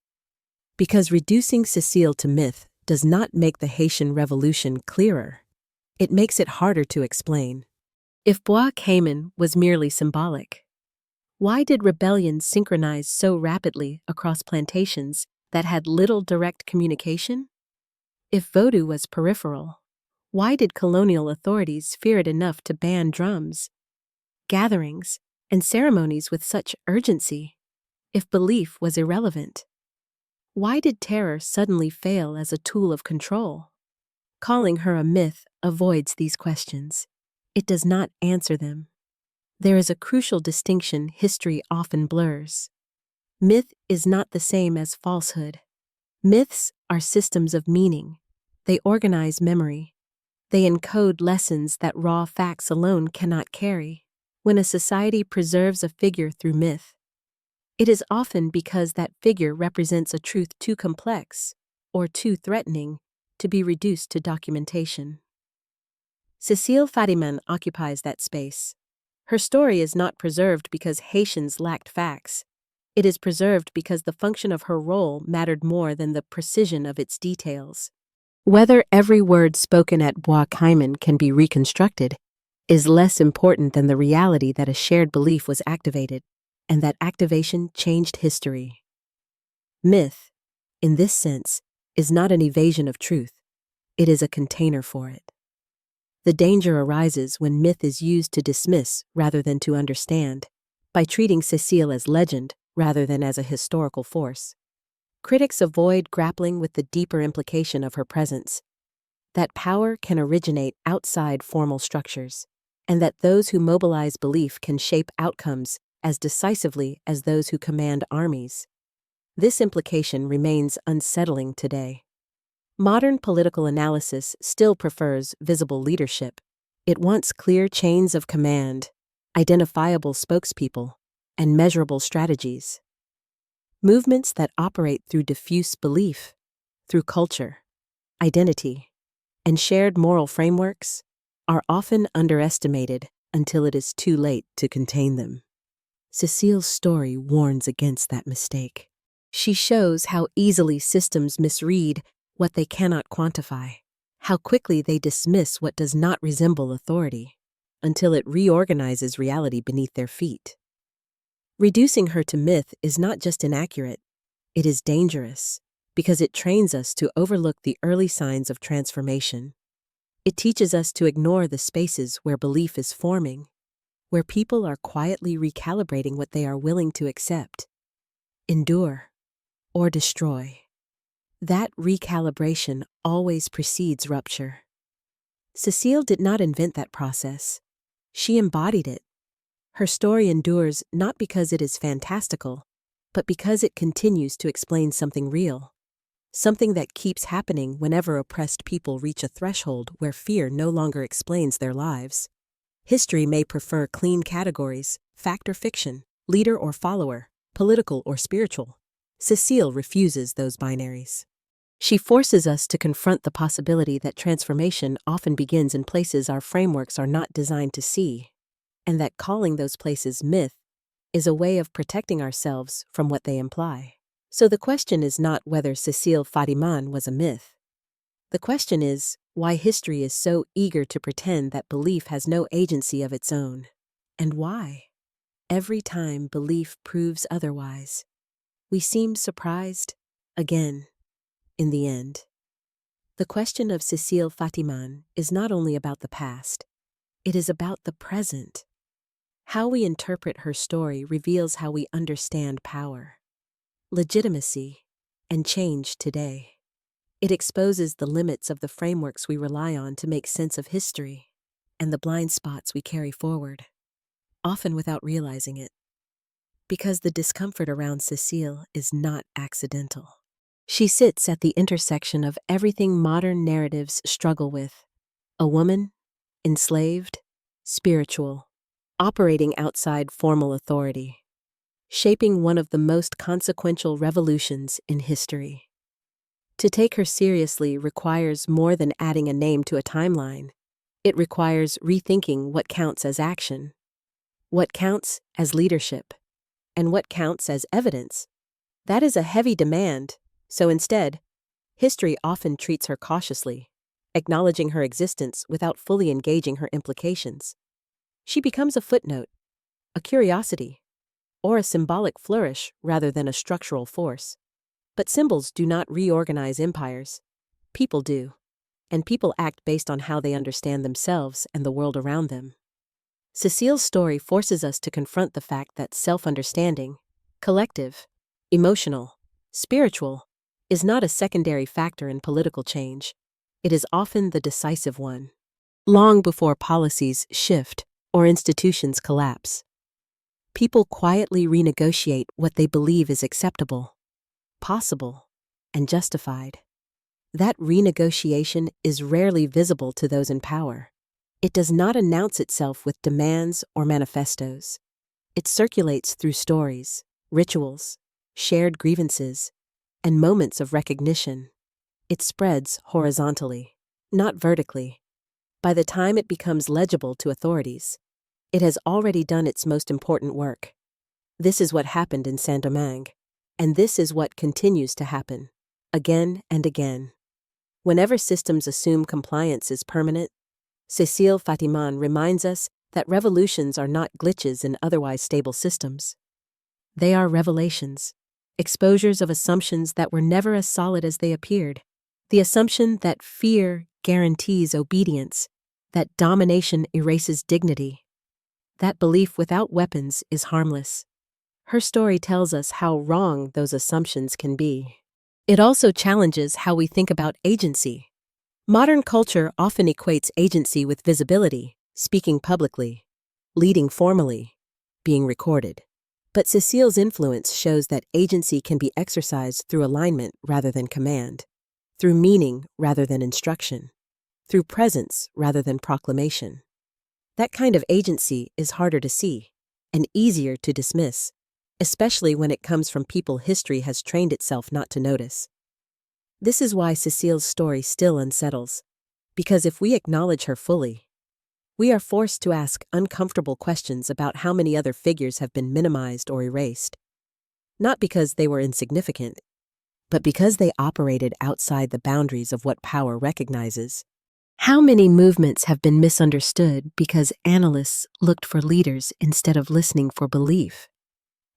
because reducing Cécile to myth does not make the Haitian Revolution clearer. It makes it harder to explain. If Bois Caïman was merely symbolic, why did rebellions synchronize so rapidly across plantations that had little direct communication? If Vodou was peripheral, why did colonial authorities fear it enough to ban drums, gatherings, and ceremonies with such urgency? If belief was irrelevant, why did terror suddenly fail as a tool of control? Calling her a myth avoids these questions. It does not answer them. There is a crucial distinction history often blurs. Myth is not the same as falsehood. Myths are systems of meaning. They organize memory. They encode lessons that raw facts alone cannot carry. When a society preserves a figure through myth, it is often because that figure represents a truth too complex or too threatening to be reduced to documentation. Cécile Fatiman occupies that space. Her story is not preserved because Haitians lacked facts. It is preserved because the function of her role mattered more than the precision of its details. Whether every word spoken at Bois Caïman can be reconstructed is less important than the reality that a shared belief was activated, and that activation changed history. Myth, in this sense, is not an evasion of truth. It is a container for it. The danger arises when myth is used to dismiss rather than to understand, by treating Cécile as legend rather than as a historical force. Critics avoid grappling with the deeper implication of her presence, that power can originate outside formal structures, and that those who mobilize belief can shape outcomes as decisively as those who command armies. This implication remains unsettling today. Modern political analysis still prefers visible leadership. It wants clear chains of command, identifiable spokespeople, and measurable strategies. Movements that operate through diffuse belief, through culture, identity, and shared moral frameworks are often underestimated until it is too late to contain them. Cécile's story warns against that mistake. She shows how easily systems misread what they cannot quantify, how quickly they dismiss what does not resemble authority, until it reorganizes reality beneath their feet. Reducing her to myth is not just inaccurate, it is dangerous, because it trains us to overlook the early signs of transformation. It teaches us to ignore the spaces where belief is forming, where people are quietly recalibrating what they are willing to accept, endure, or destroy. That recalibration always precedes rupture. Cécile did not invent that process. She embodied it. Her story endures not because it is fantastical, but because it continues to explain something real, something that keeps happening whenever oppressed people reach a threshold where fear no longer explains their lives. History may prefer clean categories, fact or fiction, leader or follower, political or spiritual. Cécile refuses those binaries. She forces us to confront the possibility that transformation often begins in places our frameworks are not designed to see, and that calling those places myth is a way of protecting ourselves from what they imply. So the question is not whether Cécile Fatiman was a myth. The question is why history is so eager to pretend that belief has no agency of its own, and why, every time belief proves otherwise, we seem surprised again. In the end, the question of Cécile Fatiman is not only about the past, it is about the present. How we interpret her story reveals how we understand power, legitimacy, and change today. It exposes the limits of the frameworks we rely on to make sense of history, and the blind spots we carry forward, often without realizing it. Because the discomfort around Cécile is not accidental. She sits at the intersection of everything modern narratives struggle with: a woman, enslaved, spiritual, operating outside formal authority, shaping one of the most consequential revolutions in history. To take her seriously requires more than adding a name to a timeline. It requires rethinking what counts as action, what counts as leadership, and what counts as evidence. That is a heavy demand, so instead, history often treats her cautiously, acknowledging her existence without fully engaging her implications. She becomes a footnote, a curiosity, or a symbolic flourish rather than a structural force. But symbols do not reorganize empires. People do, and people act based on how they understand themselves and the world around them. Cécile's story forces us to confront the fact that self-understanding, collective, emotional, spiritual, is not a secondary factor in political change. It is often the decisive one. Long before policies shift or institutions collapse, people quietly renegotiate what they believe is acceptable, possible, and justified. That renegotiation is rarely visible to those in power. It does not announce itself with demands or manifestos. It circulates through stories, rituals, shared grievances, and moments of recognition. It spreads horizontally, not vertically. By the time it becomes legible to authorities, it has already done its most important work. This is what happened in Saint-Domingue, and this is what continues to happen, again and again. Whenever systems assume compliance is permanent, Cécile Fatiman reminds us that revolutions are not glitches in otherwise stable systems. They are revelations, exposures of assumptions that were never as solid as they appeared. The assumption that fear guarantees obedience, that domination erases dignity, that belief without weapons is harmless. Her story tells us how wrong those assumptions can be. It also challenges how we think about agency. Modern culture often equates agency with visibility, speaking publicly, leading formally, being recorded. But Cécile's influence shows that agency can be exercised through alignment rather than command, through meaning rather than instruction, through presence rather than proclamation. That kind of agency is harder to see and easier to dismiss, especially when it comes from people history has trained itself not to notice. This is why Cécile's story still unsettles, because if we acknowledge her fully, we are forced to ask uncomfortable questions about how many other figures have been minimized or erased, not because they were insignificant, but because they operated outside the boundaries of what power recognizes. How many movements have been misunderstood because analysts looked for leaders instead of listening for belief?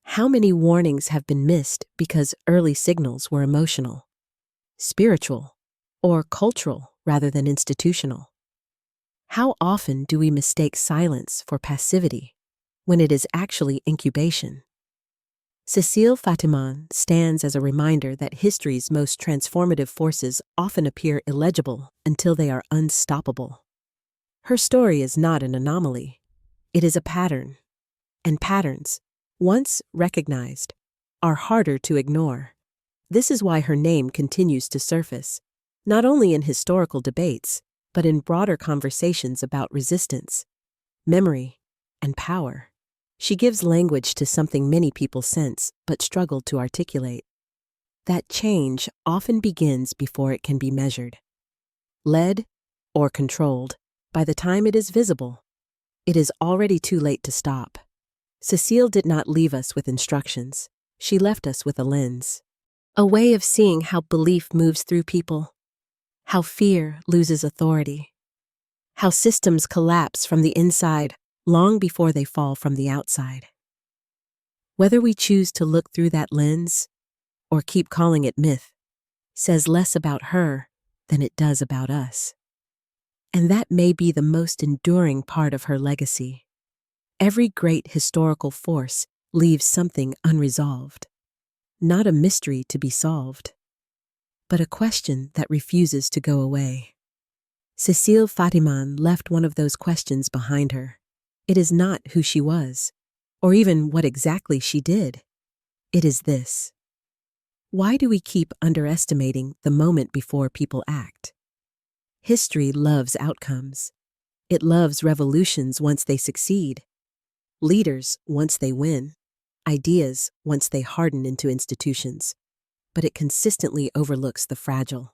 How many warnings have been missed because early signals were emotional, spiritual, or cultural rather than institutional? How often do we mistake silence for passivity when it is actually incubation? Cécile Fatiman stands as a reminder that history's most transformative forces often appear illegible until they are unstoppable. Her story is not an anomaly. It is a pattern. And patterns, once recognized, are harder to ignore. This is why her name continues to surface, not only in historical debates, but in broader conversations about resistance, memory, and power. She gives language to something many people sense but struggle to articulate. That change often begins before it can be measured. Led or controlled, by the time it is visible, it is already too late to stop. Cécile did not leave us with instructions. She left us with a lens, a way of seeing how belief moves through people, how fear loses authority, how systems collapse from the inside long before they fall from the outside. Whether we choose to look through that lens or keep calling it myth says less about her than it does about us. And that may be the most enduring part of her legacy. Every great historical force leaves something unresolved, not a mystery to be solved, but a question that refuses to go away. Cécile Fatiman left one of those questions behind her. It is not who she was, or even what exactly she did. It is this: why do we keep underestimating the moment before people act? History loves outcomes. It loves revolutions once they succeed, Leaders once they win, ideas once they harden into institutions, but it consistently overlooks the fragile,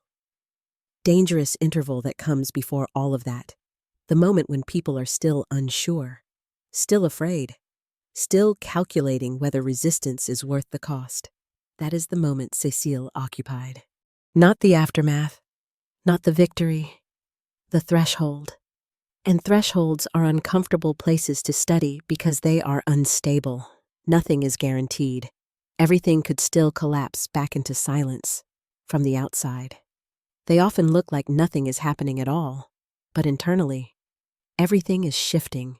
dangerous interval that comes before all of that, the moment when people are still unsure, still afraid, still calculating whether resistance is worth the cost. That is the moment Cécile occupied. Not the aftermath, not the victory, the threshold. And thresholds are uncomfortable places to study because they are unstable. Nothing is guaranteed. Everything could still collapse back into silence from the outside. They often look like nothing is happening at all, but internally, everything is shifting.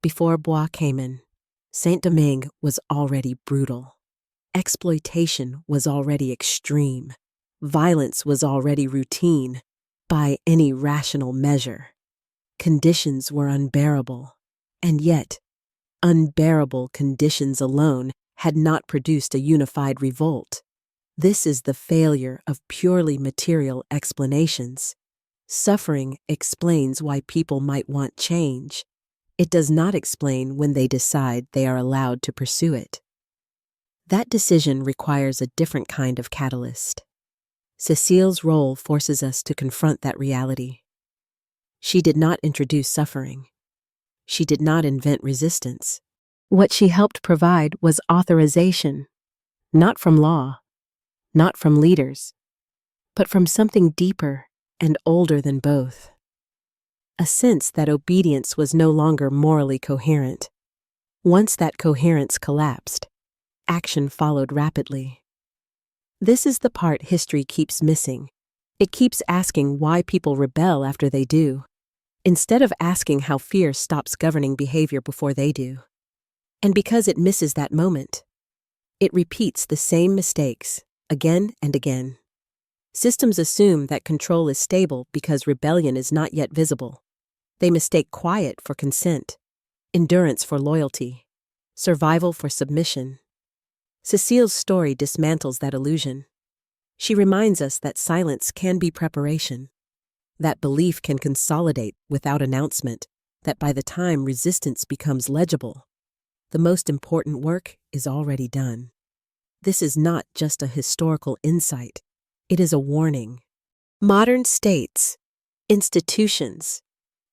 Before Bois Caïman, Saint-Domingue was already brutal. Exploitation was already extreme. Violence was already routine by any rational measure. Conditions were unbearable, and yet, unbearable conditions alone had not produced a unified revolt. This is the failure of purely material explanations. Suffering explains why people might want change. It does not explain when they decide they are allowed to pursue it. That decision requires a different kind of catalyst. Cécile's role forces us to confront that reality. She did not introduce suffering. She did not invent resistance. What she helped provide was authorization, not from law, not from leaders, but from something deeper and older than both. A sense that obedience was no longer morally coherent. Once that coherence collapsed, action followed rapidly. This is the part history keeps missing. It keeps asking why people rebel after they do, instead of asking how fear stops governing behavior before they do. And because it misses that moment, it repeats the same mistakes again and again. Systems assume that control is stable because rebellion is not yet visible. They mistake quiet for consent, endurance for loyalty, survival for submission. Cécile's story dismantles that illusion. She reminds us that silence can be preparation, that belief can consolidate without announcement, that by the time resistance becomes legible, the most important work is already done. This is not just a historical insight, it is a warning. Modern states, institutions,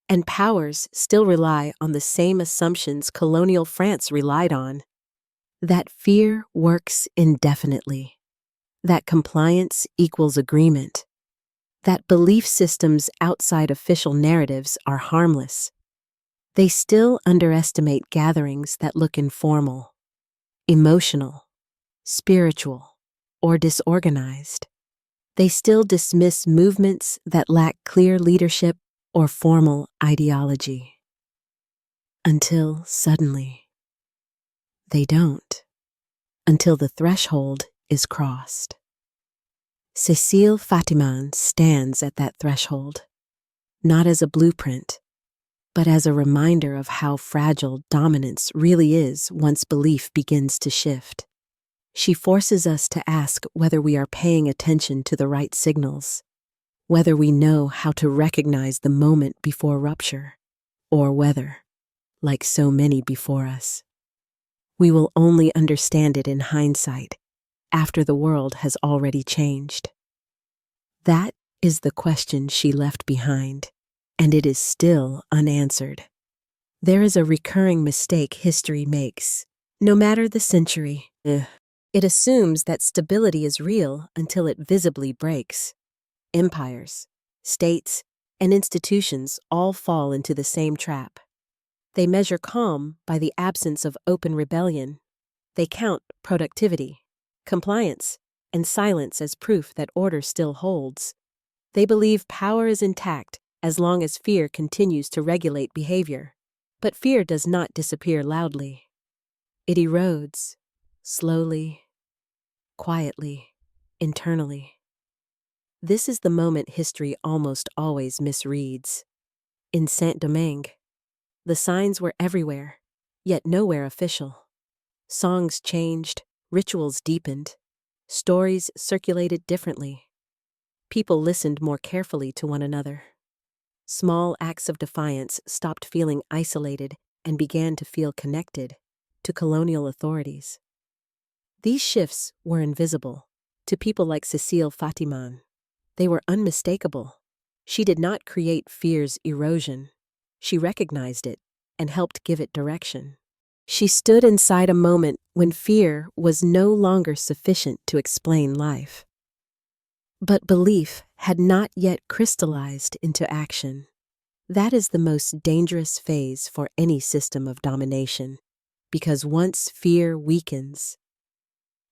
and powers still rely on the same assumptions colonial France relied on: that fear works indefinitely, that compliance equals agreement, that belief systems outside official narratives are harmless. They still underestimate gatherings that look informal, emotional, spiritual, or disorganized. They still dismiss movements that lack clear leadership or formal ideology. Until suddenly, they don't. Until the threshold is crossed. Cécile Fatiman stands at that threshold, not as a blueprint, but as a reminder of how fragile dominance really is once belief begins to shift. She forces us to ask whether we are paying attention to the right signals, whether we know how to recognize the moment before rupture, or whether, like so many before us, we will only understand it in hindsight, after the world has already changed. That is the question she left behind, and it is still unanswered. There is a recurring mistake history makes, no matter the century. It assumes that stability is real until it visibly breaks. Empires, states, and institutions all fall into the same trap. They measure calm by the absence of open rebellion. They count productivity, compliance, and silence as proof that order still holds. They believe power is intact as long as fear continues to regulate behavior. But fear does not disappear loudly. It erodes, slowly, quietly, internally. This is the moment history almost always misreads. In Saint-Domingue, the signs were everywhere, yet nowhere official. Songs changed, rituals deepened, stories circulated differently. People listened more carefully to one another. Small acts of defiance stopped feeling isolated and began to feel connected to colonial authorities. These shifts were invisible to people like Cécile Fatiman. They were unmistakable. She did not create fear's erosion. She recognized it and helped give it direction. She stood inside a moment when fear was no longer sufficient to explain life. But belief had not yet crystallized into action. That is the most dangerous phase for any system of domination, because once fear weakens,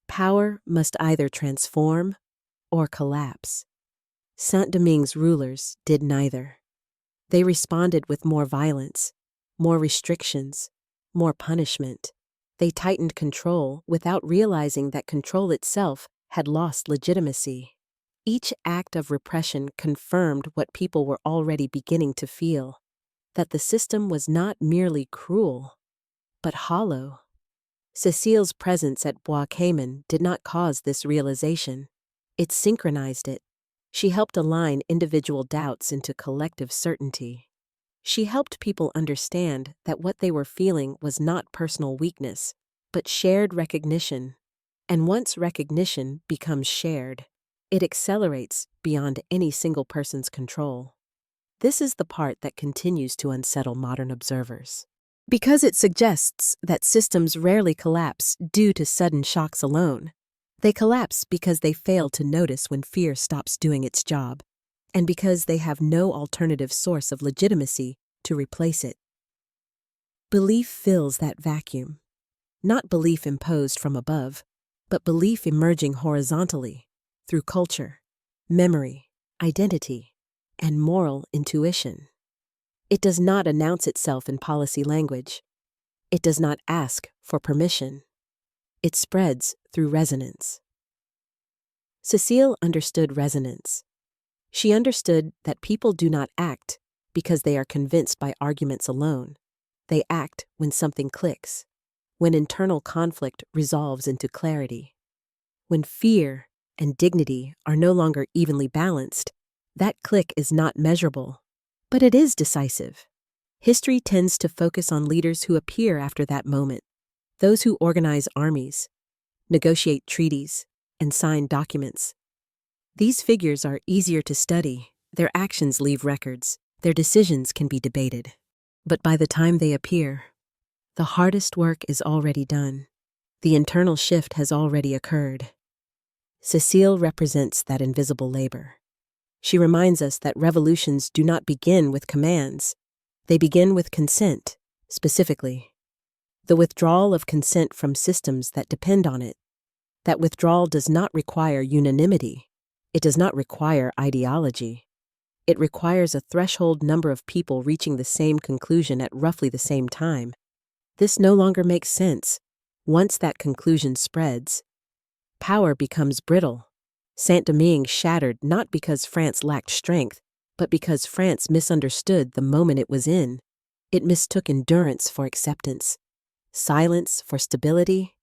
power must either transform or collapse. Saint-Domingue's rulers did neither. They responded with more violence, more restrictions, more punishment. They tightened control without realizing that control itself had lost legitimacy. Each act of repression confirmed what people were already beginning to feel, that the system was not merely cruel, but hollow. Cécile's presence at Bois Caïman did not cause this realization. It synchronized it. She helped align individual doubts into collective certainty. She helped people understand that what they were feeling was not personal weakness, but shared recognition. And once recognition becomes shared, it accelerates beyond any single person's control. This is the part that continues to unsettle modern observers. Because it suggests that systems rarely collapse due to sudden shocks alone. They collapse because they fail to notice when fear stops doing its job, and because they have no alternative source of legitimacy to replace it. Belief fills that vacuum. Not belief imposed from above, but belief emerging horizontally through culture, memory, identity, and moral intuition. It does not announce itself in policy language. It does not ask for permission. It spreads through resonance. Cécile understood resonance. She understood that people do not act because they are convinced by arguments alone. They act when something clicks, when internal conflict resolves into clarity. When fear and dignity are no longer evenly balanced, that click is not measurable, but it is decisive. History tends to focus on leaders who appear after that moment, those who organize armies, negotiate treaties, and sign documents. These figures are easier to study, their actions leave records, their decisions can be debated. But by the time they appear, the hardest work is already done. The internal shift has already occurred. Cécile represents that invisible labor. She reminds us that revolutions do not begin with commands. They begin with consent, specifically. The withdrawal of consent from systems that depend on it. That withdrawal does not require unanimity. It does not require ideology. It requires a threshold number of people reaching the same conclusion at roughly the same time. This no longer makes sense. Once that conclusion spreads, power becomes brittle. Saint-Domingue shattered not because France lacked strength, but because France misunderstood the moment it was in. It mistook endurance for acceptance, silence for stability,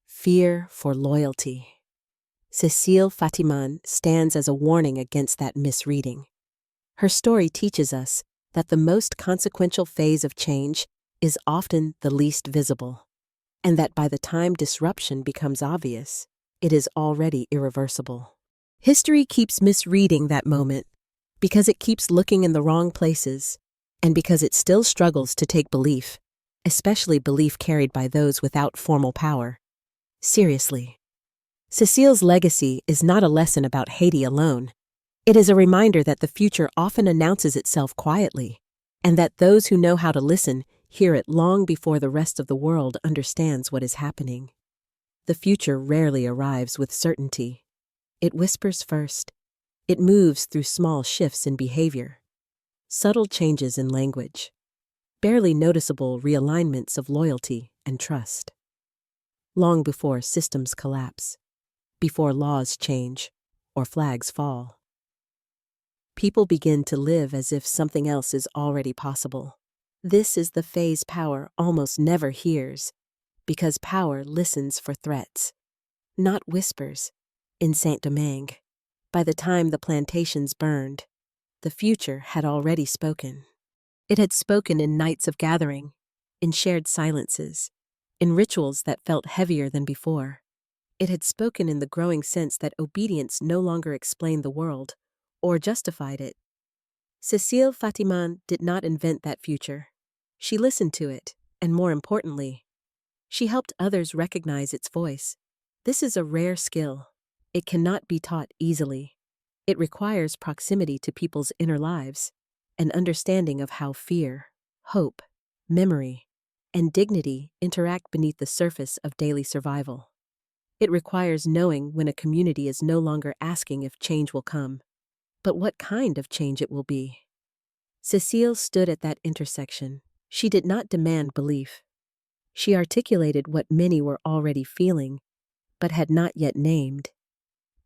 fear for loyalty. Cécile Fatiman stands as a warning against that misreading. Her story teaches us that the most consequential phase of change is often the least visible, and that by the time disruption becomes obvious, it is already irreversible. History keeps misreading that moment because it keeps looking in the wrong places, and because it still struggles to take belief, especially belief carried by those without formal power, seriously. Cécile's legacy is not a lesson about Haiti alone. It is a reminder that the future often announces itself quietly, and that those who know how to listen hear it long before the rest of the world understands what is happening. The future rarely arrives with certainty. It whispers first. It moves through small shifts in behavior, subtle changes in language, barely noticeable realignments of loyalty and trust. Long before systems collapse, before laws change or flags fall, people begin to live as if something else is already possible. This is the phase power almost never hears, because power listens for threats, not whispers. In Saint-Domingue, by the time the plantations burned, the future had already spoken. It had spoken in nights of gathering, in shared silences, in rituals that felt heavier than before. It had spoken in the growing sense that obedience no longer explained the world, or justified it. Cécile Fatiman did not invent that future. She listened to it, and more importantly, she helped others recognize its voice. This is a rare skill. It cannot be taught easily. It requires proximity to people's inner lives, an understanding of how fear, hope, memory, and dignity interact beneath the surface of daily survival. It requires knowing when a community is no longer asking if change will come, but what kind of change it will be. Cécile stood at that intersection. She did not demand belief. She articulated what many were already feeling, but had not yet named.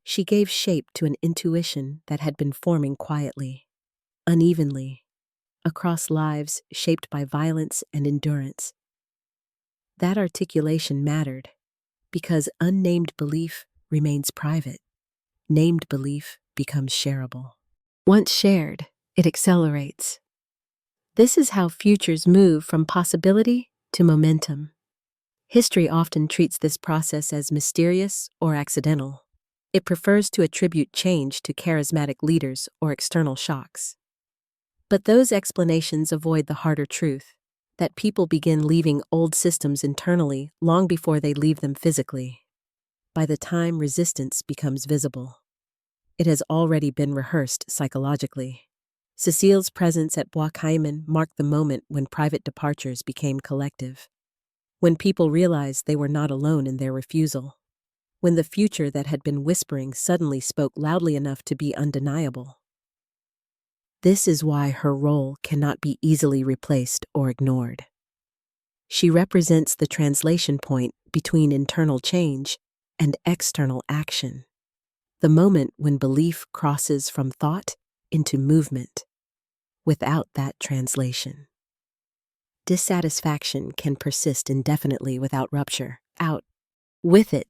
She gave shape to an intuition that had been forming quietly, unevenly, across lives shaped by violence and endurance. That articulation mattered, because unnamed belief remains private. Named belief becomes shareable. Once shared, it accelerates. This is how futures move from possibility to momentum. History often treats this process as mysterious or accidental. It prefers to attribute change to charismatic leaders or external shocks. But those explanations avoid the harder truth, that people begin leaving old systems internally long before they leave them physically. By the time resistance becomes visible, it has already been rehearsed psychologically. Cécile's presence at Bois Caïman marked the moment when private departures became collective, when people realized they were not alone in their refusal, when the future that had been whispering suddenly spoke loudly enough to be undeniable. This is why her role cannot be easily replaced or ignored. She represents the translation point between internal change and external action, the moment when belief crosses from thought into movement. Without that translation, dissatisfaction can persist indefinitely without rupture. Out with it,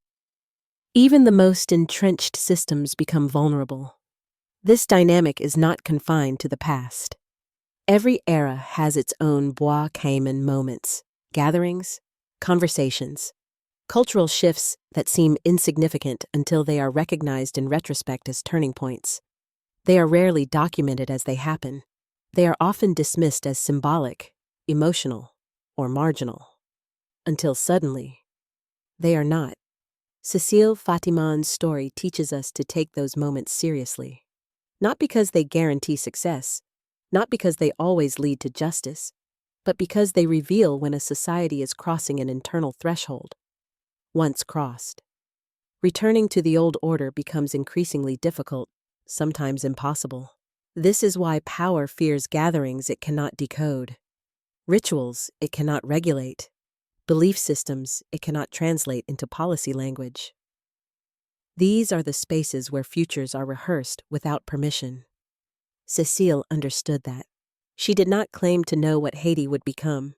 even the most entrenched systems become vulnerable. This dynamic is not confined to the past. Every era has its own Bois Caïman moments, gatherings, conversations, cultural shifts that seem insignificant until they are recognized in retrospect as turning points. They are rarely documented as they happen. They are often dismissed as symbolic, emotional, or marginal, until suddenly, they are not. Cécile Fatiman's story teaches us to take those moments seriously, not because they guarantee success, not because they always lead to justice, but because they reveal when a society is crossing an internal threshold. Once crossed, returning to the old order becomes increasingly difficult, sometimes impossible. This is why power fears gatherings it cannot decode, rituals it cannot regulate, belief systems it cannot translate into policy language. These are the spaces where futures are rehearsed without permission. Cécile understood that. She did not claim to know what Haiti would become.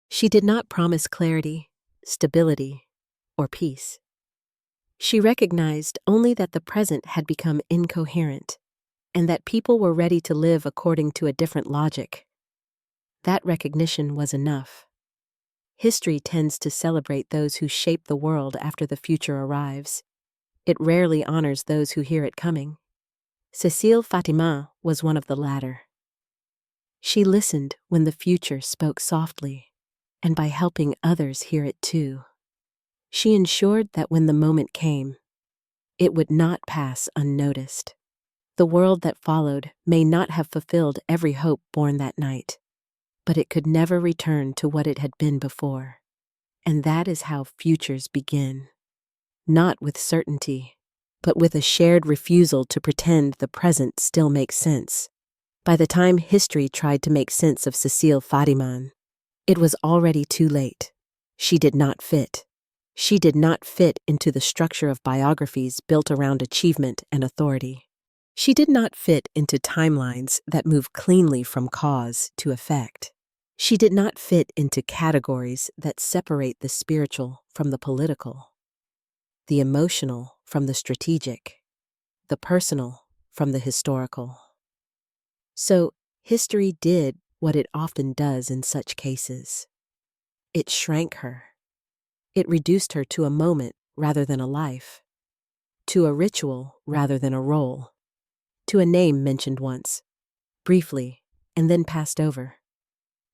She did not promise clarity, stability, or peace. She recognized only that the present had become incoherent, and that people were ready to live according to a different logic. That recognition was enough. History tends to celebrate those who shape the world after the future arrives. It rarely honors those who hear it coming. Cécile Fatiman was one of the latter. She listened when the future spoke softly, and by helping others hear it too, she ensured that when the moment came, it would not pass unnoticed. The world that followed may not have fulfilled every hope born that night, but it could never return to what it had been before. And that is how futures begin. Not with certainty, but with a shared refusal to pretend the present still makes sense. By the time history tried to make sense of Cécile Fatiman, it was already too late. She did not fit. She did not fit into the structure of biographies built around achievement and authority. She did not fit into timelines that move cleanly from cause to effect. She did not fit into categories that separate the spiritual from the political, the emotional from the strategic, the personal from the historical. So, history did what it often does in such cases. It shrank her. It reduced her to a moment rather than a life, to a ritual rather than a role, to a name mentioned once, briefly, and then passed over.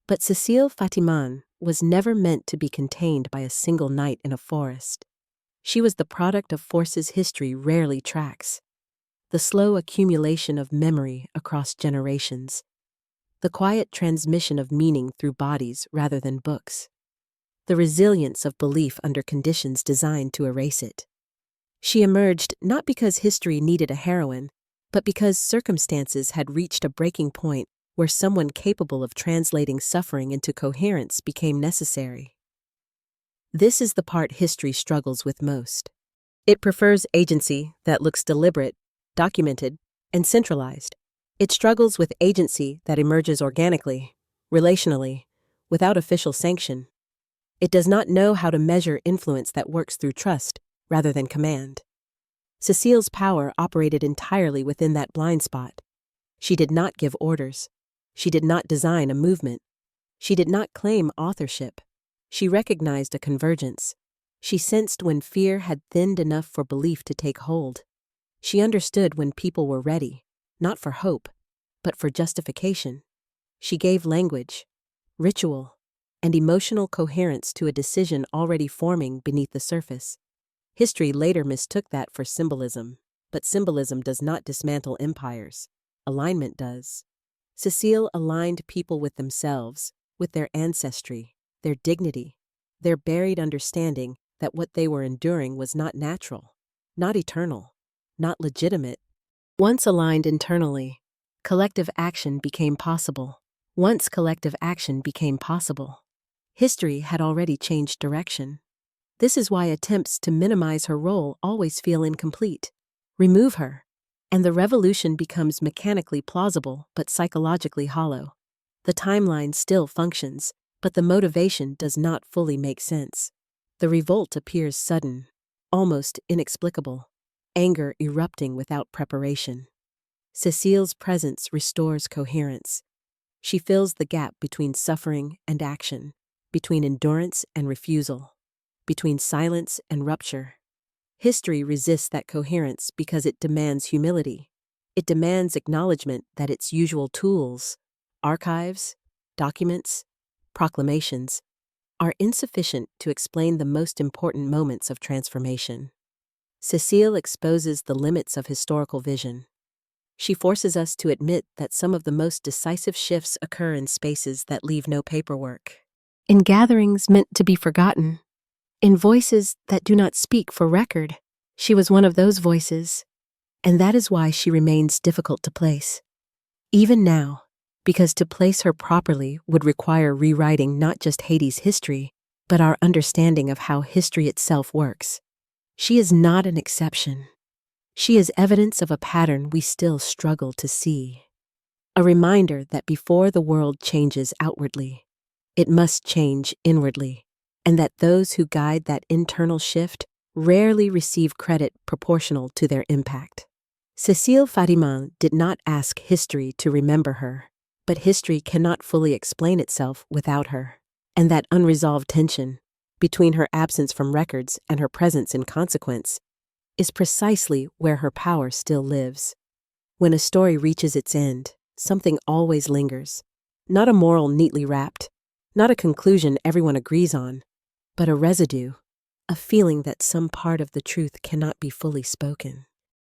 But Cécile Fatiman was never meant to be contained by a single night in a forest. She was the product of forces history rarely tracks, the slow accumulation of memory across generations, the quiet transmission of meaning through bodies rather than books, the resilience of belief under conditions designed to erase it. She emerged not because history needed a heroine, but because circumstances had reached a breaking point where someone capable of translating suffering into coherence became necessary. This is the part history struggles with most. It prefers agency that looks deliberate, documented, and centralized. It struggles with agency that emerges organically, relationally, without official sanction. It does not know how to measure influence that works through trust rather than command. Cécile's power operated entirely within that blind spot. She did not give orders. She did not design a movement. She did not claim authorship. She recognized a convergence. She sensed when fear had thinned enough for belief to take hold. She understood when people were ready, not for hope, but for justification. She gave language, ritual, and emotional coherence to a decision already forming beneath the surface. History later mistook that for symbolism, but symbolism does not dismantle empires. Alignment does. Cécile aligned people with themselves, with their ancestry, their dignity, their buried understanding that what they were enduring was not natural, not eternal, not legitimate. Once aligned internally, collective action became possible. Once collective action became possible, history had already changed direction. This is why attempts to minimize her role always feel incomplete. Remove her, and the revolution becomes mechanically plausible but psychologically hollow. The timeline still functions, but the motivation does not fully make sense. The revolt appears sudden, almost inexplicable, anger erupting without preparation. Cécile's presence restores coherence. She fills the gap between suffering and action, between endurance and refusal, between silence and rupture. History resists that coherence because it demands humility. It demands acknowledgement that its usual tools, archives, documents, proclamations, are insufficient to explain the most important moments of transformation. Cécile exposes the limits of historical vision. She forces us to admit that some of the most decisive shifts occur in spaces that leave no paperwork, in gatherings meant to be forgotten, in voices that do not speak for record. She was one of those voices, and that is why she remains difficult to place. Even now, because to place her properly would require rewriting not just Haiti's history, but our understanding of how history itself works. She is not an exception. She is evidence of a pattern we still struggle to see. A reminder that before the world changes outwardly, it must change inwardly, and that those who guide that internal shift rarely receive credit proportional to their impact. Cécile Fatiman did not ask history to remember her, but history cannot fully explain itself without her. And that unresolved tension between her absence from records and her presence in consequence is precisely where her power still lives. When a story reaches its end, something always lingers. Not a moral neatly wrapped, not a conclusion everyone agrees on, but a residue, a feeling that some part of the truth cannot be fully spoken.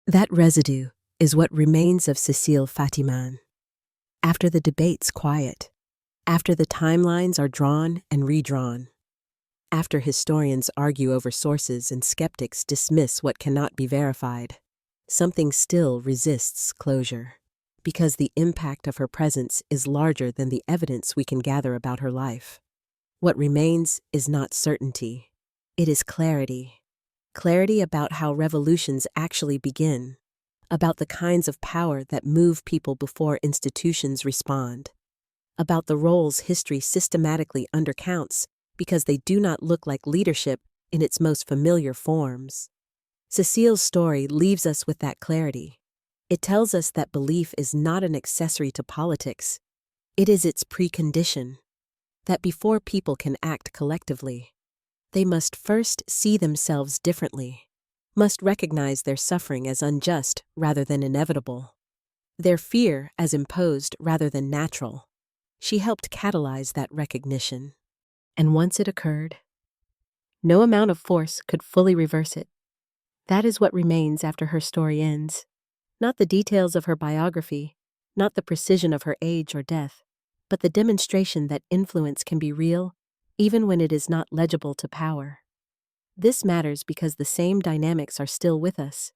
That residue is what remains of Cécile Fatiman. After the debates quiet, after the timelines are drawn and redrawn, after historians argue over sources and skeptics dismiss what cannot be verified, something still resists closure, because the impact of her presence is larger than the evidence we can gather about her life. What remains is not certainty. It is clarity. Clarity about how revolutions actually begin, about the kinds of power that move people before institutions respond, about the roles history systematically undercounts because they do not look like leadership in its most familiar forms. Cécile's story leaves us with that clarity. It tells us that belief is not an accessory to politics. It is its precondition. that before people can act collectively, they must first see themselves differently, must recognize their suffering as unjust rather than inevitable, their fear as imposed rather than natural. She helped catalyze that recognition. And once it occurred, no amount of force could fully reverse it. That is what remains after her story ends. Not the details of her biography, not the precision of her age or death, but the demonstration that influence can be real even when it is not legible to power. This matters because the same dynamics are still with us.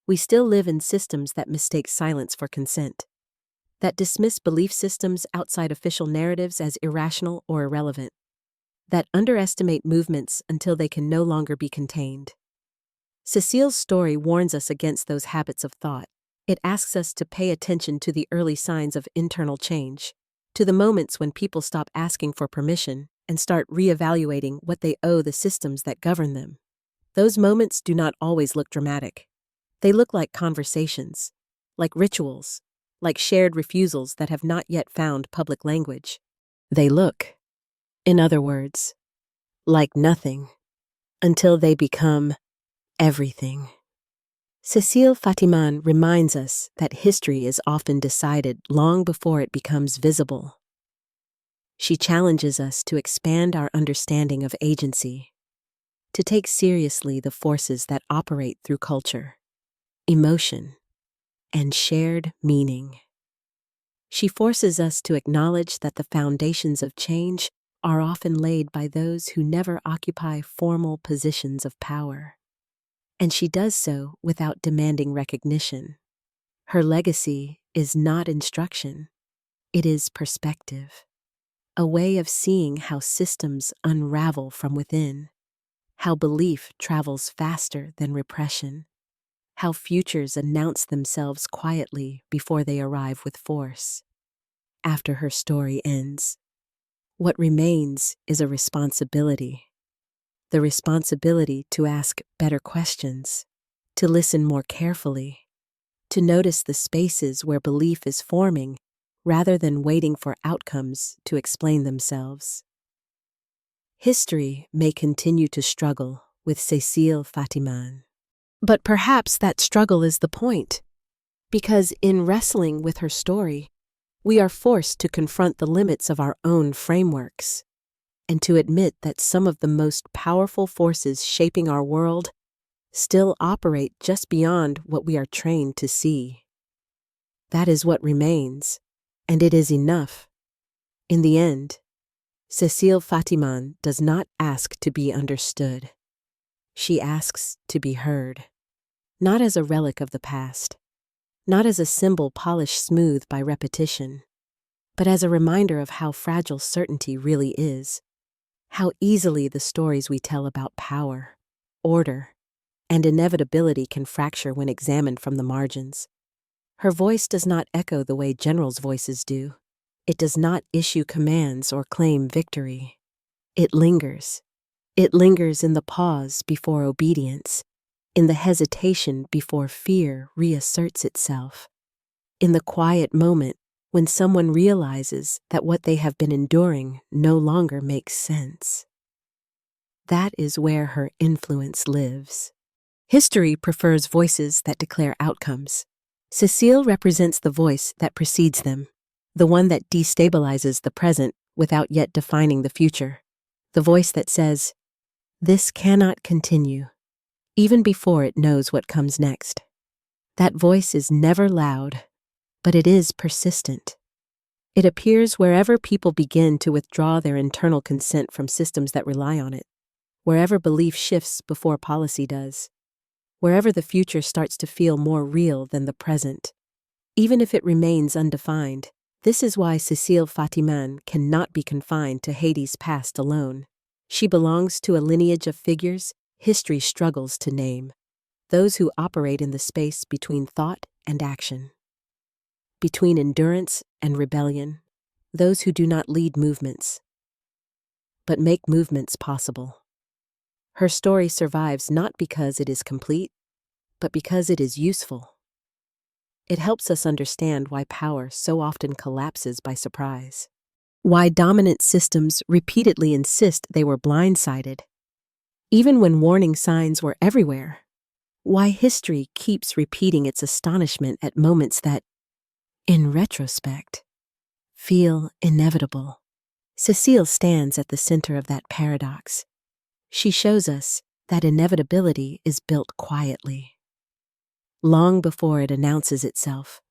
We still live in systems that mistake silence for consent, that dismiss belief systems outside official narratives as irrational or irrelevant, that underestimate movements until they can no longer be contained. Cécile's story warns us against those habits of thought. It asks us to pay attention to the early signs of internal change, to the moments when people stop asking for permission and start reevaluating what they owe the systems that govern them. Those moments do not always look dramatic. They look like conversations, like rituals, like shared refusals that have not yet found public language. They look, in other words, like nothing, until they become everything. Cécile Fatiman reminds us that history is often decided long before it becomes visible. She challenges us to expand our understanding of agency, to take seriously the forces that operate through culture, emotion, and shared meaning. She forces us to acknowledge that the foundations of change are often laid by those who never occupy formal positions of power. And she does so without demanding recognition. Her legacy is not instruction, it is perspective, a way of seeing how systems unravel from within, how belief travels faster than repression, how futures announce themselves quietly before they arrive with force. After her story ends, what remains is a responsibility. The responsibility to ask better questions, to listen more carefully, to notice the spaces where belief is forming rather than waiting for outcomes to explain themselves. History may continue to struggle with Cécile Fatiman, but perhaps that struggle is the point, because in wrestling with her story, we are forced to confront the limits of our own frameworks, and to admit that some of the most powerful forces shaping our world still operate just beyond what we are trained to see. That is what remains, and it is enough. In the end, Cécile Fatiman does not ask to be understood. She asks to be heard, not as a relic of the past, not as a symbol polished smooth by repetition, but as a reminder of how fragile certainty really is, how easily the stories we tell about power, order, and inevitability can fracture when examined from the margins. Her voice does not echo the way generals' voices do. It does not issue commands or claim victory. It lingers. It lingers in the pause before obedience, in the hesitation before fear reasserts itself, in the quiet moment when someone realizes that what they have been enduring no longer makes sense. That is where her influence lives. History prefers voices that declare outcomes. Cécile represents the voice that precedes them, the one that destabilizes the present without yet defining the future, the voice that says, "This cannot continue," even before it knows what comes next. That voice is never loud, but it is persistent. It appears wherever people begin to withdraw their internal consent from systems that rely on it, wherever belief shifts before policy does, wherever the future starts to feel more real than the present, even if it remains undefined. This is why Cécile Fatiman cannot be confined to Haiti's past alone. She belongs to a lineage of figures history struggles to name, those who operate in the space between thought and action, between endurance and rebellion, those who do not lead movements, but make movements possible. Her story survives not because it is complete, but because it is useful. It helps us understand why power so often collapses by surprise. Why dominant systems repeatedly insist they were blindsided, even when warning signs were everywhere. Why history keeps repeating its astonishment at moments that, in retrospect, feel inevitable. Cécile stands at the center of that paradox. She shows us that inevitability is built quietly, long before it announces itself,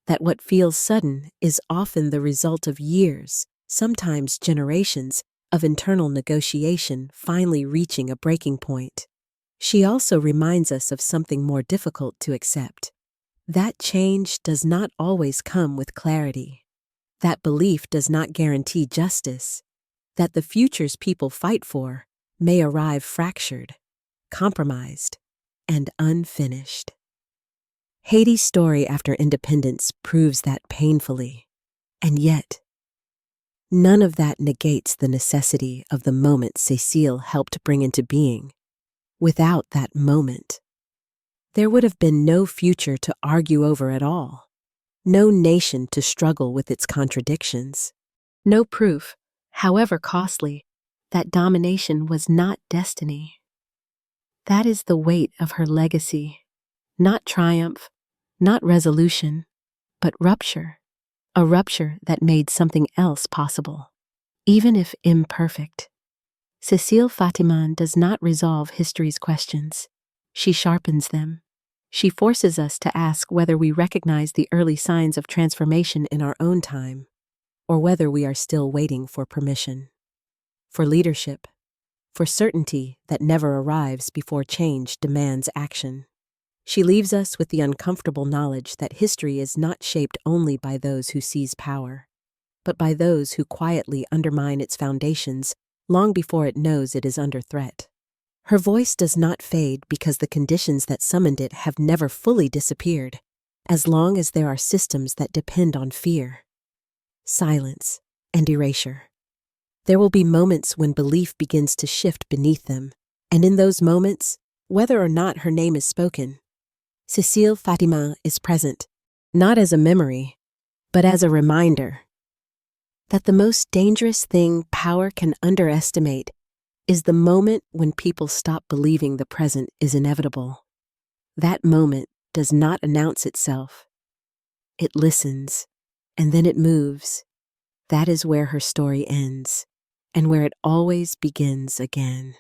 that what feels sudden is often the result of years, sometimes generations, of internal negotiation finally reaching a breaking point. She also reminds us of something more difficult to accept. That change does not always come with clarity. That belief does not guarantee justice. That the futures people fight for may arrive fractured, compromised, and unfinished. Haiti's story after independence proves that painfully, and yet, none of that negates the necessity of the moment Cécile helped bring into being. Without that moment, there would have been no future to argue over at all, no nation to struggle with its contradictions, no proof, however costly, that domination was not destiny. That is the weight of her legacy, not triumph, not resolution, but rupture, a rupture that made something else possible, even if imperfect. Cécile Fatiman does not resolve history's questions. She sharpens them. She forces us to ask whether we recognize the early signs of transformation in our own time, or whether we are still waiting for permission, for leadership, for certainty that never arrives before change demands action. She leaves us with the uncomfortable knowledge that history is not shaped only by those who seize power, but by those who quietly undermine its foundations long before it knows it is under threat. Her voice does not fade because the conditions that summoned it have never fully disappeared, as long as there are systems that depend on fear, silence, and erasure. There will be moments when belief begins to shift beneath them, and in those moments, whether or not her name is spoken, Cécile Fatiman is present, not as a memory, but as a reminder that the most dangerous thing power can underestimate is the moment when people stop believing the present is inevitable. That moment does not announce itself. It listens, and then it moves. That is where her story ends, and where it always begins again.